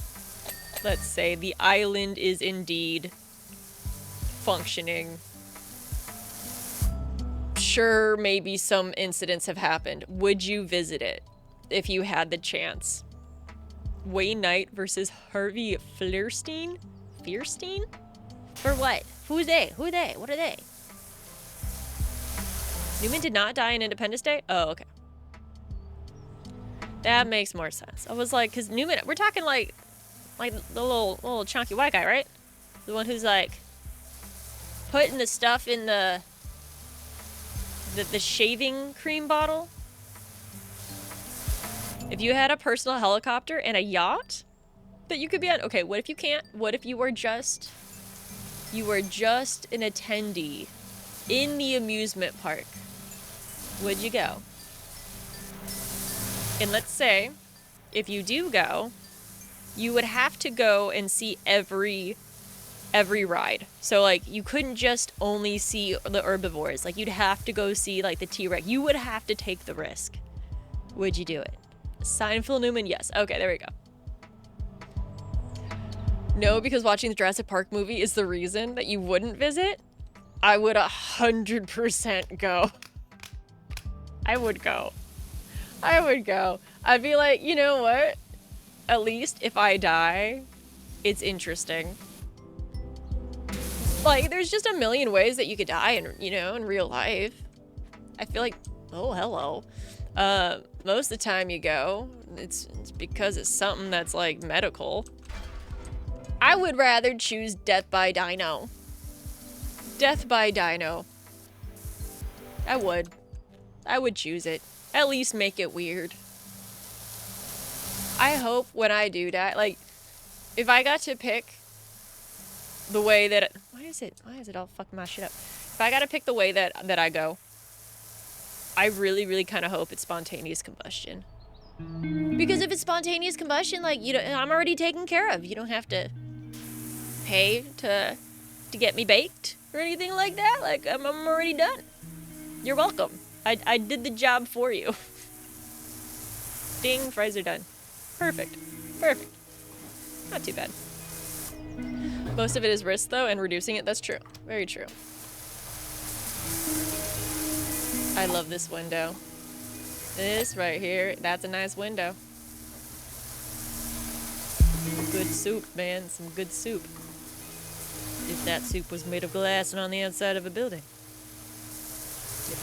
let's say the island is indeed functioning, sure, maybe some incidents have happened. Would you visit it if you had the chance? Wayne Knight versus Harvey Fierstein? Fierstein? For what? Who's they? Who are they? What are they? Newman did not die on Independence Day? Oh, okay. That makes more sense. I was like, because Newman, we're talking like the little chunky white guy, right? The one who's like putting the stuff in the shaving cream bottle. If you had a personal helicopter and a yacht that you could be on, okay, what if you can't? What if you were just an attendee in the amusement park? Would you go? And let's say, if you do go, you would have to go and see every ride. So, like, you couldn't just only see the herbivores. Like, you'd have to go see, like, the T-Rex. You would have to take the risk. Would you do it? Seinfeld Newman, yes. Okay, there we go. No, because watching the Jurassic Park movie is the reason that you wouldn't visit. I would 100% go. I would go. I'd be like, you know what? At least if I die, it's interesting. Like, there's just a million ways that you could die in real life. I feel like, oh, hello. Most of the time you go, it's because it's something that's, like, medical. I would rather choose death by dino. Death by dino. I would choose it. At least make it weird. I hope when I do die, like, if I got to pick the way that why is it all fucking my shit up? If I got to pick the way that I go, I really, really kind of hope it's spontaneous combustion. Because if it's spontaneous combustion, like, I'm already taken care of. You don't have to pay to get me baked or anything like that. Like, I'm already done. You're welcome. I did the job for you. Ding, fries are done. Perfect. Not too bad. Most of it is risk, though, and reducing it, that's true. Very true. I love this window. This right here, that's a nice window. Good soup, man. Some good soup. If that soup was made of glass and on the outside of a building. Yep.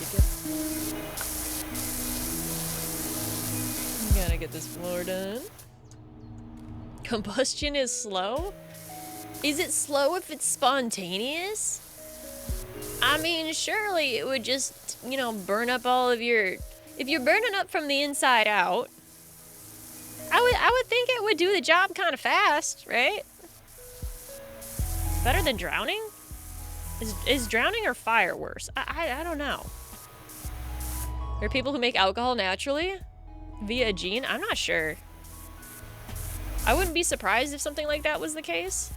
Gotta get this floor done. Combustion is slow? Is it slow if it's spontaneous? I mean, surely it would just, burn up all of your... If you're burning up from the inside out, I would think it would do the job kind of fast, right? Better than drowning? Is drowning or fire worse? I don't know. There are people who make alcohol naturally via a gene? I'm not sure. I wouldn't be surprised if something like that was the case.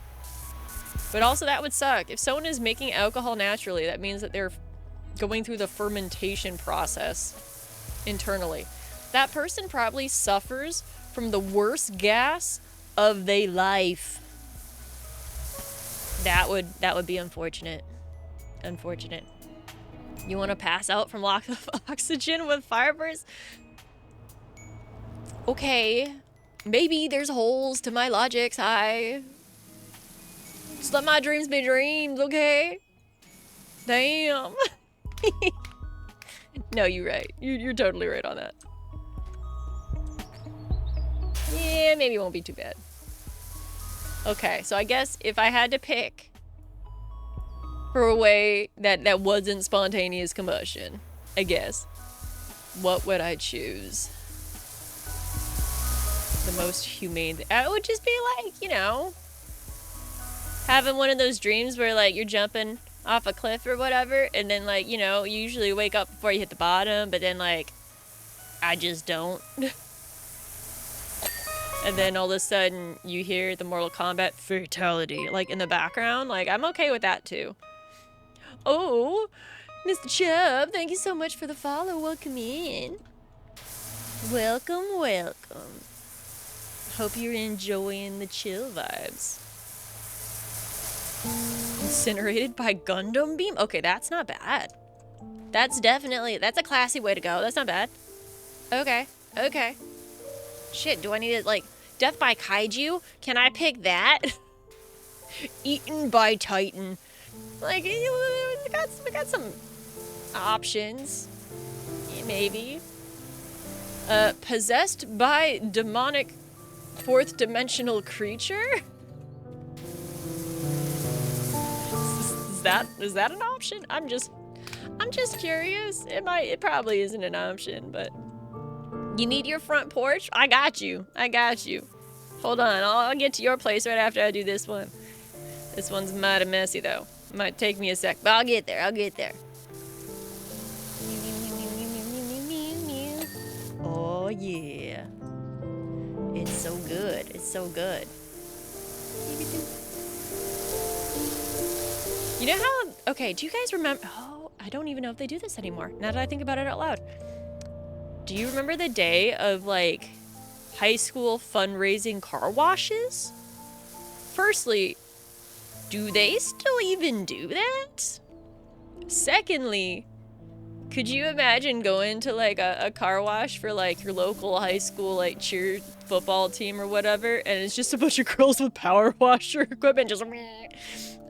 But also that would suck. If someone is making alcohol naturally, that means that they're going through the fermentation process internally. That person probably suffers from the worst gas of their life. That would be unfortunate. Unfortunate. You want to pass out from lack of oxygen with fire burns? Okay. Maybe there's holes to my logic. Just let my dreams be dreams, okay? Damn. No, you're right. You're totally right on that. Yeah, maybe it won't be too bad. Okay, so I guess if I had to pick for a way that wasn't spontaneous combustion, I guess, what would I choose? The most humane. I would just be like, Having one of those dreams where, like, you're jumping off a cliff or whatever, and then, like, you know, you usually wake up before you hit the bottom, but then, like, I just don't. And then all of a sudden, you hear the Mortal Kombat fatality, like, in the background. Like, I'm okay with that, too. Oh, Mr. Chubb, thank you so much for the follow. Welcome in. Welcome, welcome. Hope you're enjoying the chill vibes. Incinerated by Gundam Beam? Okay, that's not bad. That's a classy way to go. That's not bad. Okay, okay. Shit, do I need to, like, death by kaiju? Can I pick that? Eaten by Titan. Like, we got some options. Maybe. Possessed by demonic fourth dimensional creature? Is that an option? I'm just curious. It probably isn't an option, but you need your front porch? I got you. Hold on, I'll get to your place right after I do this one. This one's mighty messy though. Might take me a sec, but I'll get there. Oh yeah. It's so good. You know how, okay, do you guys remember, oh, I don't even know if they do this anymore, now that I think about it out loud. Do you remember the day of, like, high school fundraising car washes? Firstly, do they still even do that? Secondly, could you imagine going to, like, a car wash for, like, your local high school, like, cheer football team or whatever, and it's just a bunch of girls with power washer equipment just meh.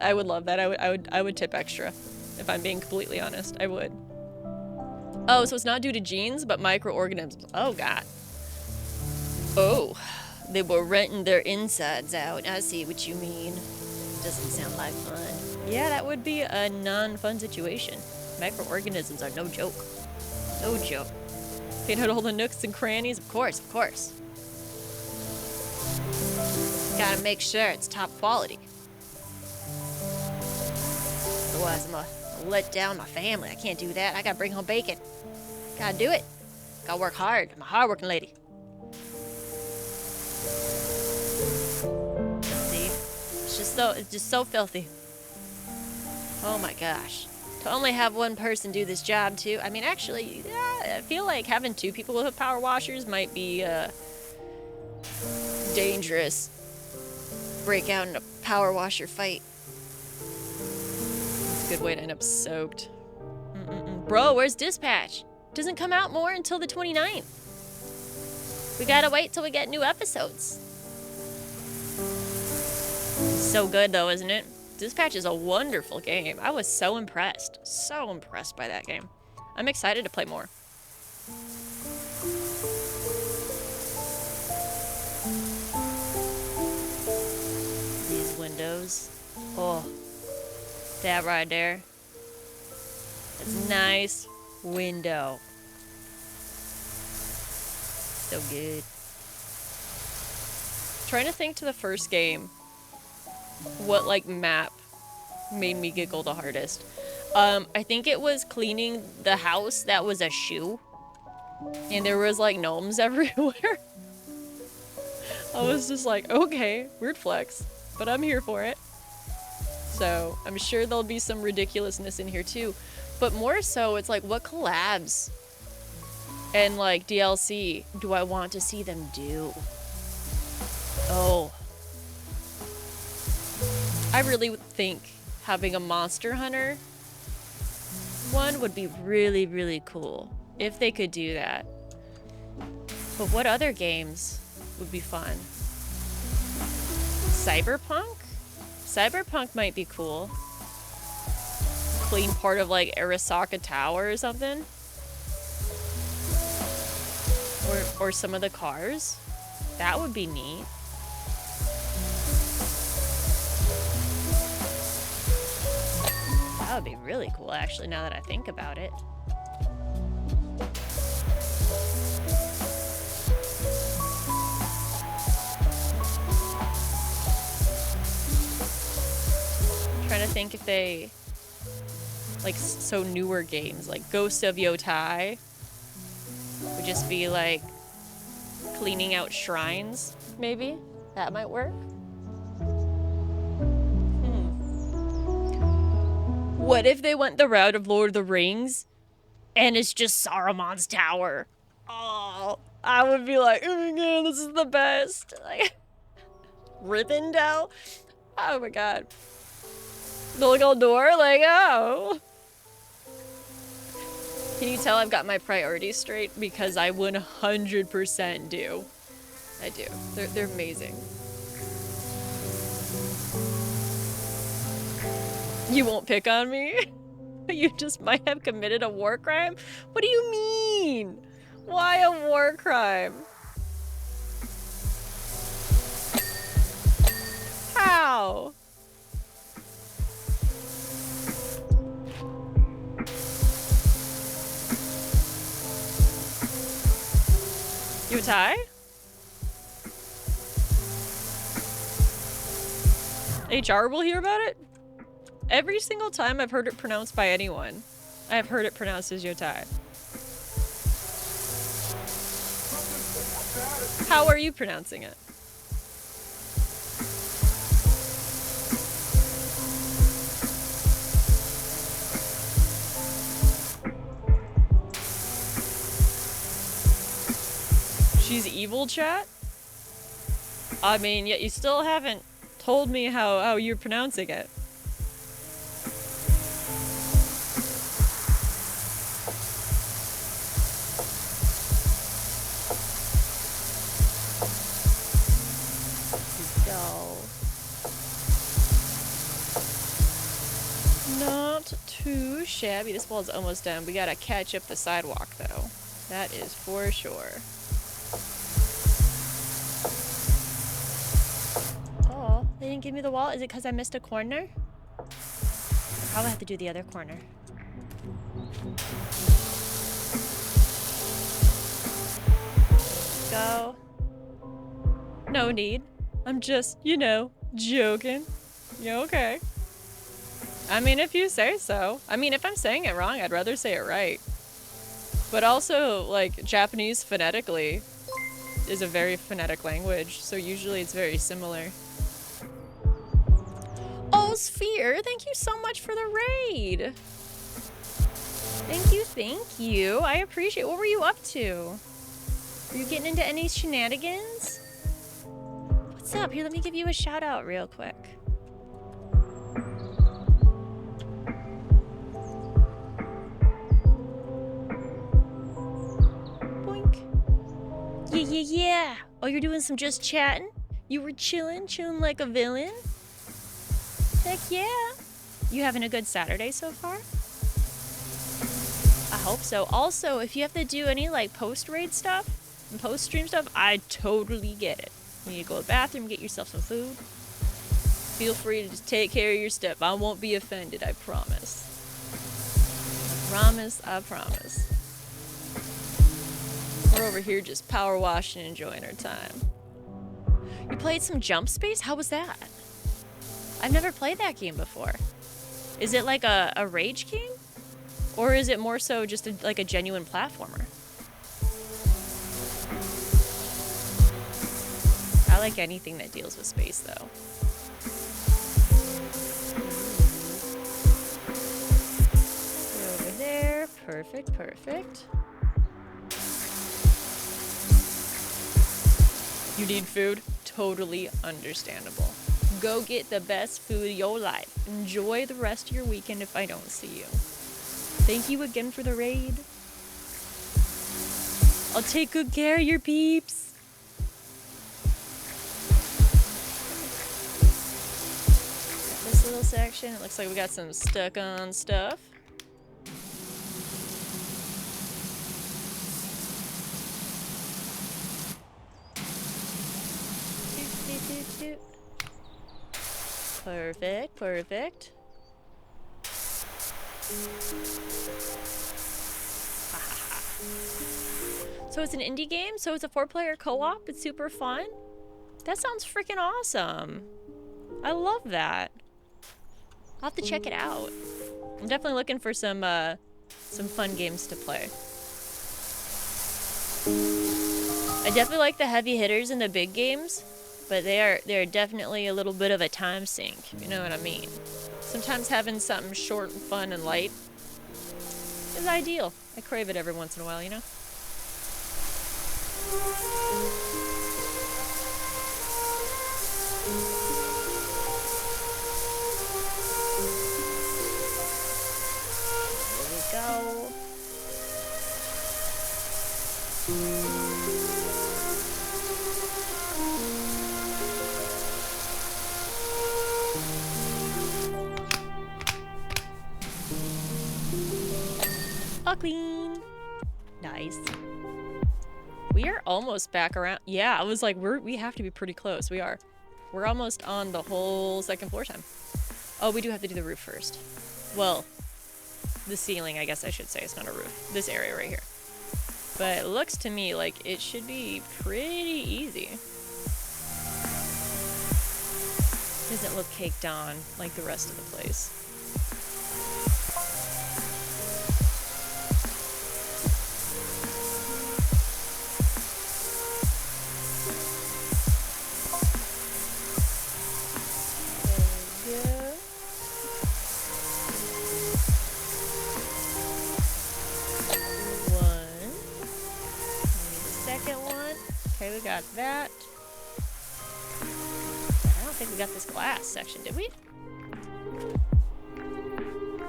I would love that. I would tip extra, if I'm being completely honest. I would. Oh, so it's not due to genes, but microorganisms. Oh, God. Oh, they were renting their insides out. I see what you mean. Doesn't sound like fun. Yeah, that would be a non-fun situation. Microorganisms are no joke. No joke. Clean out all the nooks and crannies? Of course, of course. Gotta make sure it's top quality. Otherwise, I'm gonna let down my family. I can't do that. I gotta bring home bacon. Gotta do it. Gotta work hard. I'm a hard-working lady. See? It's just so filthy. Oh my gosh. To only have one person do this job, too. I mean, actually, I feel like having two people with power washers might be, dangerous. Break out in a power washer fight. Good way to end up soaked. Bro, where's Dispatch? Doesn't come out more until the 29th. We gotta wait till we get new episodes. So good though, isn't it? Dispatch is a wonderful game. I was so impressed. So impressed by that game. I'm excited to play more. These windows. Oh. That right there. That's a nice window. So good. Trying to think to the first game what, like, map made me giggle the hardest. I think it was cleaning the house that was a shoe. And there was, like, gnomes everywhere. I was just like, okay, weird flex, but I'm here for it. So I'm sure there'll be some ridiculousness in here too. But more so, it's like, what collabs and, like, DLC do I want to see them do? Oh. I really think having a Monster Hunter one would be really, really cool. If they could do that. But what other games would be fun? Cyberpunk? Cyberpunk might be cool. Clean part of, like, Arasaka Tower or something. Or some of the cars. That would be neat. That would be really cool, actually, now that I think about it. Trying to think if they... Like, so newer games, like Ghost of Yotai would just be like cleaning out shrines, maybe? That might work. What if they went the route of Lord of the Rings and it's just Saruman's tower? Oh, I would be like, oh my god, this is the best. Like, Rivendell? Oh my god. Noldor, like, oh. Can you tell I've got my priorities straight? Because I 100% do. I do. They're amazing. You won't pick on me? You just might have committed a war crime? What do you mean? Why a war crime? How? Yotai? HR will hear about it? Every single time I've heard it pronounced by anyone, I've heard it pronounced as Yotai. How are you pronouncing it? She's evil, chat? I mean, yet you still haven't told me how you're pronouncing it. Not too shabby. This wall's almost done. We gotta catch up the sidewalk, though. That is for sure. Oh, they didn't give me the wall? Is it because I missed a corner? I'll probably have to do the other corner. Go. No need. I'm just, you know, joking. Yeah, okay. I mean, if you say so. I mean, if I'm saying it wrong, I'd rather say it right. But also, like, Japanese phonetically is a very phonetic language, so usually it's very similar. Oh, Sphere, thank you so much for the raid. Thank you, thank you. I appreciate it. What were you up to? Were you getting into any shenanigans? What's up? Here, let me give you a shout out real quick. Yeah. Oh, you're doing some just chatting? You were chilling like a villain? Heck yeah. You having a good Saturday so far? I hope so. Also, if you have to do any like post-raid stuff and post-stream stuff, I totally get it. You need to go to the bathroom, get yourself some food. Feel free to just take care of your stuff. I won't be offended, I promise. I promise. We're over here just power washing and enjoying our time. You played some Jump Space? How was that? I've never played that game before. Is it like a rage game? Or is it more so just like a genuine platformer? I like anything that deals with space, though. Over there. Perfect, perfect. You need food? Totally understandable. Go get the best food of your life. Enjoy the rest of your weekend if I don't see you. Thank you again for the raid. I'll take good care of your peeps. This little section, it looks like we got some stuck-on stuff. Perfect, perfect. So it's an indie game? So it's a 4-player co-op? It's super fun? That sounds freaking awesome. I love that. I'll have to check it out. I'm definitely looking for some fun games to play. I definitely like the heavy hitters in the big games, but they're definitely a little bit of a time sink. You know what I mean? Sometimes having something short and fun and light is ideal. I crave it every once in a while, you know? There we go. All clean. Nice. We are almost back around. Yeah, I was like, we have to be pretty close. We are. We're almost on the whole second floor time. Oh, we do have to do the roof first. Well, the ceiling, I guess I should say. It's not a roof. This area right here. But it looks to me like it should be pretty easy. Doesn't look caked on like the rest of the place. Okay, we got that. I don't think we got this glass section, did we?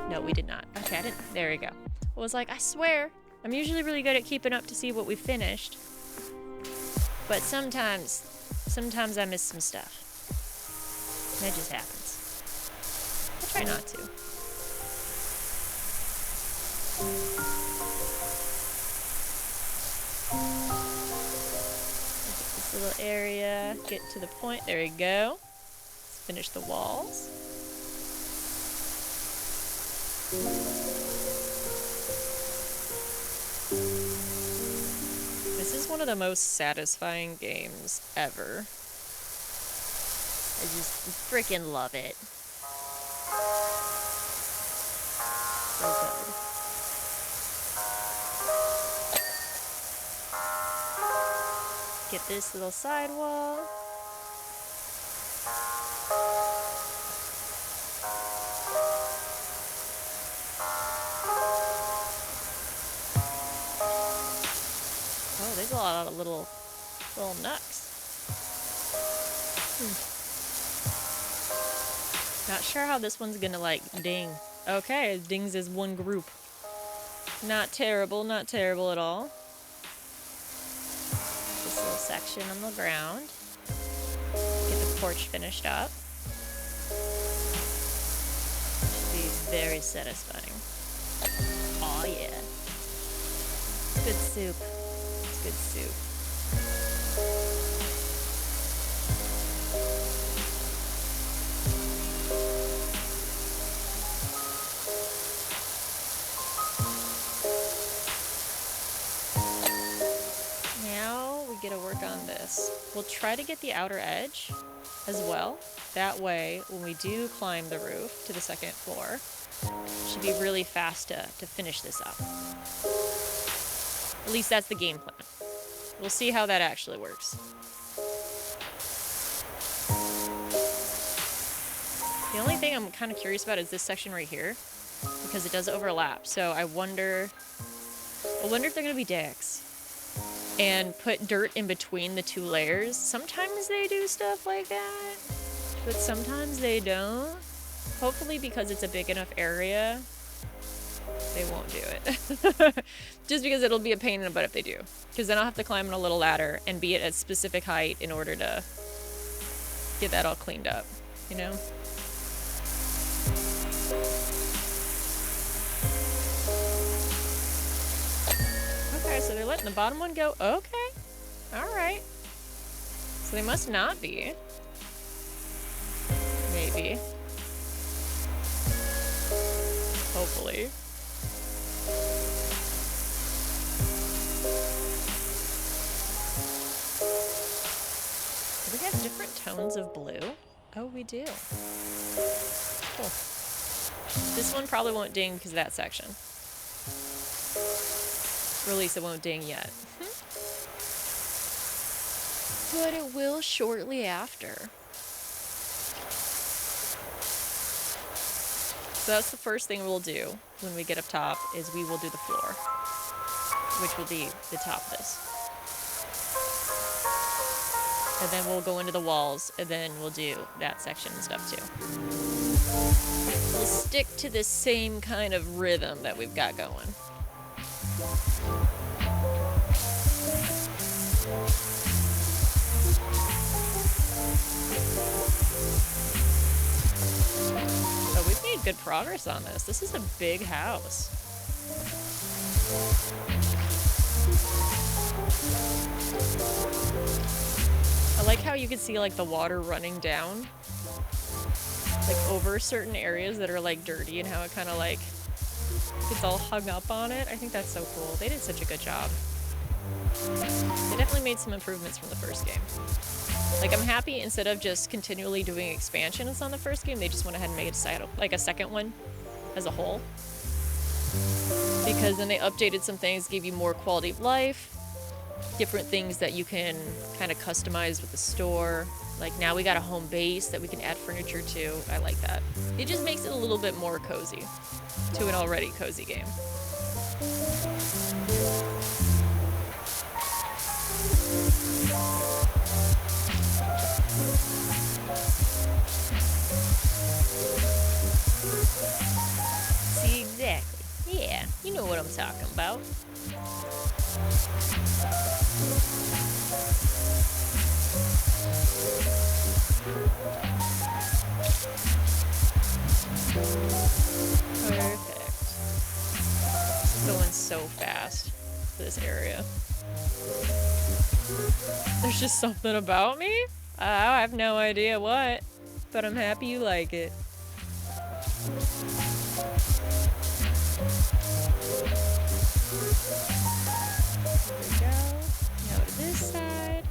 No, we did not. Okay, I didn't. There we go. I was like, I swear, I'm usually really good at keeping up to see what we finished. But sometimes I miss some stuff. That just happens. I try not to. Little area, get to the point. There we go. Let's finish the walls. This is one of the most satisfying games ever. I just freaking love it. So good. Get this little sidewall. Oh, there's a lot of little nooks. Not sure how this one's gonna like ding. Okay, it dings as one group. Not terrible at all. This little section on the ground. Get the porch finished up. Should be very satisfying. Oh yeah. It's good soup. It's good soup. Get to work on this. We'll try to get the outer edge as well. That way, when we do climb the roof to the second floor, it should be really fast to finish this up. At least that's the game plan. We'll see how that actually works. The only thing I'm kind of curious about is this section right here, because it does overlap. So I wonder if they're going to be dicks and put dirt in between the two layers. Sometimes they do stuff like that, but sometimes they don't. Hopefully, because it's a big enough area, they won't do it. Just because it'll be a pain in the butt if they do. Because then I'll have to climb on a little ladder and be at a specific height in order to get that all cleaned up, you know? Okay, so they're letting the bottom one go. Okay. Alright. So they must not be. Maybe. Hopefully. Do we have different tones of blue? Oh, we do. Cool. This one probably won't ding because of that section. Or at least it won't ding yet. But it will shortly after. So that's the first thing we'll do when we get up top, is we will do the floor, which will be the top of this. And then we'll go into the walls, and then we'll do that section and stuff too. We'll stick to the same kind of rhythm that we've got going. But we've made good progress on this. This is a big house. I like how you can see like the water running down like over certain areas that are like dirty, and how it kind of like gets all hung up on it. I think that's so cool. They did such a good job. They definitely made some improvements from the first game. Like, I'm happy instead of just continually doing expansions on the first game, they just went ahead and made a second one as a whole. Because then they updated some things, gave you more quality of life, different things that you can kind of customize with the store. Like, now we got a home base that we can add furniture to. I like that. It just makes it a little bit more cozy to an already cozy game. See, exactly. Yeah, you know what I'm talking about. Perfect. It's going so fast, this area. There's just something about me? I have no idea what, but I'm happy you like it. There we go. Now to this side.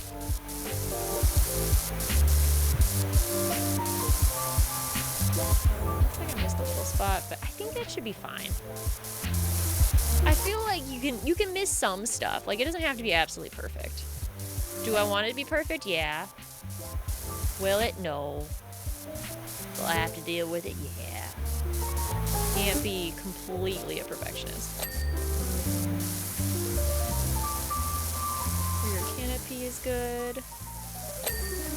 Looks like I missed a little spot, but I think that should be fine. I feel like you can miss some stuff. Like, it doesn't have to be absolutely perfect. Do I want it to be perfect? Yeah. Will it? No. Will I have to deal with it? Yeah. Can't be completely a perfectionist. Rear canopy is good.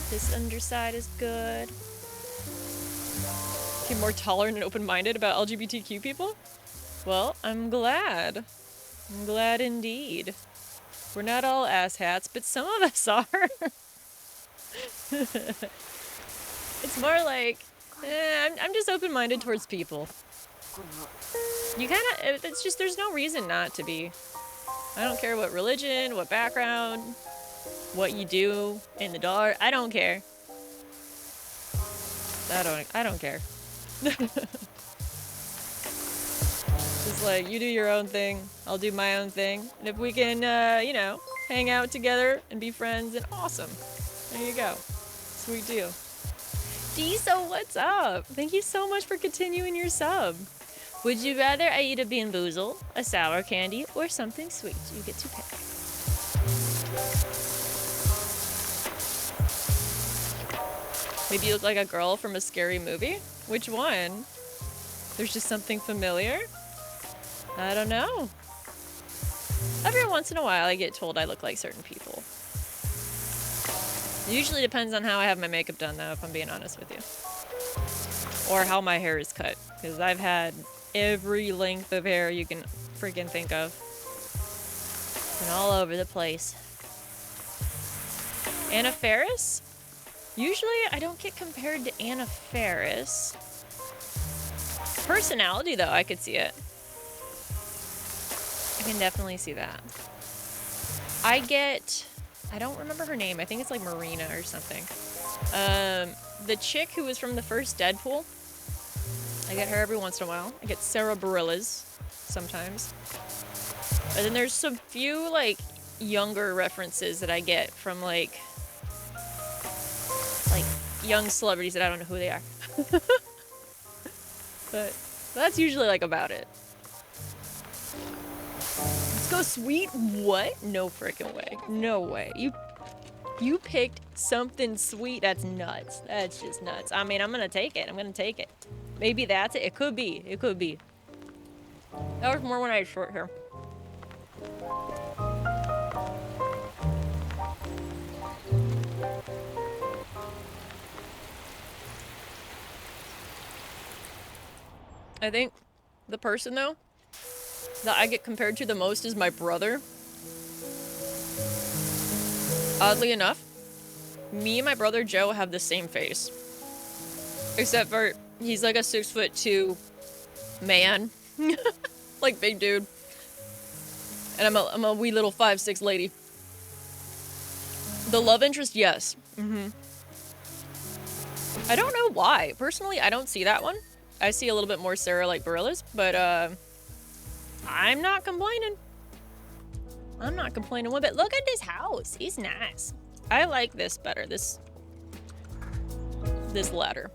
This underside is good. You're more tolerant and open-minded about LGBTQ people? Well, I'm glad. I'm glad indeed. We're not all asshats, but some of us are. It's more like, I'm just open-minded towards people. You kinda, it's just, there's no reason not to be. I don't care what religion, what background, what you do in the dark. I don't care. I don't care. Just like, you do your own thing, I'll do my own thing. And if we can, you know, hang out together and be friends, then awesome. There you go. Sweet deal. Diesel, what's up? Thank you so much for continuing your sub. Would you rather I eat a Bean Boozle, a sour candy, or something sweet? You get to pick. Maybe you look like a girl from a scary movie? Which one? There's just something familiar? I don't know. Every once in a while I get told I look like certain people. It usually depends on how I have my makeup done, though, if I'm being honest with you. Or how my hair is cut. Because I've had every length of hair you can freaking think of. And all over the place. Anna Faris? Usually I don't get compared to Anna Faris. Personality, though, I could see it. I can definitely see that. I don't remember her name. I think it's like Marina or something. The chick who was from the first Deadpool. I get her every once in a while. I get Sarah Bareilles sometimes. And then there's some few, like, younger references that I get from, like young celebrities that I don't know who they are. But That's usually like about it. Let's go sweet. What? No freaking way. No way. You picked something sweet. That's nuts. That's just nuts. I mean, I'm gonna take it. I'm gonna take it. Maybe that's it. It could be. It could be. That was more when I had short hair. I think the person, though, that I get compared to the most is my brother. Oddly enough, me and my brother Joe have the same face. Except for he's like a 6'2" man. Like big dude. And I'm a wee little 5'6" lady. The love interest, yes. I don't know why. Personally, I don't see that one. I see a little bit more Sarah like Barilla's, but I'm not complaining. I'm not complaining one bit. Look at this house. He's nice. I like this better. This ladder.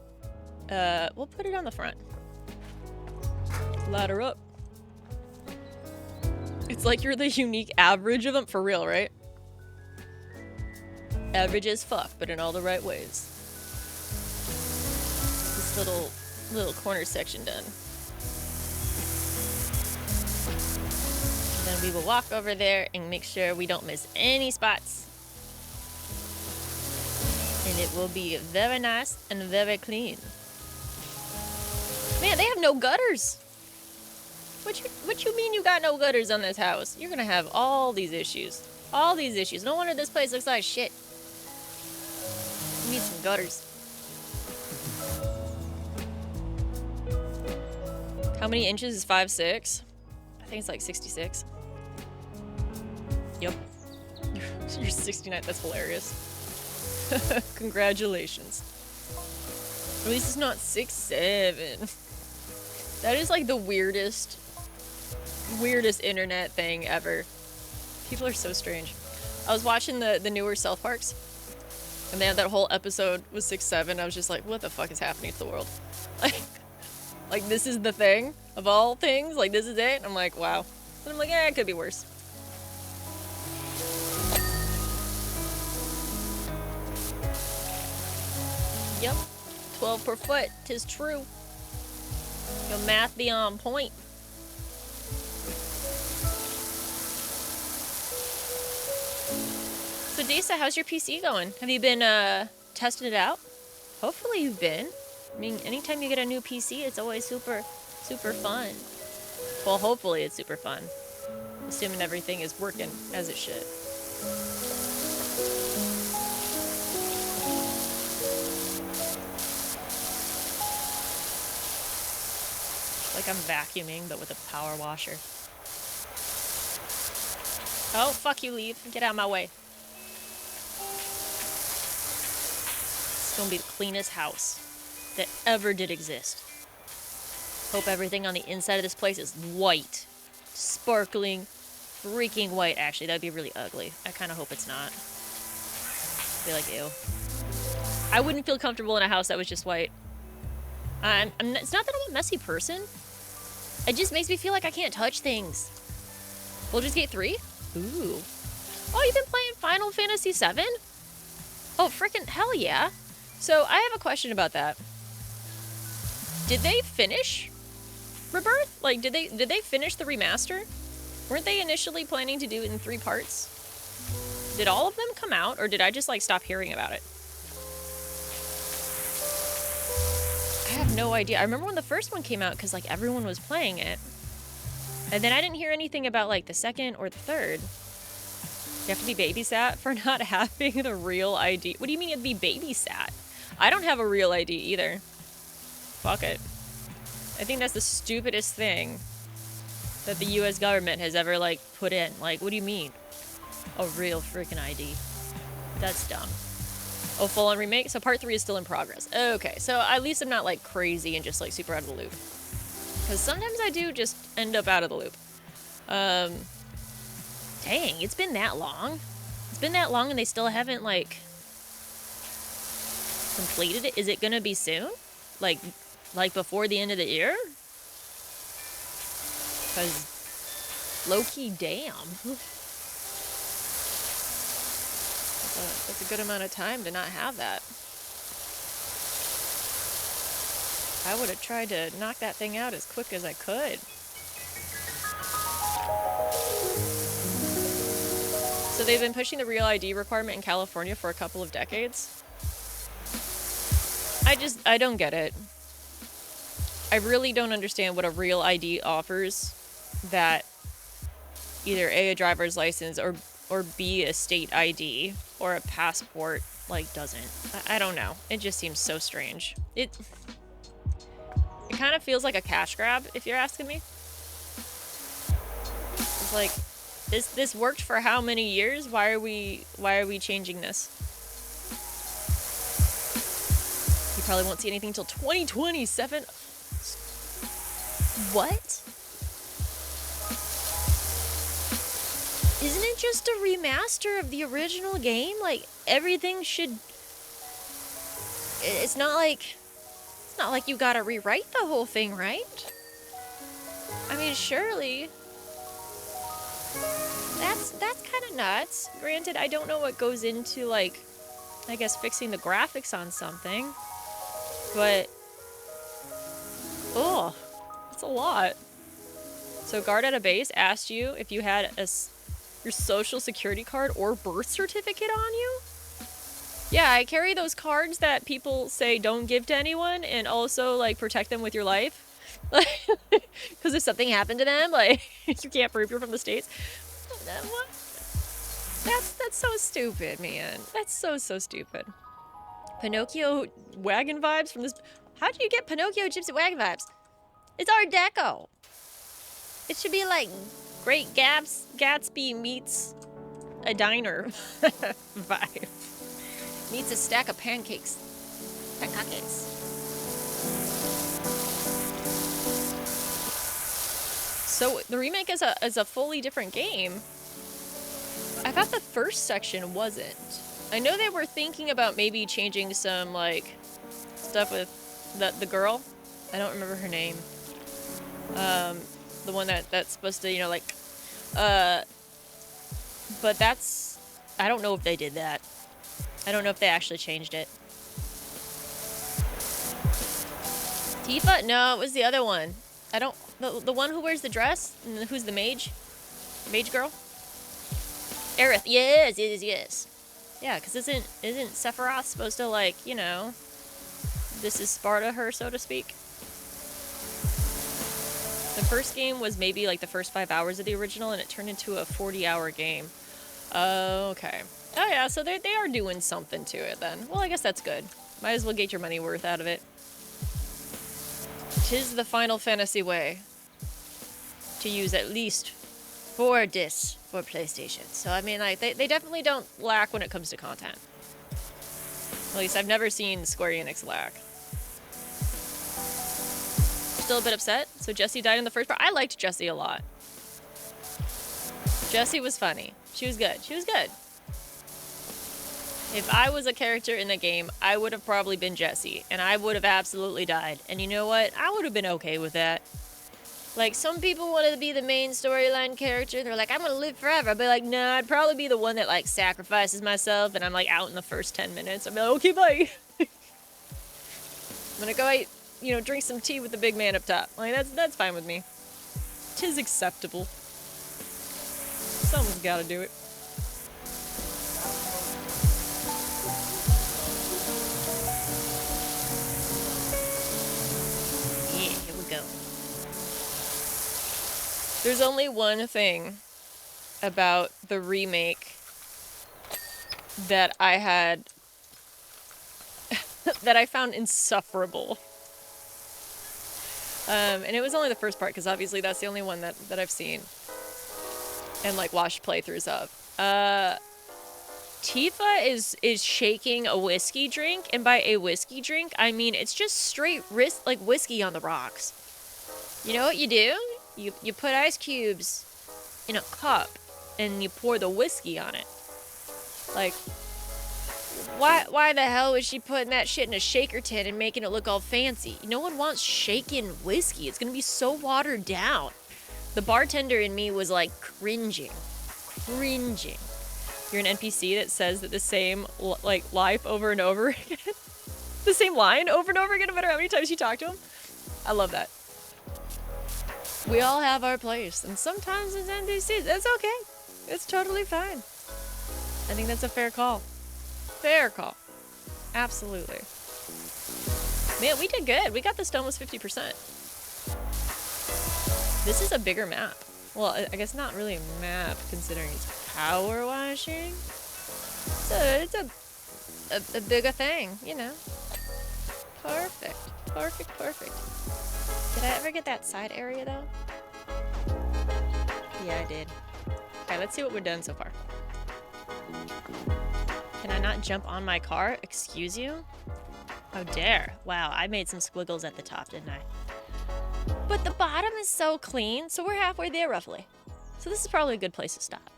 We'll put it on the front. Ladder up. It's like you're the unique average of them for real, right? Average as fuck, but in all the right ways. This little corner section done. Then we will walk over there and make sure we don't miss any spots. And it will be very nice and very clean. Man, they have no gutters. What you mean you got no gutters on this house? You're gonna have all these issues. All these issues. No wonder this place looks like shit. You need some gutters. How many inches is 5'6"? I think it's like 66. Yep. You're 69. That's hilarious. Congratulations. At least it's not 6'7". That is like the weirdest internet thing ever. People are so strange. I was watching the newer South Parks, and they had that whole episode with 6'7". I was just like, what the fuck is happening to the world? Like this is the thing of all things. Like this is it. I'm like, wow. And I'm like, yeah, it could be worse. Yep, 12 per foot. 'Tis true. Your math be on point. So Desa, how's your PC going? Have you been testing it out? Hopefully you've been. I mean, anytime you get a new PC, it's always super fun. Well, hopefully it's super fun. Assuming everything is working as it should. Like I'm vacuuming, but with a power washer. Oh, fuck you, leave. Get out of my way. It's gonna be the cleanest house that ever did exist. Hope everything on the inside of this place is white. Sparkling, freaking white. Actually, that'd be really ugly. I kind of hope it's not. Be like, ew. I wouldn't feel comfortable in a house that was just white. It's not that I'm a messy person. It just makes me feel like I can't touch things. Baldur's Gate 3? Ooh. Oh, you've been playing Final Fantasy VII? Oh, freaking hell yeah. So, I have a question about that. Did they finish Rebirth? Like, did they finish the remaster? Weren't they initially planning to do it in 3 parts? Did all of them come out, or did I just, like, stop hearing about it? I have no idea. I remember when the first one came out because, like, everyone was playing it. And then I didn't hear anything about, like, the second or the third. You have to be babysat for not having the real ID. What do you mean you have to be babysat? I don't have a real ID either. Fuck it. I think that's the stupidest thing that the US government has ever, like, put in. Like, what do you mean? A real freaking ID. That's dumb. Oh, full-on remake? So part 3 is still in progress. Okay, so at least I'm not, like, crazy and just, like, super out of the loop. Because sometimes I do just end up out of the loop. Dang, it's been that long? It's been that long and they still haven't, like, completed it? Is it gonna be soon? Like before the end of the year? Because low-key, damn. That's a good amount of time to not have that. I would have tried to knock that thing out as quick as I could. So they've been pushing the real ID requirement in California for a couple of decades. I don't get it. I really don't understand what a real ID offers that either A, a driver's license, or B, a state ID, or a passport, like, doesn't. I don't know. It just seems so strange. It kind of feels like a cash grab, if you're asking me. It's like, this worked for how many years? Why are we changing this? You probably won't see anything until 2027. What? Isn't it just a remaster of the original game? Like, everything should... It's not like you gotta rewrite the whole thing, right? I mean, surely... That's kind of nuts. Granted, I don't know what goes into, like, I guess fixing the graphics on something. But... oh, that's a lot. So guard at a base asked you if you had your social security card or birth certificate on you? Yeah, I carry those cards that people say don't give to anyone and also, like, protect them with your life. Because if something happened to them, like, you can't prove you're from the States. What? That's so stupid, man. That's so stupid. Pinocchio wagon vibes from this... How do you get Pinocchio Gypsy wagon vibes? It's Art Deco. It should be like Great Gatsby meets a diner vibe. Meets a stack of pancakes. Pancakes. So the remake is a fully different game. I thought the first section wasn't. I know they were thinking about maybe changing some, like, stuff with the girl. I don't remember her name. The one that's supposed to, you know, like, but that's, I don't know if they did that. I don't know if they actually changed it. Tifa? No, it was the other one. I don't, the one who wears the dress, and who's the mage? Mage girl? Aerith, yes. Yeah, because isn't Sephiroth supposed to, like, you know, this is Sparta her, so to speak? The first game was maybe like the first 5 hours of the original, and it turned into a 40-hour game. Okay. Oh yeah, so they are doing something to it then. Well, I guess that's good. Might as well get your money worth out of it. 'Tis the Final Fantasy way to use at least 4 discs for PlayStation. So, I mean, like, they definitely don't lack when it comes to content. At least I've never seen Square Enix lack. Still a bit upset. So Jessie died in the first part. I liked Jessie a lot. Jessie was funny. She was good. She was good. If I was a character in the game, I would have probably been Jessie, and I would have absolutely died. And you know what? I would have been okay with that. Like, some people wanted to be the main storyline character, and they're like, I'm gonna live forever. I'd be like, nah, I'd probably be the one that, like, sacrifices myself, and I'm, like, out in the first 10 minutes. I'd be like, okay, bye. I'm gonna go eat, you know, drink some tea with the big man up top. Like, that's fine with me. 'Tis acceptable. Someone's gotta do it. Yeah, here we go. There's only one thing about the remake that I had that I found insufferable. And it was only the first part, because obviously that's the only one that I've seen and, like, watched playthroughs of. Tifa is shaking a whiskey drink, and by a whiskey drink, I mean it's just straight like whiskey on the rocks. You know what you do? You put ice cubes in a cup, and you pour the whiskey on it. Like, why the hell was she putting that shit in a shaker tin and making it look all fancy? No one wants shaken whiskey. It's gonna be so watered down. The bartender in me was like cringing. You're an NPC that says that the same like life over and over again. The same line over and over again, no matter how many times you talk to him. I love that. We all have our place, and sometimes it's NPCs. That's okay. It's totally fine. I think that's a fair call. Fair call. Absolutely. Man, we did good. We got this to almost 50%. This is a bigger map. Well, I guess not really a map, considering it's power washing. It's a bigger thing, you know. Perfect. Did I ever get that side area, though? Yeah, I did. Okay, let's see what we've done so far. Can I not jump on my car? Excuse you? How dare. Wow, I made some squiggles at the top, didn't I? But the bottom is so clean, so we're halfway there, roughly. So this is probably a good place to stop.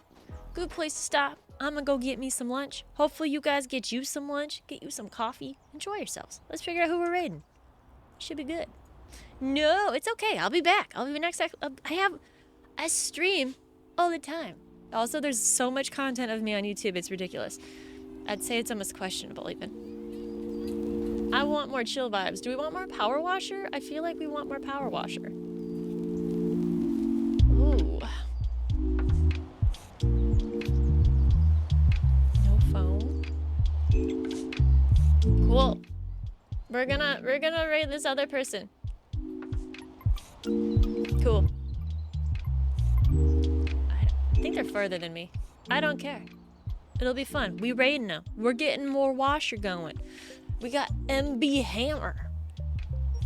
Good place to stop. I'm gonna go get me some lunch. Hopefully you guys get you some lunch, get you some coffee. Enjoy yourselves. Let's figure out who we're raiding. Should be good. No, it's okay. I'll be back. I'll be next. I stream all the time. Also, there's so much content of me on YouTube. It's ridiculous. I'd say it's almost questionable, even. I want more chill vibes. Do we want more Power Washer? I feel like we want more Power Washer. Ooh. No phone. Cool. We're gonna raid this other person. Cool. I think they're further than me. I don't care. It'll be fun. We raiding them. We're getting more washer going. We got MB Hammer.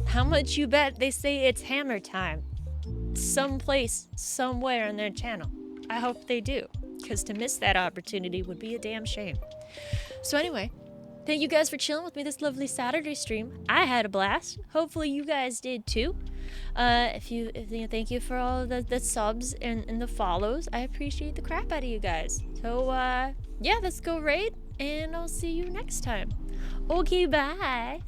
How much you bet they say it's hammer time? Someplace, somewhere in their channel. I hope they do, because to miss that opportunity would be a damn shame. So anyway, thank you guys for chilling with me this lovely Saturday stream. I had a blast. Hopefully you guys did too. Thank you for all the subs and the follows. I appreciate the crap out of you guys. So yeah, let's go raid, and I'll see you next time. Okay, bye.